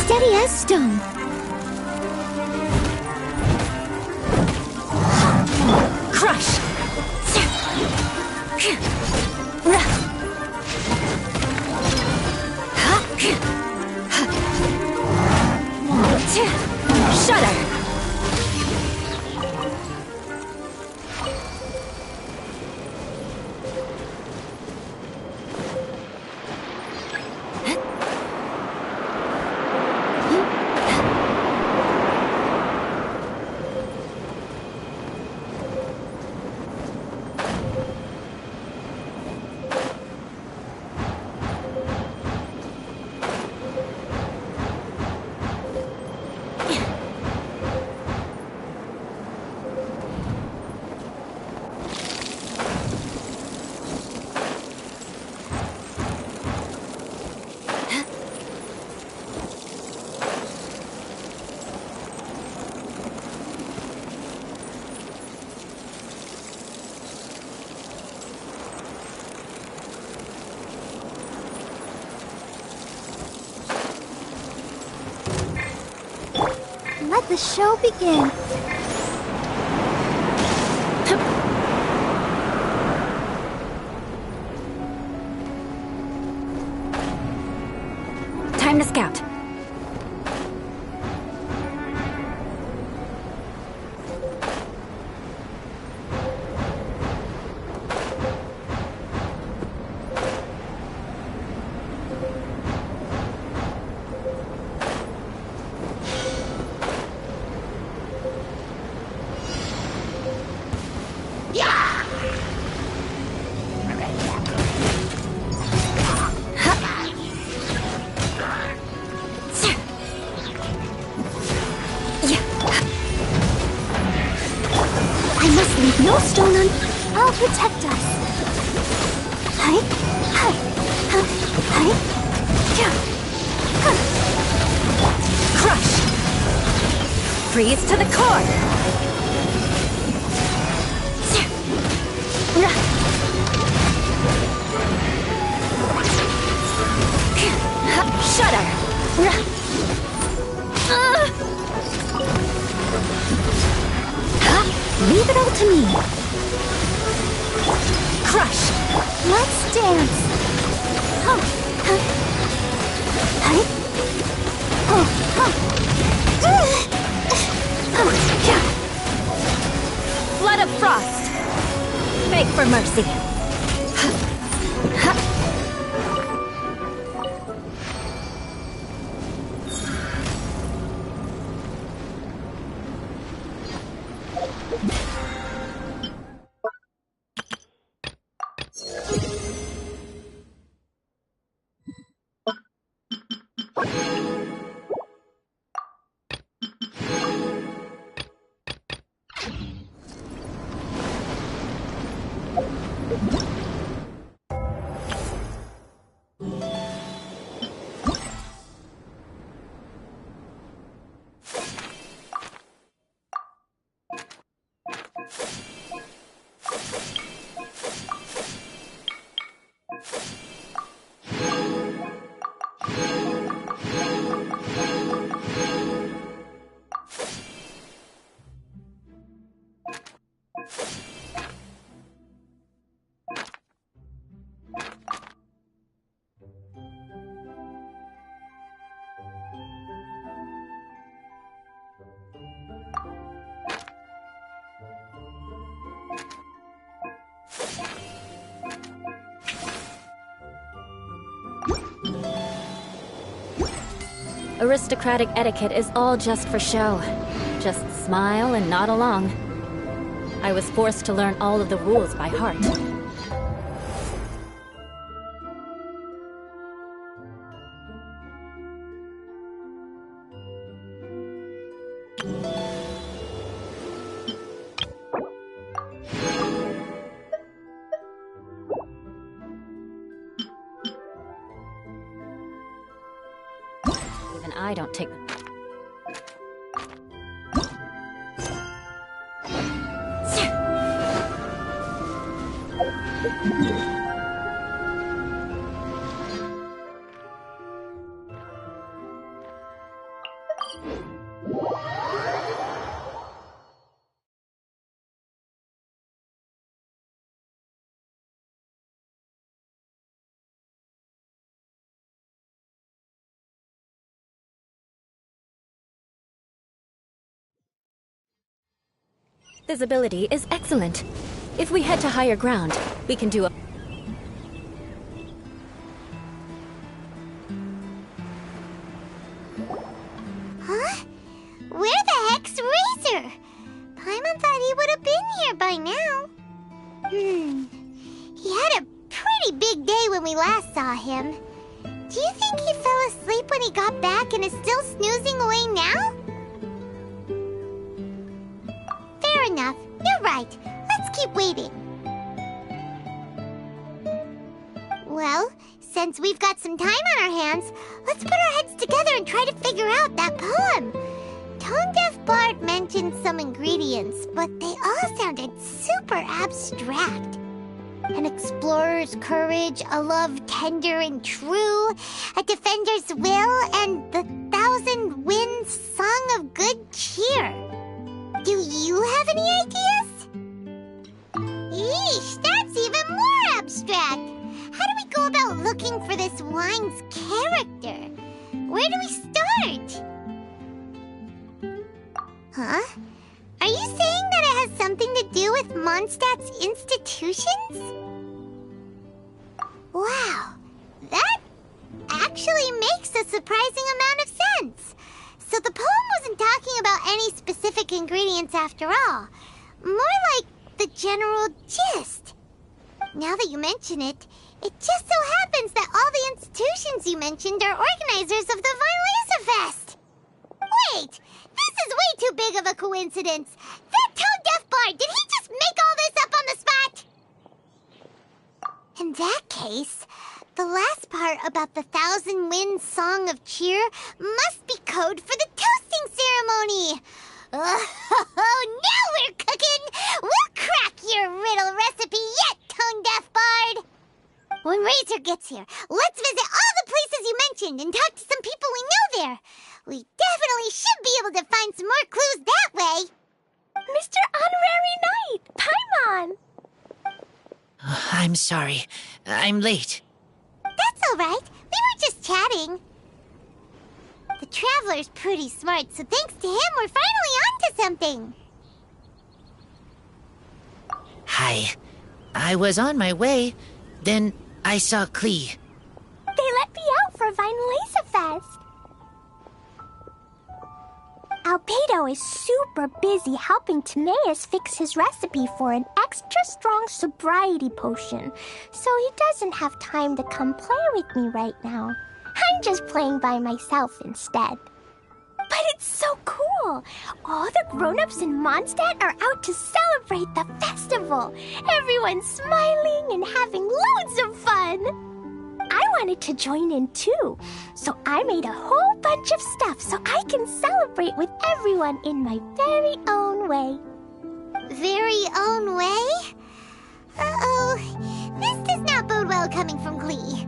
Steady as stone. Crush! Shudder! Let the show begin. Time to scout. No stone on... I'll protect us. Hi, hi, hi, hi. Crush! Freeze to the core! Shudder! Leave it all to me. Crush! Let's dance. frost. Beg for mercy. Aristocratic etiquette is all just for show. Just smile and nod along. I was forced to learn all of the rules by heart. Even I don't take them. Visibility is excellent. If we head to higher ground, we can do a... Huh? Where the heck's Razor? Paimon thought he would have been here by now. He had a pretty big day when we last saw him. Do you think he fell asleep when he got back and is still snoozing away now? Fair enough. You're right. Let's keep waiting. Well, since we've got some time on our hands, let's put our heads together and try to figure out that poem. Tone-deaf Bard mentioned some ingredients, but they all sounded super abstract. An explorer's courage, a love tender and true, a defender's will, and the thousand winds song of good cheer. Do you have any ideas? Eesh, that's even more abstract. How do we go about looking for this wine's character? Where do we start? Huh? Are you saying that it has something to do with Mondstadt's institutions? Wow, that actually makes a surprising amount of sense. So the poem wasn't talking about any specific ingredients after all. More like the general gist. Now that you mention it, it just so happens that all the institutions you mentioned are organizers of the Von Laser Fest. Wait, this is way too big of a coincidence. That tone-deaf bard, did he just make all this up on the spot? In that case, the last part about the Thousand Winds Song of Cheer must be code for the toasting ceremony. Oh, now we're cooking! We'll crack your riddle recipe yet, tone-deaf bard! When Razor gets here, let's visit all the places you mentioned and talk to some people we know there. We definitely should be able to find some more clues that way. Mr. Honorary Knight, Paimon! I'm sorry. I'm late. That's all right. We were just chatting. The Traveler's pretty smart, so thanks to him, we're finally onto something. I was on my way. Then I saw Klee. They let me out for Vine Fest. Albedo is super busy helping Timaeus fix his recipe for an extra strong sobriety potion, so he doesn't have time to come play with me right now. I'm just playing by myself instead. But it's so cool! All the grown-ups in Mondstadt are out to celebrate the festival. Everyone's smiling and having loads of fun. I wanted to join in too, so I made a whole bunch of stuff so I can celebrate with everyone in my very own way. Very own way? Uh-oh. This does not bode well coming from Klee.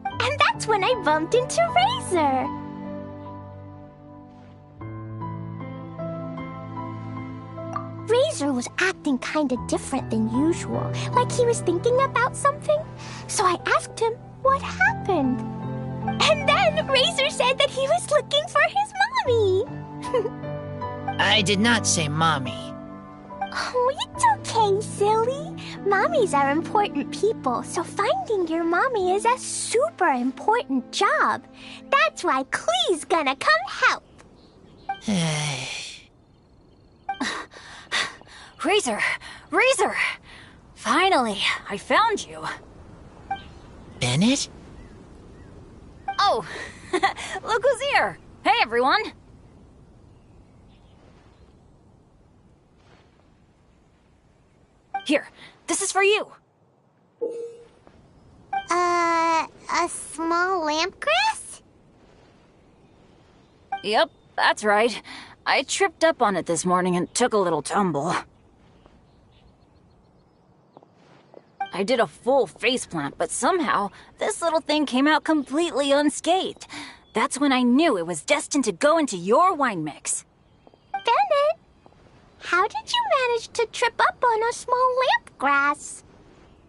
And that's when I bumped into Razor. Razor was acting kinda different than usual, like he was thinking about something. So I asked him what happened. And then Razor said that he was looking for his mommy. I did not say mommy. Oh, it's okay, silly. Mommies are important people, so finding your mommy is a super important job. That's why Klee's gonna come help. Razor! Razor! Finally, I found you. Bennett? Oh, look who's here! Hey, everyone! Here, this is for you. A small lampgrass? Yep, that's right. I tripped up on it this morning and took a little tumble. I did a full faceplant, but somehow this little thing came out completely unscathed. That's when I knew it was destined to go into your wine mix. Bennett, how did you manage to trip up on a small lampgrass?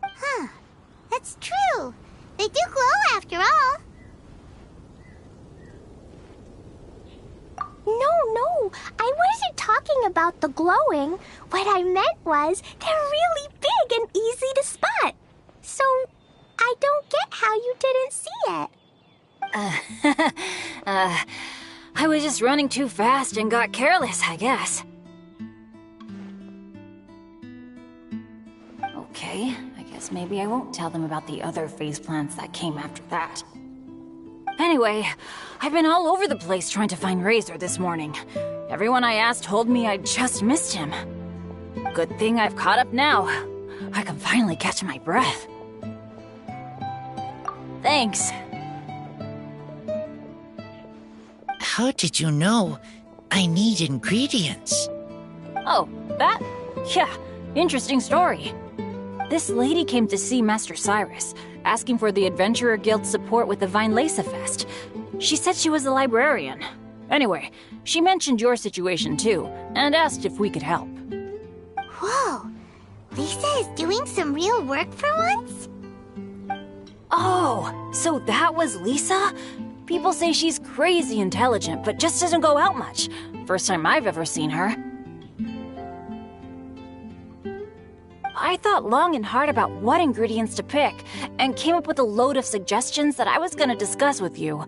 Huh, that's true. They do glow after all. No, I wasn't talking about the glowing. What I meant was they're really big and easy to spot. So, I don't get how you didn't see it. I was just running too fast and got careless, I guess. Okay, I guess maybe I won't tell them about the other faceplants that came after that. Anyway, I've been all over the place trying to find Razor this morning. Everyone I asked told me I just missed him. Good thing I've caught up now. I can finally catch my breath. Thanks. How did you know I need ingredients? Oh, that? Yeah, interesting story. This lady came to see Master Cyrus, asking for the Adventurer Guild's support with the Vine Fest. She said she was a librarian. Anyway, she mentioned your situation too, and asked if we could help. Whoa, Lisa is doing some real work for once? Oh, so that was Lisa? People say she's crazy intelligent, but just doesn't go out much. First time I've ever seen her. I thought long and hard about what ingredients to pick, and came up with a load of suggestions that I was going to discuss with you.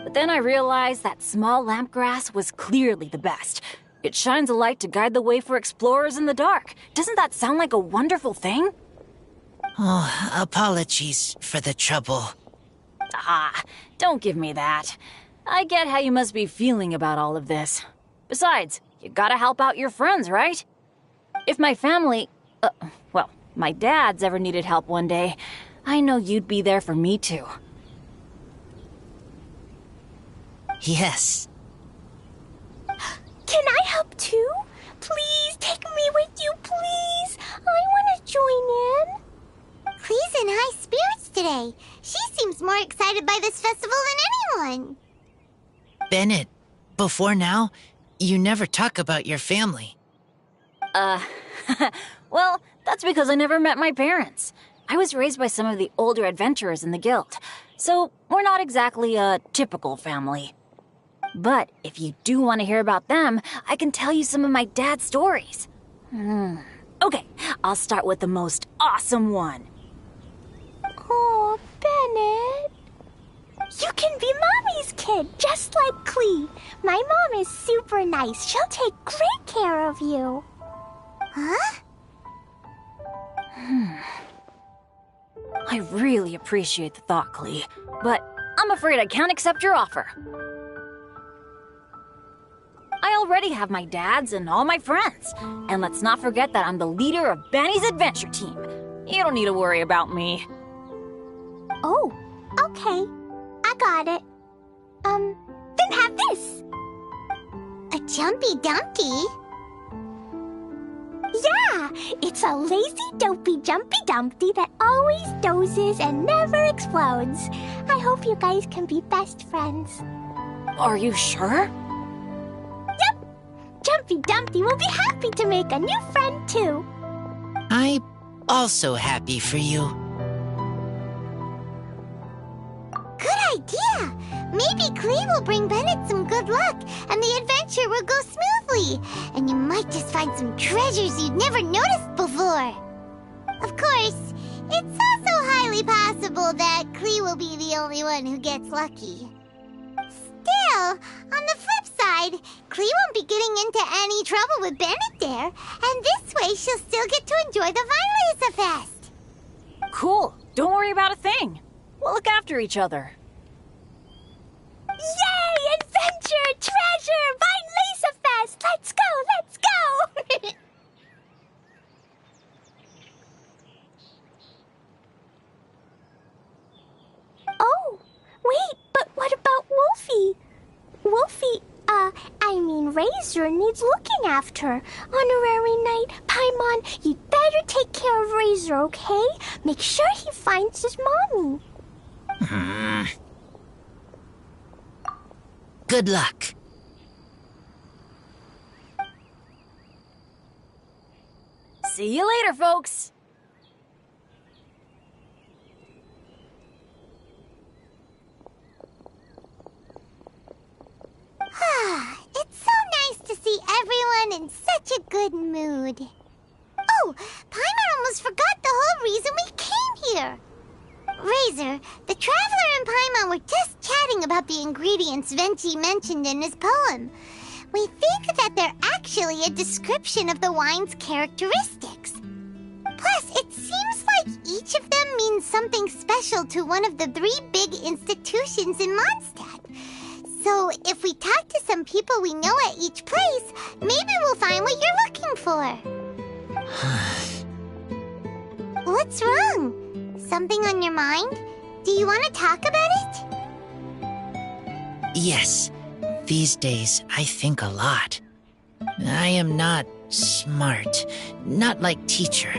But then I realized that small lampgrass was clearly the best. It shines a light to guide the way for explorers in the dark. Doesn't that sound like a wonderful thing? Oh, apologies for the trouble. Ah, don't give me that. I get how you must be feeling about all of this. Besides, you gotta help out your friends, right? If my family, well, my dad's ever needed help one day, I know you'd be there for me too. Yes. Can I help too? Please take me with you, please. I want to join in. Klee's in high spirits today. She seems more excited by this festival than anyone. Bennett, before now, you never talk about your family. Well, that's because I never met my parents. I was raised by some of the older adventurers in the guild, so we're not exactly a typical family. But if you do want to hear about them, I can tell you some of my dad's stories. Okay, I'll start with the most awesome one. Oh, Bennett. You can be Mommy's kid, just like Klee. My mom is super nice. She'll take great care of you. Huh? I really appreciate the thought, Klee, but I'm afraid I can't accept your offer. I already have my dad's and all my friends. And let's not forget that I'm the leader of Benny's adventure team. You don't need to worry about me. Oh, okay. I got it. Then have this. A Jumpy Dumpty? Yeah, it's a lazy, dopey, jumpy Dumpty that always dozes and never explodes. I hope you guys can be best friends. Are you sure? Yep. Jumpy Dumpty will be happy to make a new friend, too. I'm also happy for you. Good idea. Maybe Klee will bring Bennett some good luck, and the adventure will go smoothly. And you might just find some treasures you'd never noticed before. Of course, it's also highly possible that Klee will be the only one who gets lucky. Still, on the flip side, Klee won't be getting into any trouble with Bennett there, and this way she'll still get to enjoy the Vine Fest. Cool. Don't worry about a thing. We'll look after each other. Yay! Adventure! Treasure! Vine Fest! Let's go! Let's go! Oh, wait, but what about Wolfie? Wolfie, Razor needs looking after. Honorary Knight, Paimon, you'd better take care of Razor, okay? Make sure he finds his mommy. Good luck. See you later, folks. It's so nice to see everyone in such a good mood. Oh, Paimon almost forgot the whole reason we came here. Razor, the Traveler and Paimon were just chatting about the ingredients Venti mentioned in his poem. We think that they're actually a description of the wine's characteristics. Plus, it seems like each of them means something special to one of the 3 big institutions in Mondstadt. So, if we talk to some people we know at each place, maybe we'll find what you're looking for. What's wrong? Something on your mind? Do you want to talk about it? Yes, these days I think a lot. I am not smart, not like teacher,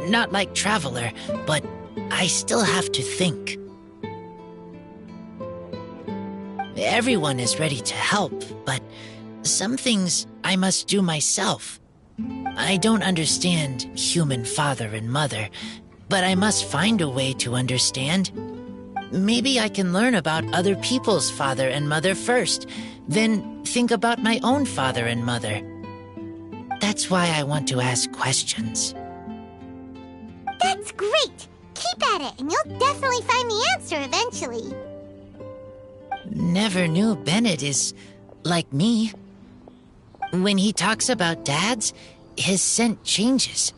not like traveler, but I still have to think. Everyone is ready to help, but some things I must do myself. I don't understand human father and mother, but I must find a way to understand. Maybe I can learn about other people's father and mother first, then think about my own father and mother. That's why I want to ask questions. That's great! Keep at it, and you'll definitely find the answer eventually. Never knew Bennett is like me. When he talks about dads, his scent changes.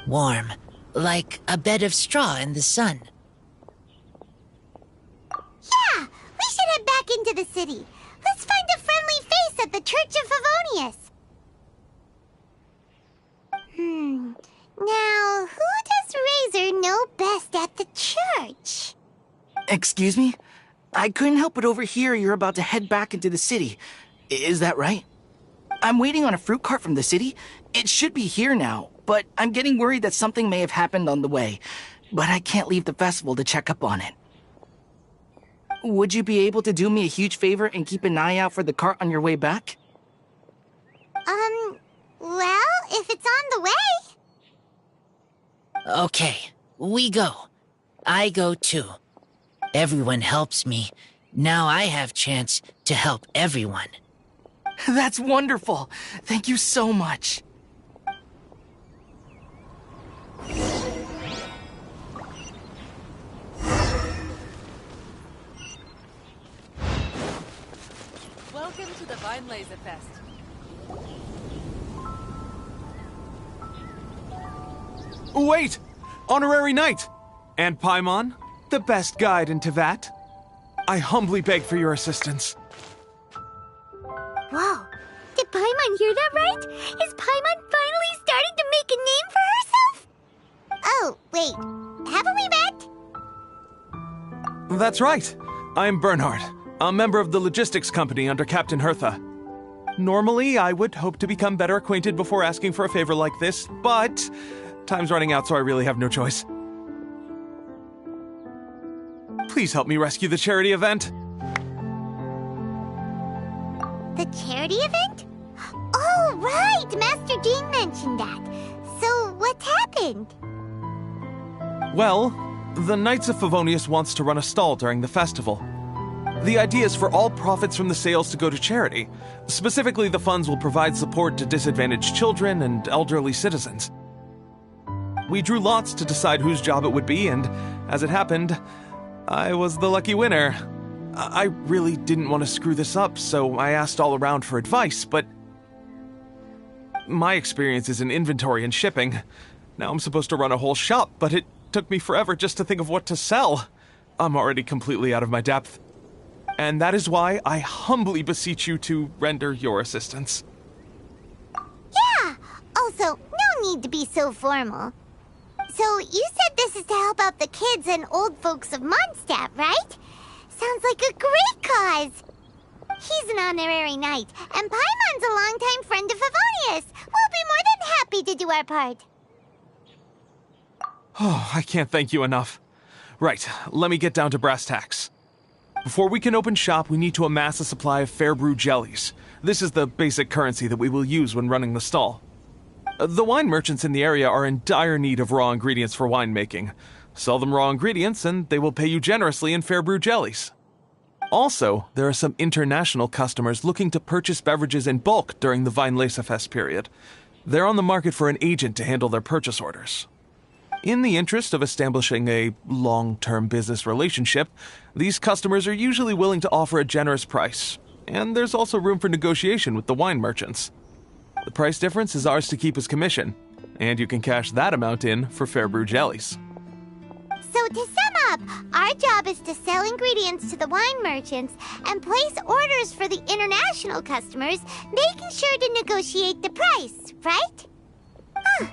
Warm, like a bed of straw in the sun. Yeah, we should head back into the city. Let's find a friendly face at the Church of Favonius. Now, who does Razor know best at the church? Excuse me? I couldn't help but overhear you're about to head back into the city. Is that right? I'm waiting on a fruit cart from the city. It should be here now, but I'm getting worried that something may have happened on the way. But I can't leave the festival to check up on it. Would you be able to do me a huge favor and keep an eye out for the cart on your way back? Well, if it's on the way. Okay, we go. I go too. Everyone helps me. Now I have chance to help everyone. That's wonderful. Thank you so much. Welcome to the Vine Laser Fest. Wait! Honorary Knight! And Paimon, the best guide into that. I humbly beg for your assistance. Whoa. Did Paimon hear that right? Is Paimon finally starting to make a name for herself? Oh, wait. Haven't we met? That's right. I'm Bernhard, a member of the logistics company under Captain Hertha. Normally, I would hope to become better acquainted before asking for a favor like this, but time's running out, so I really have no choice. Please help me rescue the charity event. The charity event? Oh, right! Master Jean mentioned that. So, what happened? Well, the Knights of Favonius wants to run a stall during the festival. The idea is for all profits from the sales to go to charity. Specifically, the funds will provide support to disadvantaged children and elderly citizens. We drew lots to decide whose job it would be, and as it happened, I was the lucky winner. I really didn't want to screw this up, so I asked all around for advice, but my experience is in inventory and shipping. Now I'm supposed to run a whole shop, but it took me forever just to think of what to sell. I'm already completely out of my depth. And that is why I humbly beseech you to render your assistance. Yeah! Also, no need to be so formal. So, you said this is to help out the kids and old folks of Mondstadt, right? Sounds like a great cause! He's an honorary knight, and Paimon's a longtime friend of Favonius. We'll be more than happy to do our part. Oh, I can't thank you enough. Right, let me get down to brass tacks. Before we can open shop, we need to amass a supply of fair brew jellies. This is the basic currency that we will use when running the stall. The wine merchants in the area are in dire need of raw ingredients for winemaking. Sell them raw ingredients, and they will pay you generously in fair brew jellies. Also, there are some international customers looking to purchase beverages in bulk during the Vine Laser Fest period. They're on the market for an agent to handle their purchase orders. In the interest of establishing a long-term business relationship, these customers are usually willing to offer a generous price, and there's also room for negotiation with the wine merchants. The price difference is ours to keep as commission, and you can cash that amount in for fair brew jellies. So to sum up, our job is to sell ingredients to the wine merchants and place orders for the international customers, making sure to negotiate the price, right? Huh.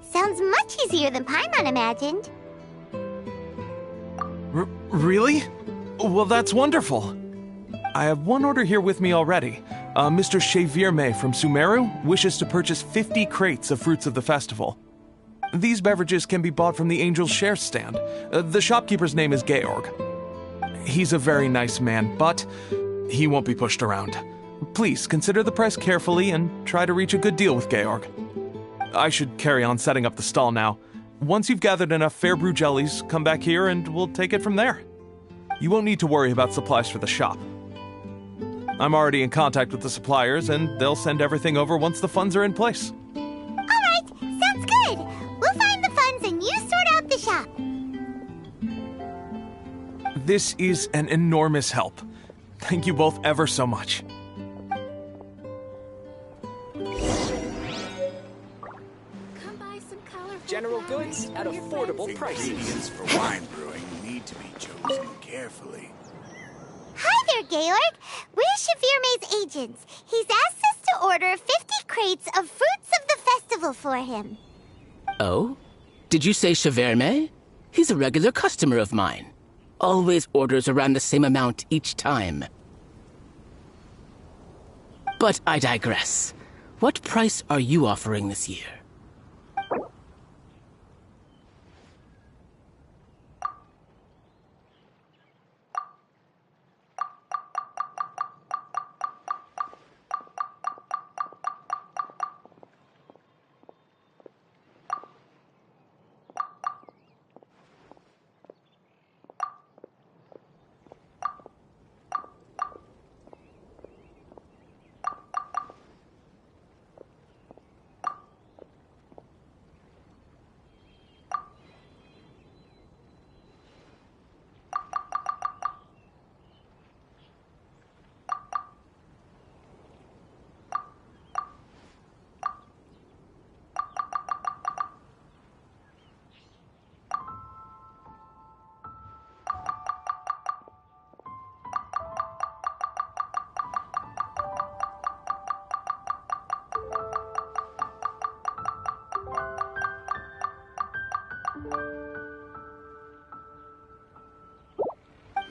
Sounds much easier than Paimon imagined. Really? Well, that's wonderful. I have one order here with me already. Mr. Chevirme from Sumeru wishes to purchase 50 crates of fruits of the festival. These beverages can be bought from the Angel's Share stand. The shopkeeper's name is Georg. He's a very nice man, but he won't be pushed around. Please consider the price carefully and try to reach a good deal with Georg. I should carry on setting up the stall now. Once you've gathered enough fair brew jellies, come back here and we'll take it from there. You won't need to worry about supplies for the shop. I'm already in contact with the suppliers, and they'll send everything over once the funds are in place. Alright, sounds good. We'll find the funds and you sort out the shop. This is an enormous help. Thank you both ever so much. General goods at affordable prices. Ingredients for wine brewing need to be chosen carefully. Hi there, Georg. We're Chevirme's agents. He's asked us to order 50 crates of fruits of the festival for him. Oh? Did you say Chevirme? He's a regular customer of mine. Always orders around the same amount each time. But I digress. What price are you offering this year?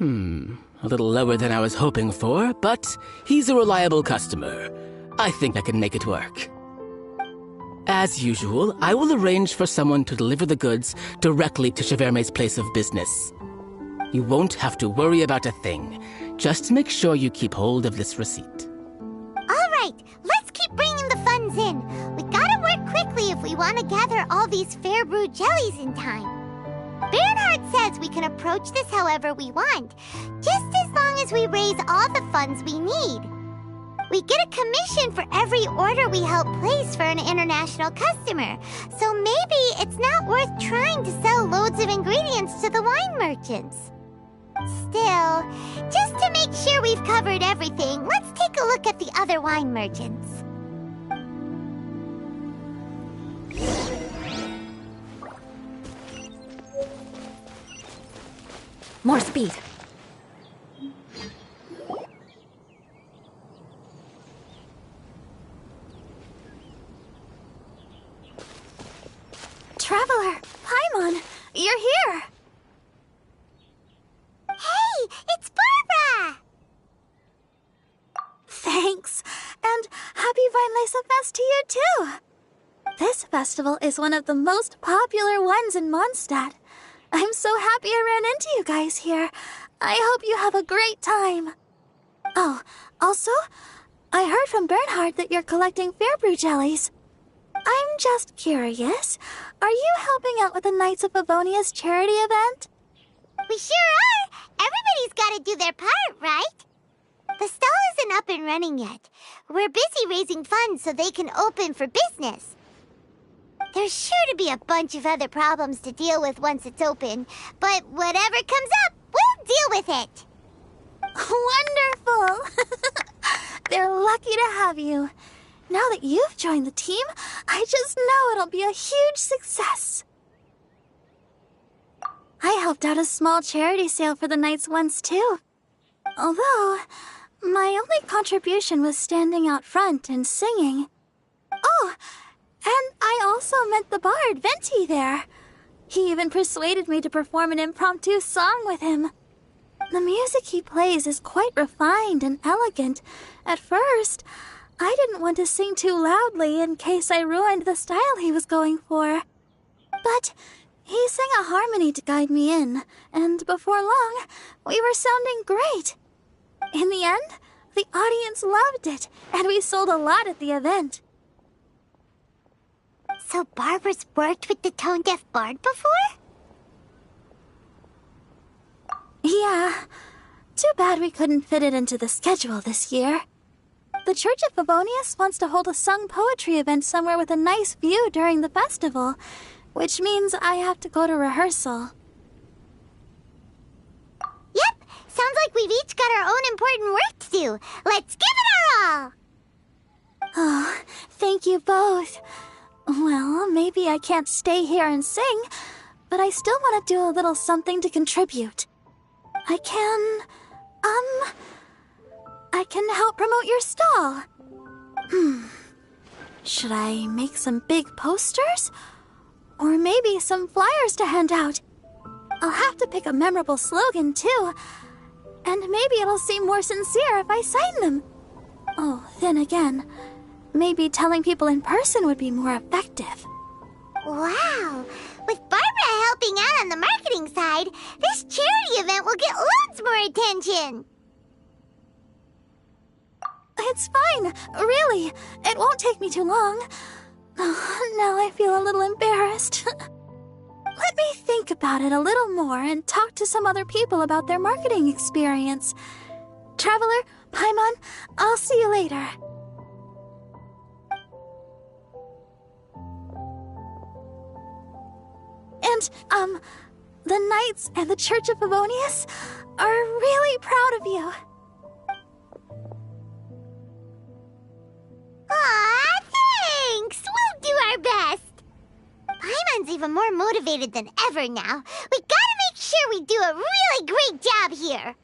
A little lower than I was hoping for, but he's a reliable customer. I think I can make it work. As usual, I will arrange for someone to deliver the goods directly to Cheverme's place of business. You won't have to worry about a thing. Just make sure you keep hold of this receipt. All right, let's keep bringing the funds in. We gotta work quickly if we want to gather all these fair brew jellies in time. Bernhard says we can approach this however we want, just as long as we raise all the funds we need. We get a commission for every order we help place for an international customer, so maybe it's not worth trying to sell loads of ingredients to the wine merchants. Still, just to make sure we've covered everything, let's take a look at the other wine merchants. More speed. Traveler, Paimon, you're here. Hey, it's Barbara! Thanks, and happy Weinlese Fest to you too. This festival is one of the most popular ones in Mondstadt. I'm so happy I ran into you guys here. I hope you have a great time. Oh, also, I heard from Bernhard that you're collecting Fairbrew jellies. I'm just curious, are you helping out with the Knights of Favonia's charity event? We sure are! Everybody's gotta do their part, right? The stall isn't up and running yet. We're busy raising funds so they can open for business. There's sure to be a bunch of other problems to deal with once it's open, but whatever comes up, we'll deal with it. Wonderful! They're lucky to have you. Now that you've joined the team, I just know it'll be a huge success. I helped out a small charity sale for the Knights once too. Although, my only contribution was standing out front and singing. Oh, and I also met the bard, Venti, there. He even persuaded me to perform an impromptu song with him. The music he plays is quite refined and elegant. At first, I didn't want to sing too loudly in case I ruined the style he was going for. But he sang a harmony to guide me in, and before long, we were sounding great. In the end, the audience loved it, and we sold a lot at the event. So Barbara's worked with the tone-deaf bard before? Yeah. Too bad we couldn't fit it into the schedule this year. The Church of Favonius wants to hold a sung poetry event somewhere with a nice view during the festival, which means I have to go to rehearsal. Yep, sounds like we've each got our own important work to do. Let's give it our all! Oh, thank you both. Well, maybe I can't stay here and sing, but I still want to do a little something to contribute. I can help promote your stall. Should I make some big posters? Or maybe some flyers to hand out? I'll have to pick a memorable slogan, too. And maybe it'll seem more sincere if I sign them. Oh, then again, maybe telling people in person would be more effective. Wow! With Barbara helping out on the marketing side, this charity event will get loads more attention! It's fine, really. It won't take me too long. Oh, now I feel a little embarrassed. Let me think about it a little more and talk to some other people about their marketing experience. Traveler, Paimon, I'll see you later. And, the Knights and the Church of Favonius are really proud of you. Aw, thanks! We'll do our best! Paimon's even more motivated than ever now. We gotta make sure we do a really great job here!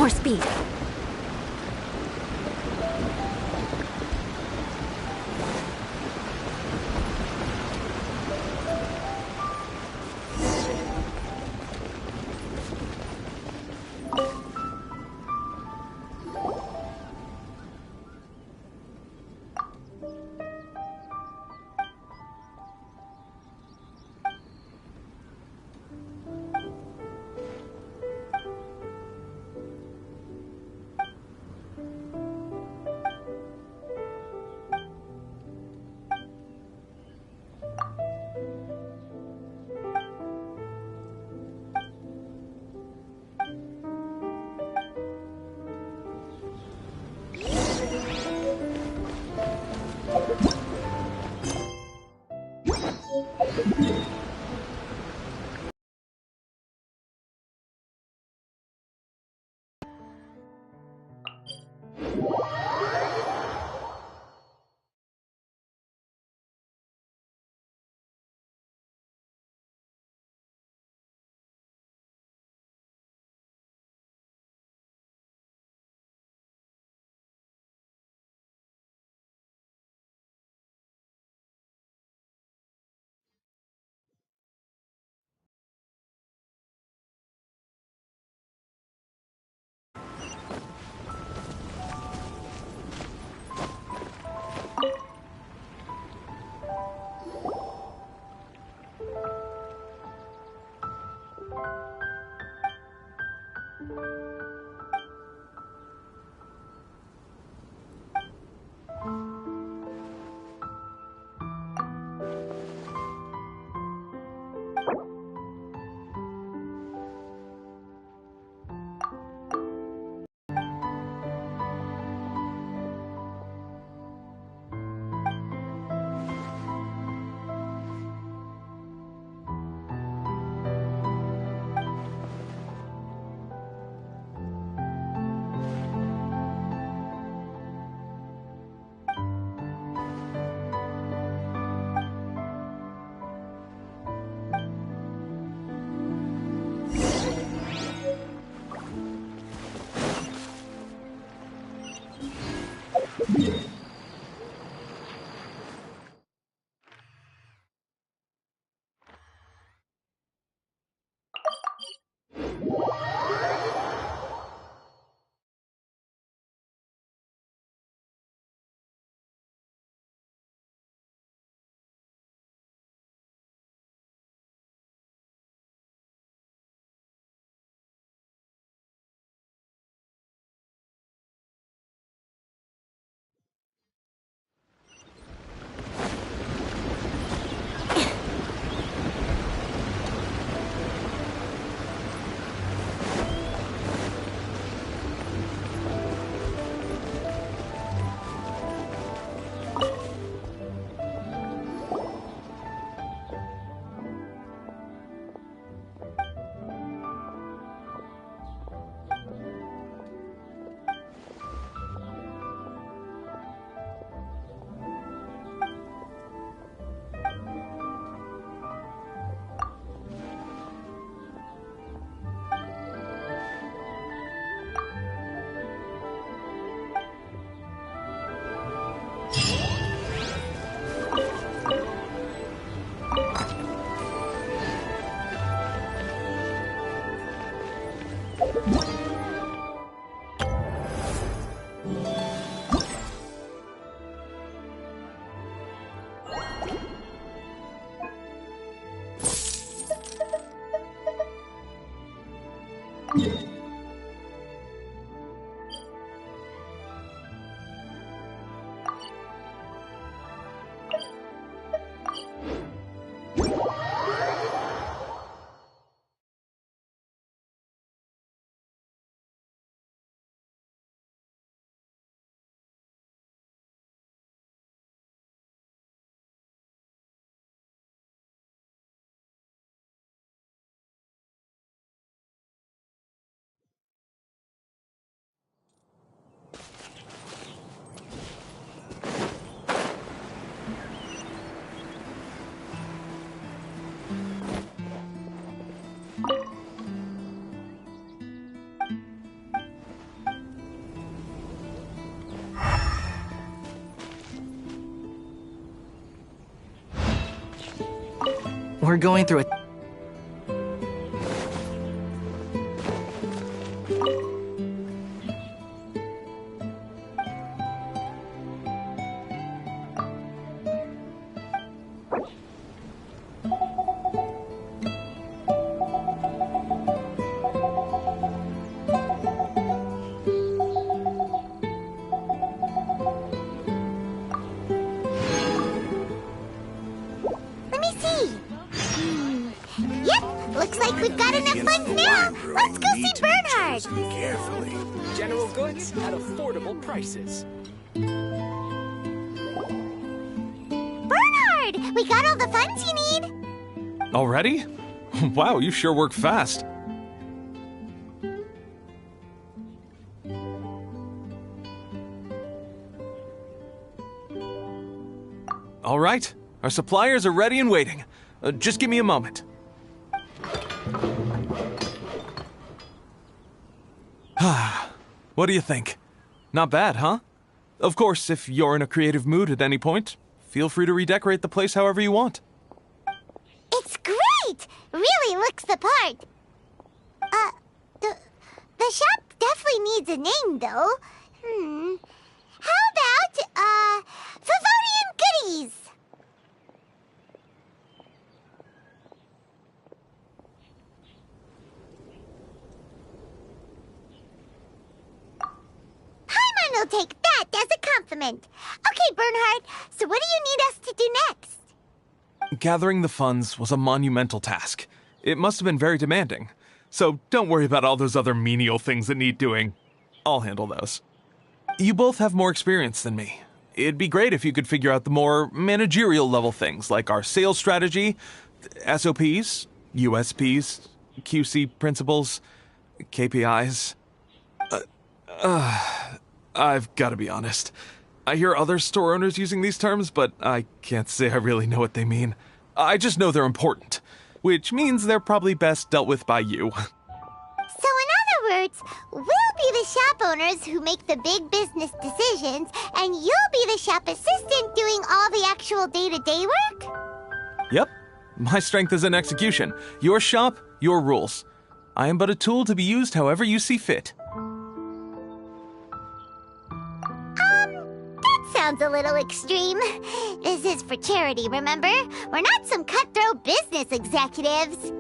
More speed. We're going through a... Let me see. Yep, looks like we've got enough funds now. Let's go see Bernhard. Carefully. General goods at affordable prices. Bernhard, we got all the funds you need. Already? Wow, you sure work fast. All right, our suppliers are ready and waiting. Just give me a moment. What do you think? Not bad, huh? Of course, if you're in a creative mood at any point, feel free to redecorate the place however you want. It's great! Really looks the part. The shop definitely needs a name, though. How about, Favorian Goodies? Paimon will take that as a compliment. Okay, Bernhard, so what do you need us to do next? Gathering the funds was a monumental task. It must have been very demanding. So don't worry about all those other menial things that need doing. I'll handle those. You both have more experience than me. It'd be great if you could figure out the more managerial level things, like our sales strategy, SOPs, USPs, QC principles, KPIs. I've got to be honest. I hear other store owners using these terms, but I can't say I really know what they mean. I just know they're important, which means they're probably best dealt with by you. So in other words, we'll be the shop owners who make the big business decisions, and you'll be the shop assistant doing all the actual day-to-day work? Yep. My strength is in execution. Your shop, your rules. I am but a tool to be used however you see fit. That sounds a little extreme. This is for charity, remember? We're not some cutthroat business executives.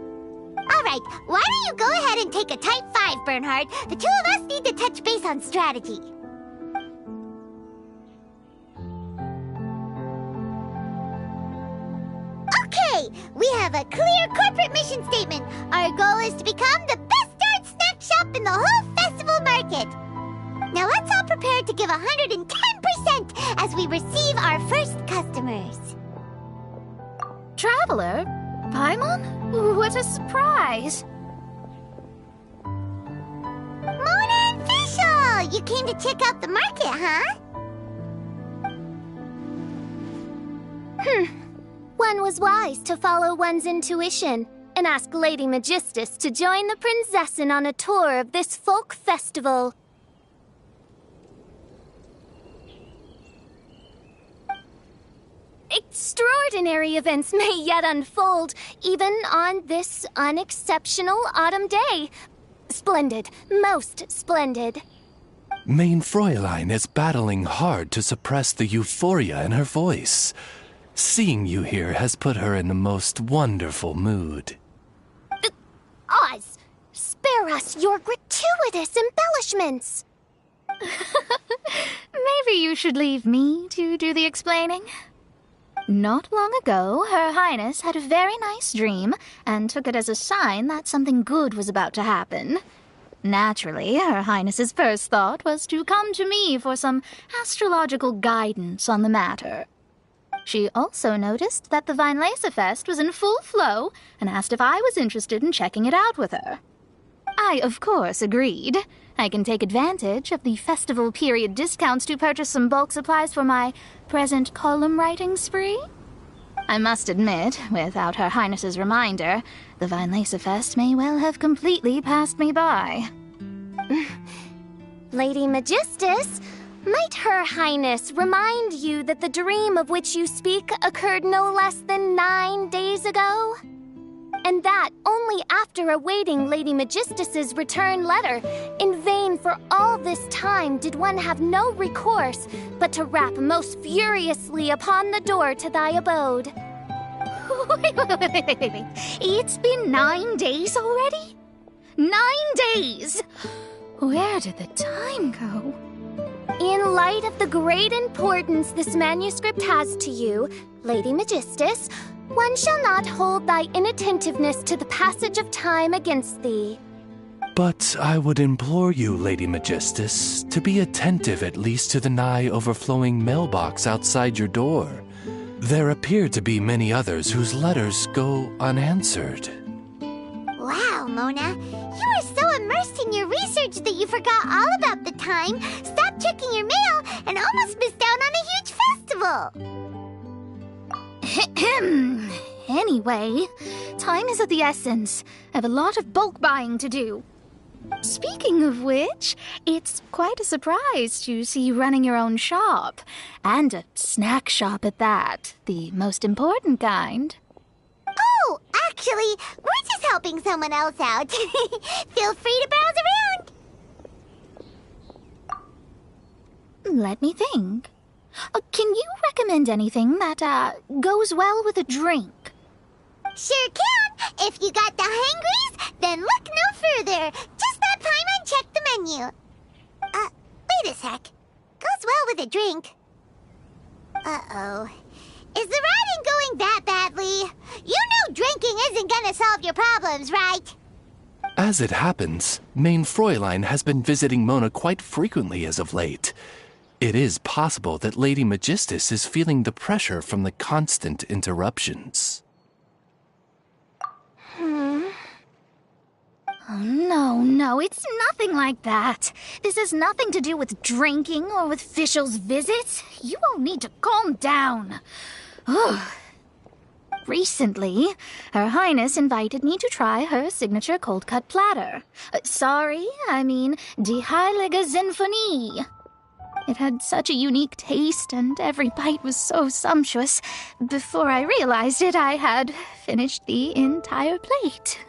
All right, why don't you go ahead and take a type 5, Bernhard? The two of us need to touch base on strategy. Okay, we have a clear corporate mission statement. Our goal is to become the best darn snack shop in the whole festival market. Now let's all prepare to give 110% as we receive our first customers. Traveler? Paimon? What a surprise! Mona and Fischl! You came to check out the market, huh? One was wise to follow one's intuition and ask Lady Magistus to join the Prinzessin on a tour of this folk festival. Extraordinary events may yet unfold, even on this unexceptional autumn day. Splendid, most splendid. Mein Fräulein is battling hard to suppress the euphoria in her voice. Seeing you here has put her in the most wonderful mood. Oz, spare us your gratuitous embellishments. Maybe you should leave me to do the explaining. Not long ago, Her Highness had a very nice dream and took it as a sign that something good was about to happen. Naturally, Her Highness's first thought was to come to me for some astrological guidance on the matter. She also noticed that the Weinlesefest was in full flow and asked if I was interested in checking it out with her. I, of course, agreed. I can take advantage of the festival period discounts to purchase some bulk supplies for my present column writing spree. I must admit, without Her Highness's reminder, the Weinlesefest may well have completely passed me by. Lady Magistus, might Her Highness remind you that the dream of which you speak occurred no less than 9 days ago? and that only after awaiting Lady Magistus's return letter. In vain for all this time did one have no recourse but to rap most furiously upon the door to thy abode. Wait. It's been 9 days already? 9 days! Where did the time go? In light of the great importance this manuscript has to you, Lady Magistus, one shall not hold thy inattentiveness to the passage of time against thee. But I would implore you, Lady Magistus, to be attentive at least to the nigh overflowing mailbox outside your door. There appear to be many others whose letters go unanswered. Wow, Mona. You are so immersed in your research that you forgot all about the time, stopped checking your mail, and almost missed out on a huge festival. Anyway, time is of the essence. I have a lot of bulk buying to do. Speaking of which, it's quite a surprise to see you running your own shop. And a snack shop at that. The most important kind. Oh, actually, we're just helping someone else out. Feel free to browse around. Let me think. Can you recommend anything that, goes well with a drink? Sure can. If you got the hangries, then look no further. Just that time and check the menu. Wait a sec. Goes well with a drink. Uh-oh. Is the writing going that badly? You know drinking isn't gonna solve your problems, right? As it happens, Main Fräulein has been visiting Mona quite frequently as of late. It is possible that Lady Magistus is feeling the pressure from the constant interruptions. Oh, no, it's nothing like that. This has nothing to do with drinking or with Fischl's visits. You all need to calm down. Recently, Her Highness invited me to try her signature cold-cut platter. Die Heilige Sinfonie. It had such a unique taste, and every bite was so sumptuous. Before I realized it, I had finished the entire plate.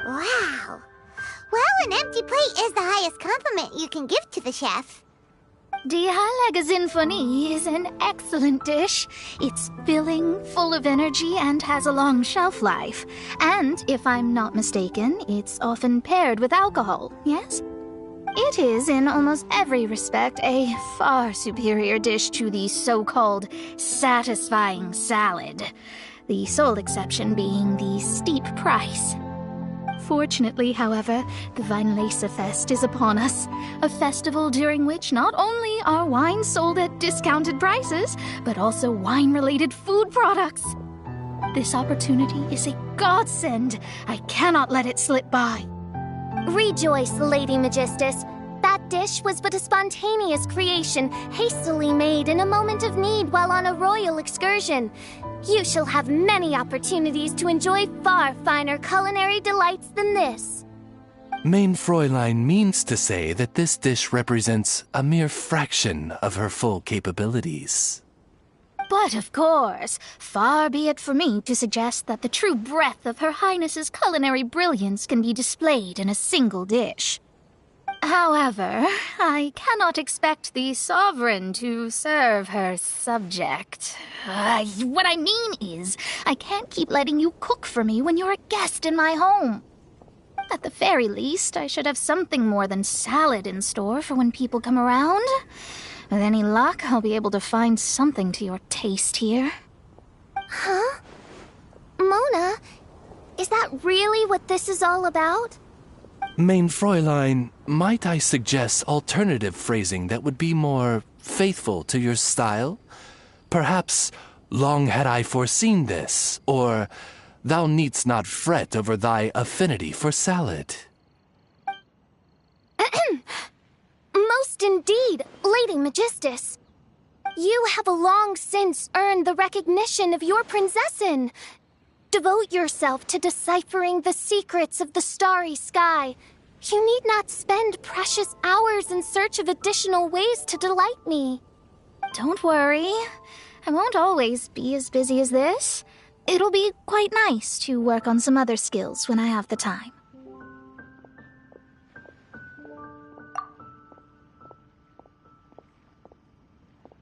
Wow. Well, an empty plate is the highest compliment you can give to the chef. Die Heilige Sinfonie is an excellent dish. It's filling, full of energy, and has a long shelf life. And, if I'm not mistaken, it's often paired with alcohol, yes? It is, in almost every respect, a far superior dish to the so-called satisfying salad. The sole exception being the steep price. Fortunately, however, the Weinlese-Fest is upon us, a festival during which not only are wines sold at discounted prices, but also wine-related food products. This opportunity is a godsend. I cannot let it slip by. Rejoice, Lady Magistus. That dish was but a spontaneous creation, hastily made in a moment of need while on a royal excursion. You shall have many opportunities to enjoy far finer culinary delights than this. Main Fräulein means to say that this dish represents a mere fraction of her full capabilities. But of course, far be it for me to suggest that the true breadth of Her Highness's culinary brilliance can be displayed in a single dish. However, I cannot expect the sovereign to serve her subject. What I mean is, I can't keep letting you cook for me when you're a guest in my home. At the very least, I should have something more than salad in store for when people come around. With any luck, I'll be able to find something to your taste here. Huh? Mona, is that really what this is all about? Main Fräulein, might I suggest alternative phrasing that would be more faithful to your style? Perhaps, long had I foreseen this, or thou needst not fret over thy affinity for salad. Most indeed, Lady Magistus. You have long since earned the recognition of your prinzessin. Devote yourself to deciphering the secrets of the starry sky. You need not spend precious hours in search of additional ways to delight me. Don't worry. I won't always be as busy as this. It'll be quite nice to work on some other skills when I have the time.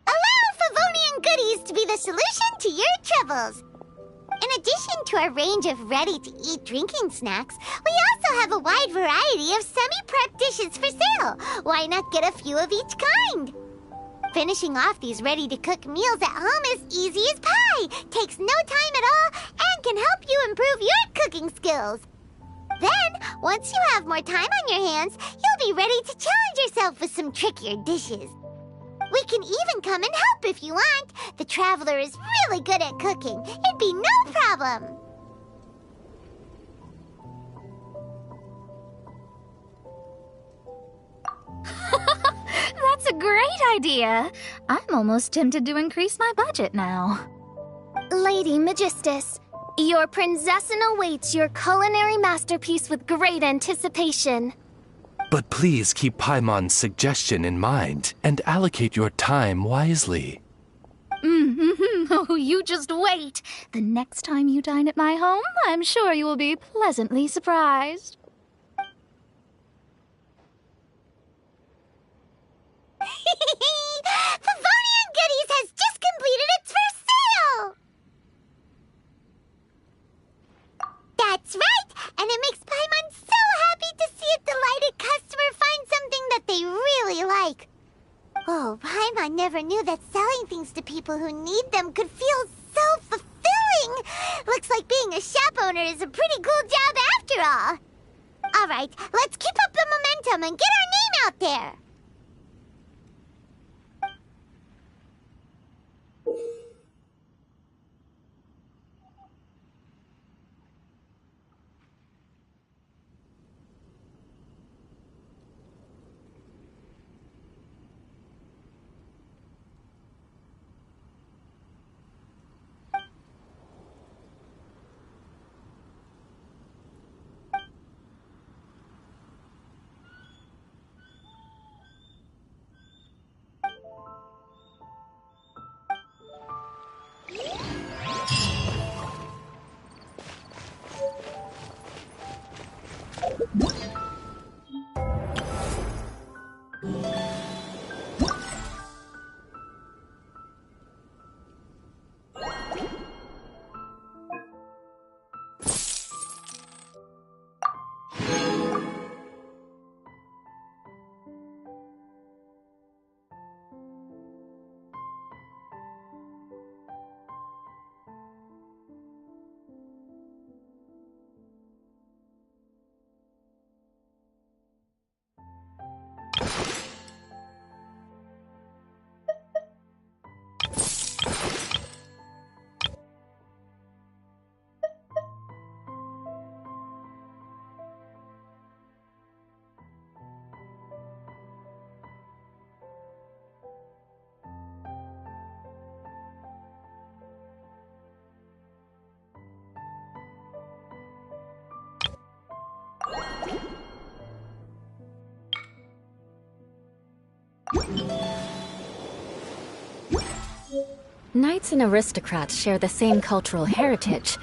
Allow Favonian goodies to be the solution to your troubles. In addition to our range of ready-to-eat drinking snacks, we also have a wide variety of semi-prep dishes for sale. Why not get a few of each kind? Finishing off these ready-to-cook meals at home is easy as pie, takes no time at all, and can help you improve your cooking skills. Then, once you have more time on your hands, you'll be ready to challenge yourself with some trickier dishes. We can even come and help if you want. The Traveler is really good at cooking. It'd be no problem. That's a great idea. I'm almost tempted to increase my budget now. Lady Magistus, your princessin awaits your culinary masterpiece with great anticipation. But please keep Paimon's suggestion in mind and allocate your time wisely. Oh, you just wait. The next time you dine at my home, I'm sure you will be pleasantly surprised. Favonian Goodies has just completed its first sale! That's right! And it makes Paimon so happy to see a delighted customer find something that they really like. Oh, Paimon never knew that selling things to people who need them could feel so fulfilling! Looks like being a shop owner is a pretty cool job after all. Alright, let's keep up the momentum and get our name out there! Knights and aristocrats share the same cultural heritage.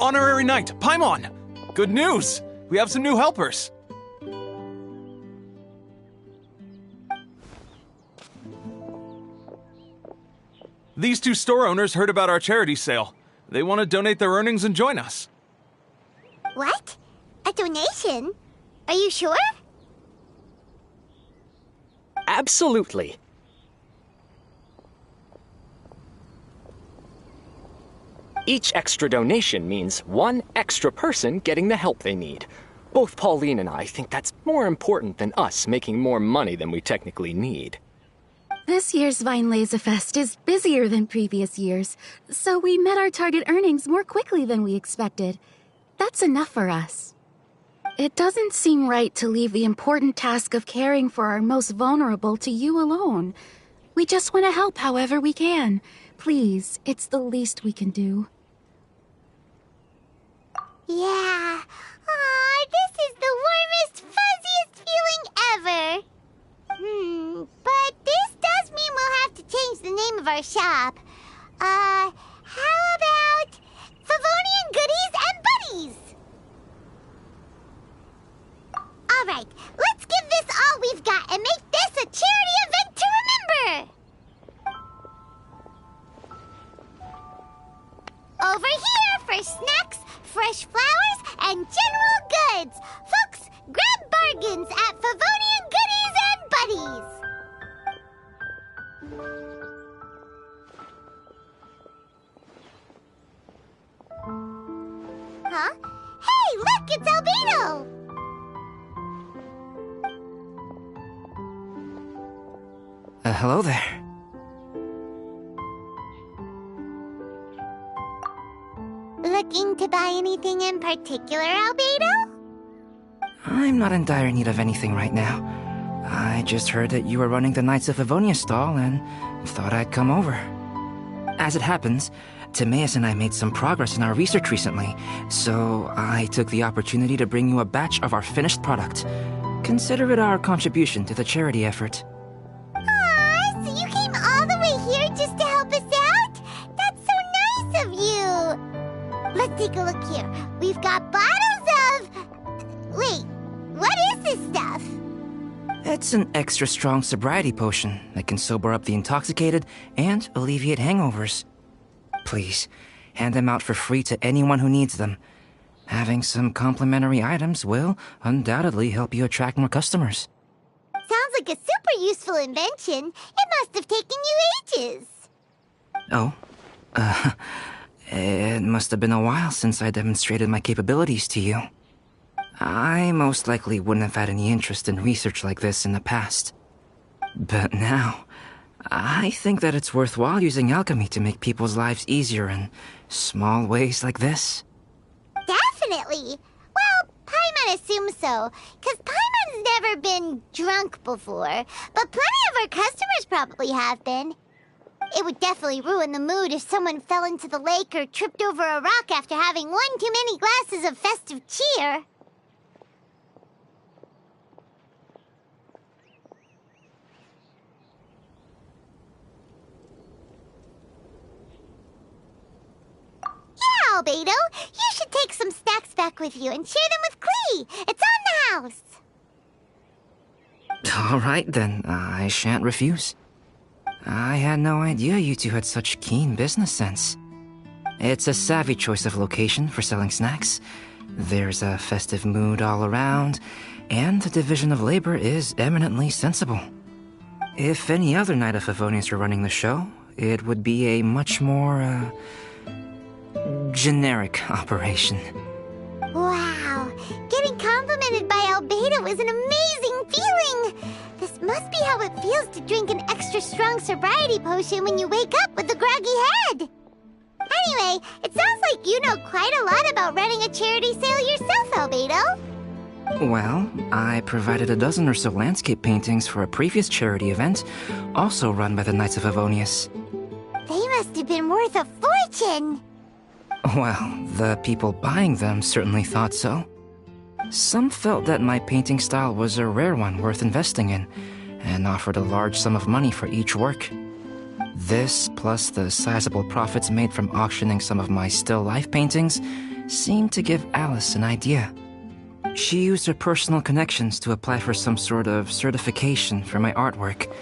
Honorary Knight, Paimon! Good news! We have some new helpers! These two store owners heard about our charity sale. They want to donate their earnings and join us. What? A donation? Are you sure? Absolutely. Each extra donation means one extra person getting the help they need. Both Pauline and I think that's more important than us making more money than we technically need. This year's Vinelaser Fest is busier than previous years, so we met our target earnings more quickly than we expected. That's enough for us. It doesn't seem right to leave the important task of caring for our most vulnerable to you alone. We just want to help however we can. Please, it's the least we can do. Yeah. Aw, this is the warmest, fuzziest feeling ever. But this does mean we'll have to change the name of our shop. How about Favonian Goodies and Buddies? Alright, let's give this all we've got and make this a charity event to remember! Over here for snacks, fresh flowers, and general goods. Folks, grab bargains at Favonian Goodies and Buddies. Huh? Hey, look, it's Albedo! Hello there. Looking to buy anything in particular, Albedo? I'm not in dire need of anything right now. I just heard that you were running the Knights of Favonia stall and thought I'd come over. As it happens, Timaeus and I made some progress in our research recently, so I took the opportunity to bring you a batch of our finished product. Consider it our contribution to the charity effort. Aw, so you came all the way here just to help us out? That's so nice of you! Let's take a look here. We've got bottles of... Wait, what is this stuff? It's an extra strong sobriety potion that can sober up the intoxicated and alleviate hangovers. Please, hand them out for free to anyone who needs them. Having some complimentary items will undoubtedly help you attract more customers. Sounds like a super useful invention. It must have taken you ages. Oh, it must have been a while since I demonstrated my capabilities to you. I most likely wouldn't have had any interest in research like this in the past. But now, I think that it's worthwhile using alchemy to make people's lives easier in small ways like this. Definitely. Well, Paimon assumes so, because Paimon's never been drunk before, but plenty of our customers probably have been. It would definitely ruin the mood if someone fell into the lake or tripped over a rock after having one too many glasses of festive cheer. Yeah, Albedo, you should take some snacks back with you and share them with Klee. It's on the house. All right, then. I shan't refuse. I had no idea you two had such keen business sense. It's a savvy choice of location for selling snacks. There's a festive mood all around, and the division of labor is eminently sensible. If any other Knight of Favonius were running the show, it would be a much more, generic operation. Wow, getting complimented by Albedo is an amazing feeling! Must be how it feels to drink an extra strong sobriety potion when you wake up with a groggy head. Anyway, it sounds like you know quite a lot about running a charity sale yourself, Albedo. Well, I provided a dozen or so landscape paintings for a previous charity event, also run by the Knights of Avonius. They must have been worth a fortune. Well, the people buying them certainly thought so. Some felt that my painting style was a rare one worth investing in, and offered a large sum of money for each work. This, plus the sizable profits made from auctioning some of my still life paintings, seemed to give Alice an idea. She used her personal connections to apply for some sort of certification for my artwork.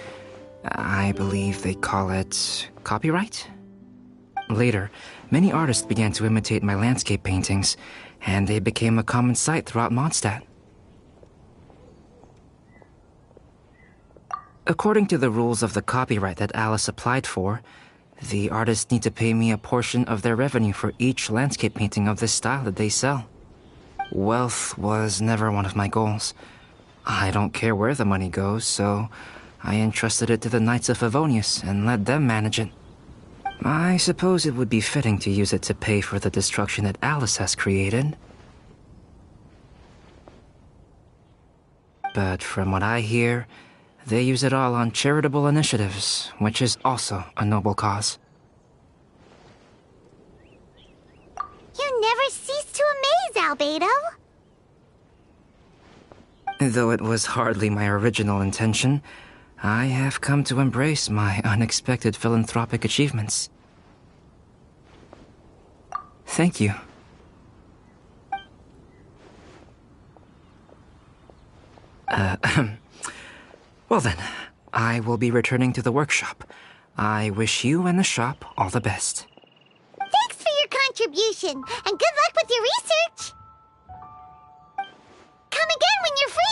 I believe they call it copyright? Later, many artists began to imitate my landscape paintings, and they became a common sight throughout Mondstadt. According to the rules of the copyright that Alice applied for, the artists need to pay me a portion of their revenue for each landscape painting of this style that they sell. Wealth was never one of my goals. I don't care where the money goes, so I entrusted it to the Knights of Favonius and let them manage it. I suppose it would be fitting to use it to pay for the destruction that Alice has created. But from what I hear, they use it all on charitable initiatives, which is also a noble cause. You never cease to amaze, Albedo. Though it was hardly my original intention, I have come to embrace my unexpected philanthropic achievements. Thank you. Well then, I will be returning to the workshop. I wish you and the shop all the best. Thanks for your contribution, and good luck with your research. Come again when you're free.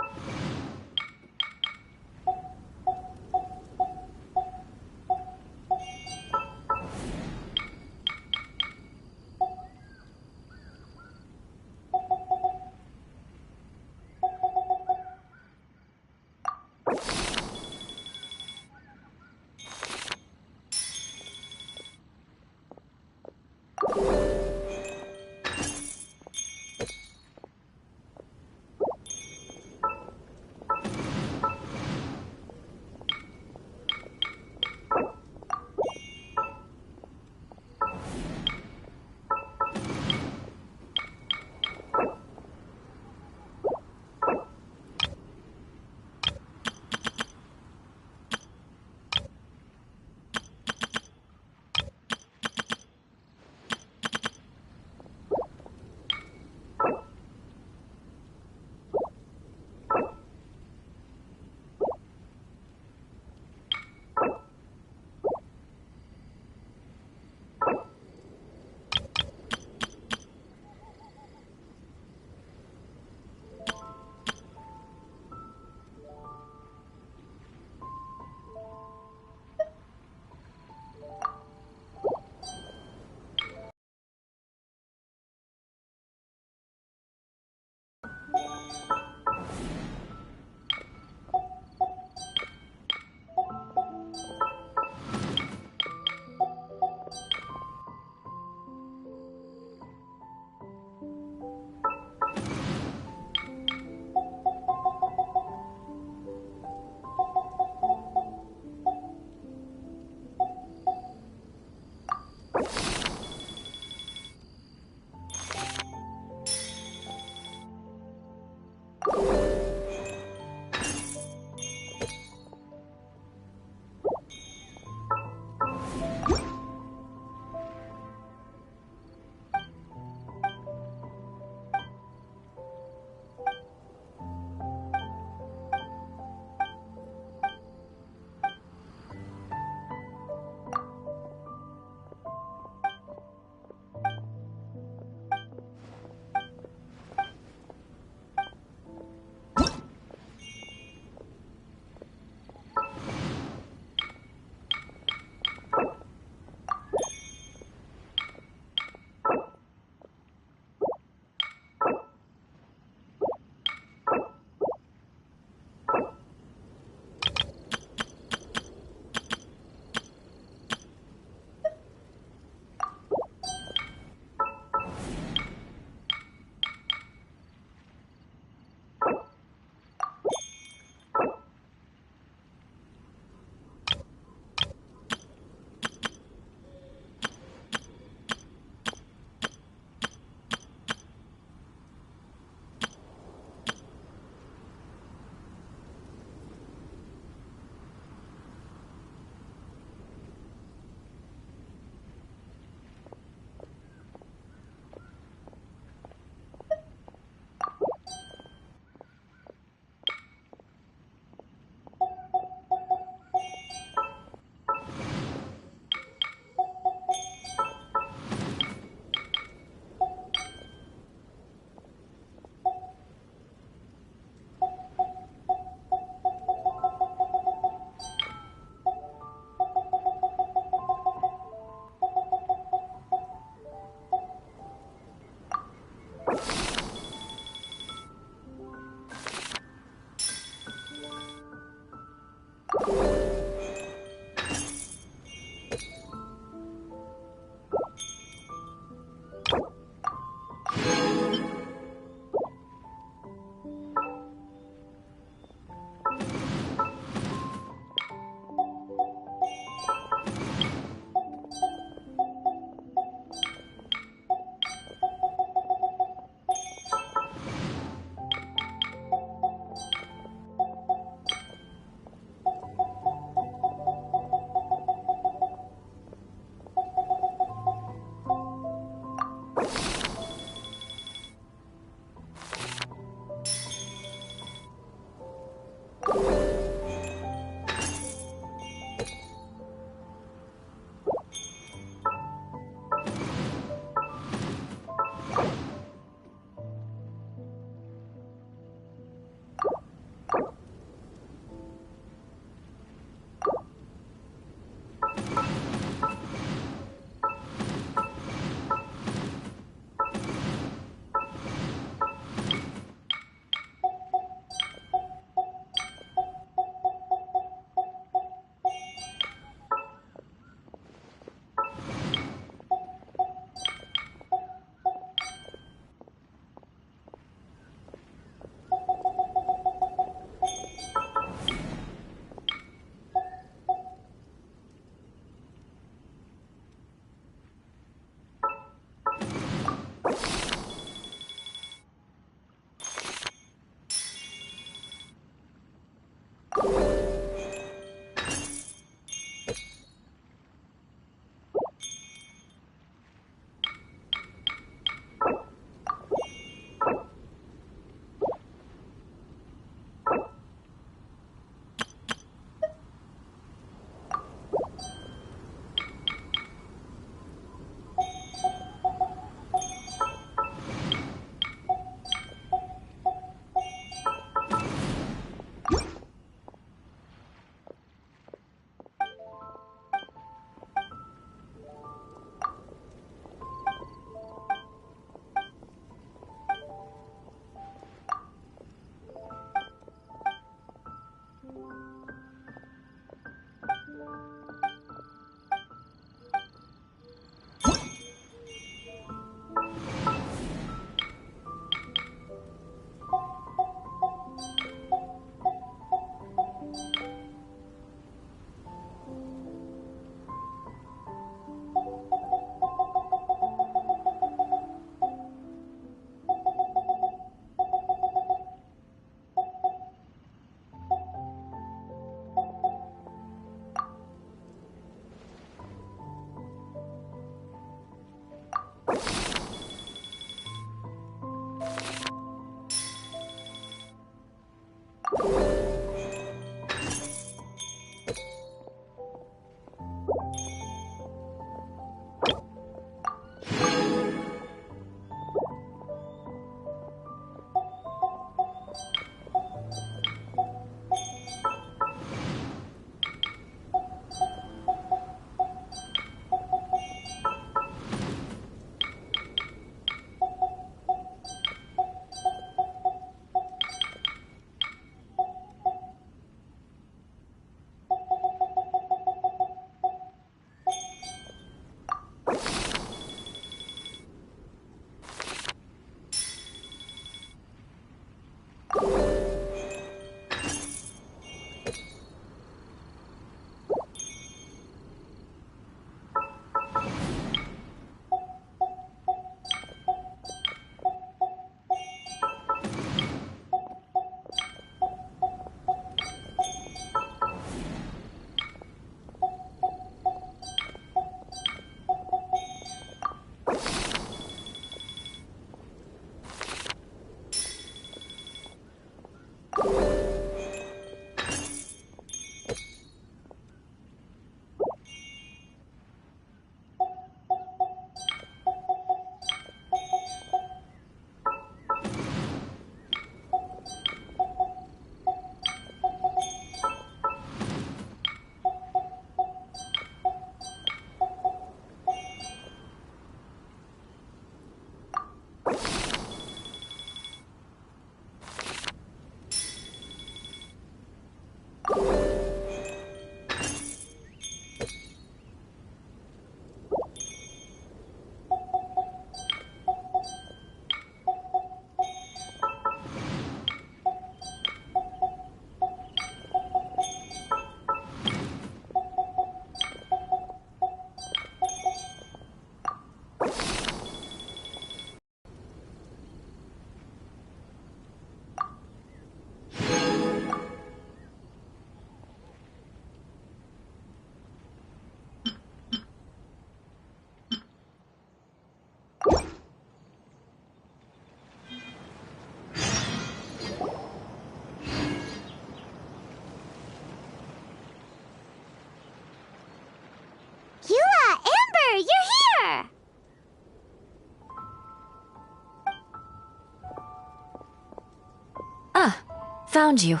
Found you.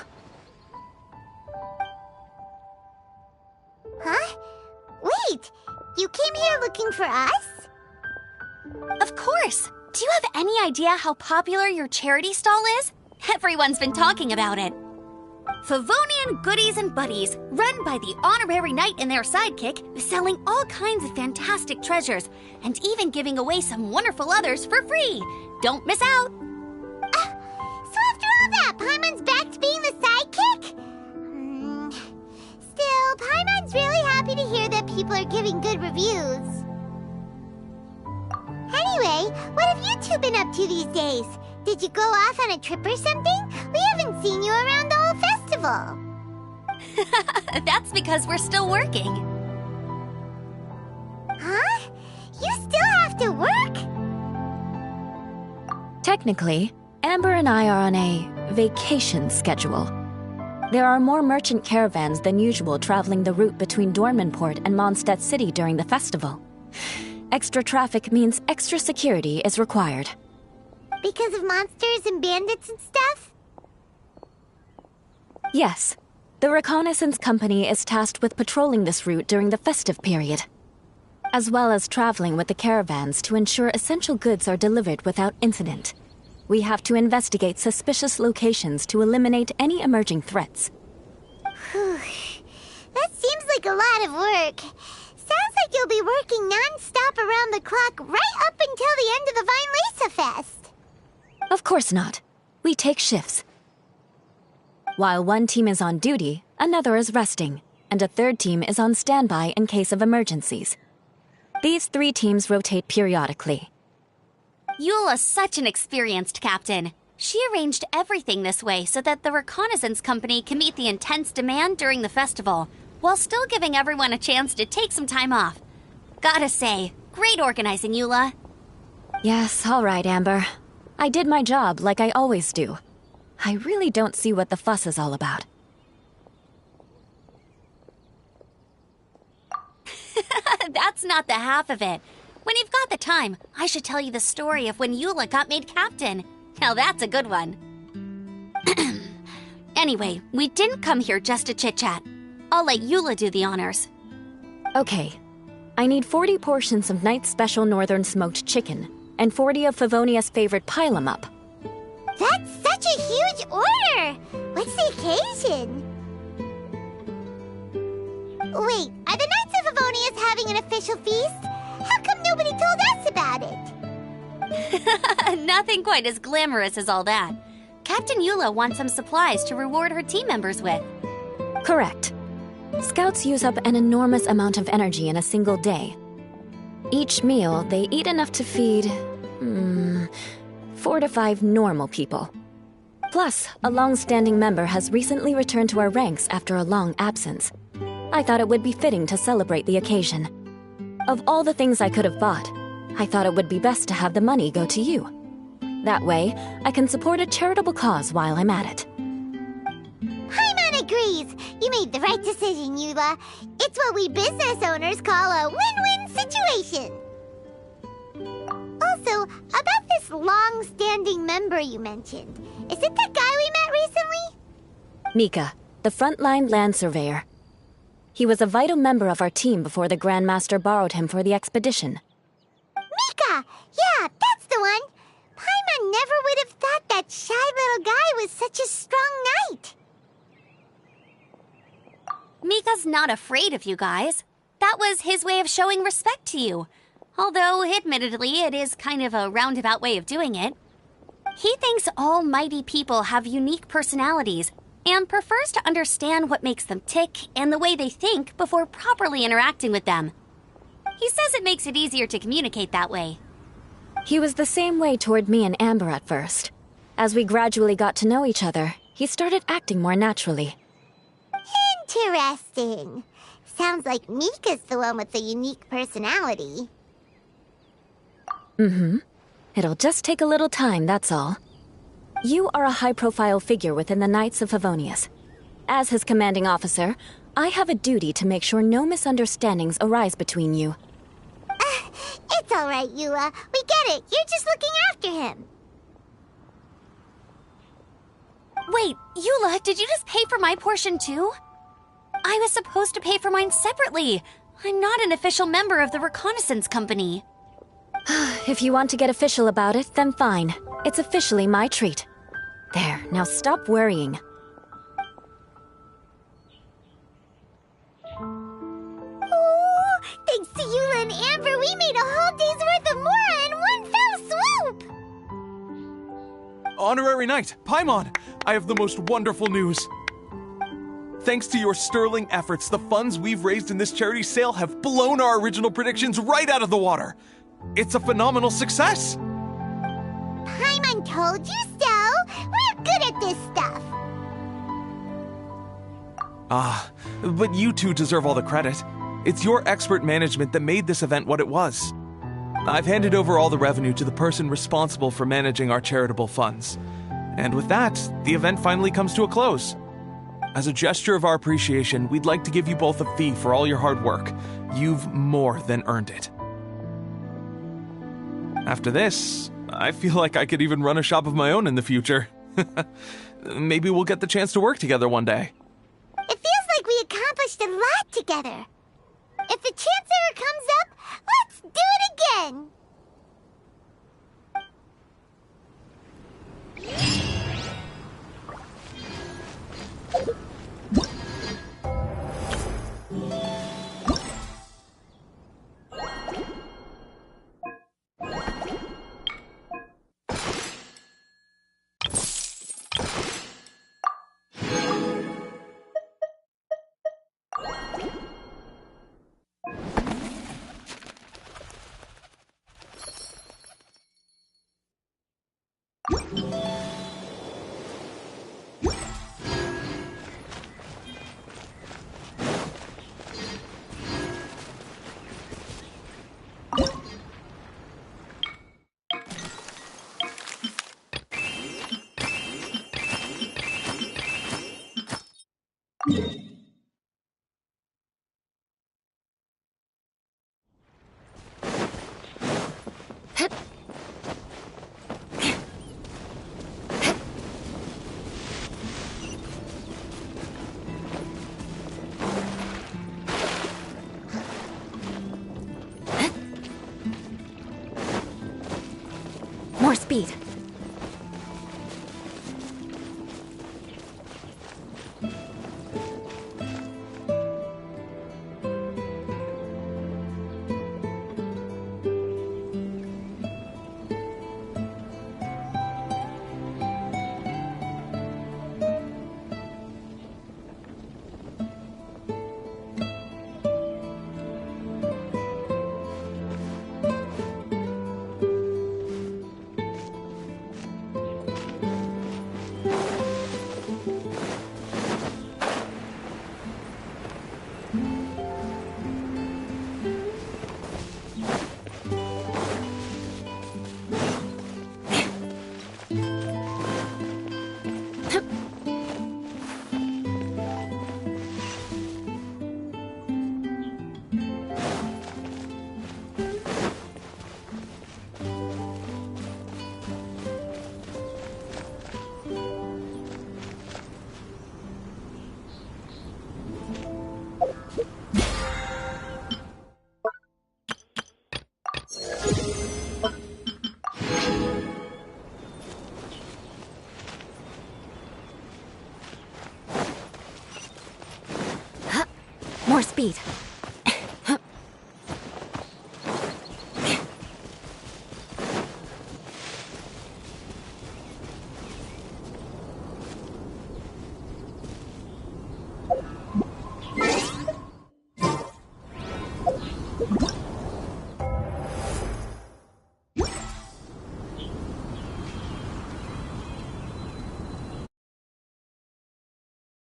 Huh? Wait! You came here looking for us? Of course! Do you have any idea how popular your charity stall is? Everyone's been talking about it. Favonian Goodies and Buddies, run by the honorary knight and their sidekick, selling all kinds of fantastic treasures, and even giving away some wonderful others for free. Don't miss out! So after all that, Paimon's back to being the sidekick? Still, Paimon's really happy to hear that people are giving good reviews. Anyway, what have you two been up to these days? Did you go off on a trip or something? We haven't seen you around the whole festival. That's because we're still working. Huh? You still have to work? Technically, Amber and I are on a vacation schedule. There are more merchant caravans than usual traveling the route between Dormanport and Mondstadt City during the festival. Extra traffic means extra security is required. Because of monsters and bandits and stuff? Yes. The Reconnaissance Company is tasked with patrolling this route during the festive period, as well as traveling with the caravans to ensure essential goods are delivered without incident. We have to investigate suspicious locations to eliminate any emerging threats. Whew. That seems like a lot of work. Sounds like you'll be working non-stop around the clock right up until the end of the Vine Lace Fest. Of course not. We take shifts. While one team is on duty, another is resting, and a third team is on standby in case of emergencies. These 3 teams rotate periodically. Eula's such an experienced captain. She arranged everything this way so that the Reconnaissance Company can meet the intense demand during the festival, while still giving everyone a chance to take some time off. Gotta say, great organizing, Eula. Yes, all right, Amber. I did my job like I always do. I really don't see what the fuss is all about. That's not the half of it. When you've got the time, I should tell you the story of when Eula got made captain. Now that's a good one. Anyway, we didn't come here just to chit-chat. I'll let Eula do the honors. Okay. I need 40 portions of Knight's Special Northern Smoked Chicken, and 40 of Favonia's favorite pile-em-up. That's such a huge order! What's the occasion? Wait, are the Knights of Favonia's having an official feast? How come nobody told us about it? Nothing quite as glamorous as all that. Captain Eula wants some supplies to reward her team members with. Correct. Scouts use up an enormous amount of energy in a single day. Each meal, they eat enough to feed 4 to 5 normal people. Plus, a long-standing member has recently returned to our ranks after a long absence. I thought it would be fitting to celebrate the occasion. Of all the things I could have bought, I thought it would be best to have the money go to you. That way, I can support a charitable cause while I'm at it. Paimon agrees! You made the right decision, Eula. It's what we business owners call a win-win situation. Also, about this long-standing member you mentioned, is it the guy we met recently? Mika, the frontline land surveyor. He was a vital member of our team before the Grandmaster borrowed him for the expedition. Mika! Yeah, that's the one! Paimon never would have thought that shy little guy was such a strong knight. Mika's not afraid of you guys. That was his way of showing respect to you. Although, admittedly, it is kind of a roundabout way of doing it. He thinks all mighty people have unique personalities and prefers to understand what makes them tick and the way they think before properly interacting with them. He says it makes it easier to communicate that way. He was the same way toward me and Amber at first. As we gradually got to know each other, he started acting more naturally. Interesting. Sounds like Mika's the one with the unique personality. It'll just take a little time, that's all. You are a high-profile figure within the Knights of Favonius. As his commanding officer, I have a duty to make sure no misunderstandings arise between you. It's all right, Eula. We get it. You're just looking after him. Wait, Eula, did you just pay for my portion too? I was supposed to pay for mine separately. I'm not an official member of the reconnaissance company. If you want to get official about it, then fine. It's officially my treat. There, now stop worrying. Oh, thanks to Eula and Amber, we made a whole day's worth of Mora in one fell swoop! Honorary Knight, Paimon, I have the most wonderful news. Thanks to your sterling efforts, the funds we've raised in this charity sale have blown our original predictions right out of the water. It's a phenomenal success! Paimon told you so! We're good at this stuff! But you two deserve all the credit. It's your expert management that made this event what it was. I've handed over all the revenue to the person responsible for managing our charitable funds. And with that, the event finally comes to a close. As a gesture of our appreciation, we'd like to give you both a fee for all your hard work. You've more than earned it. After this, I feel like I could even run a shop of my own in the future. Maybe we'll get the chance to work together one day. It feels like we accomplished a lot together. If the chance ever comes up, let's do it again! More speed. More speed.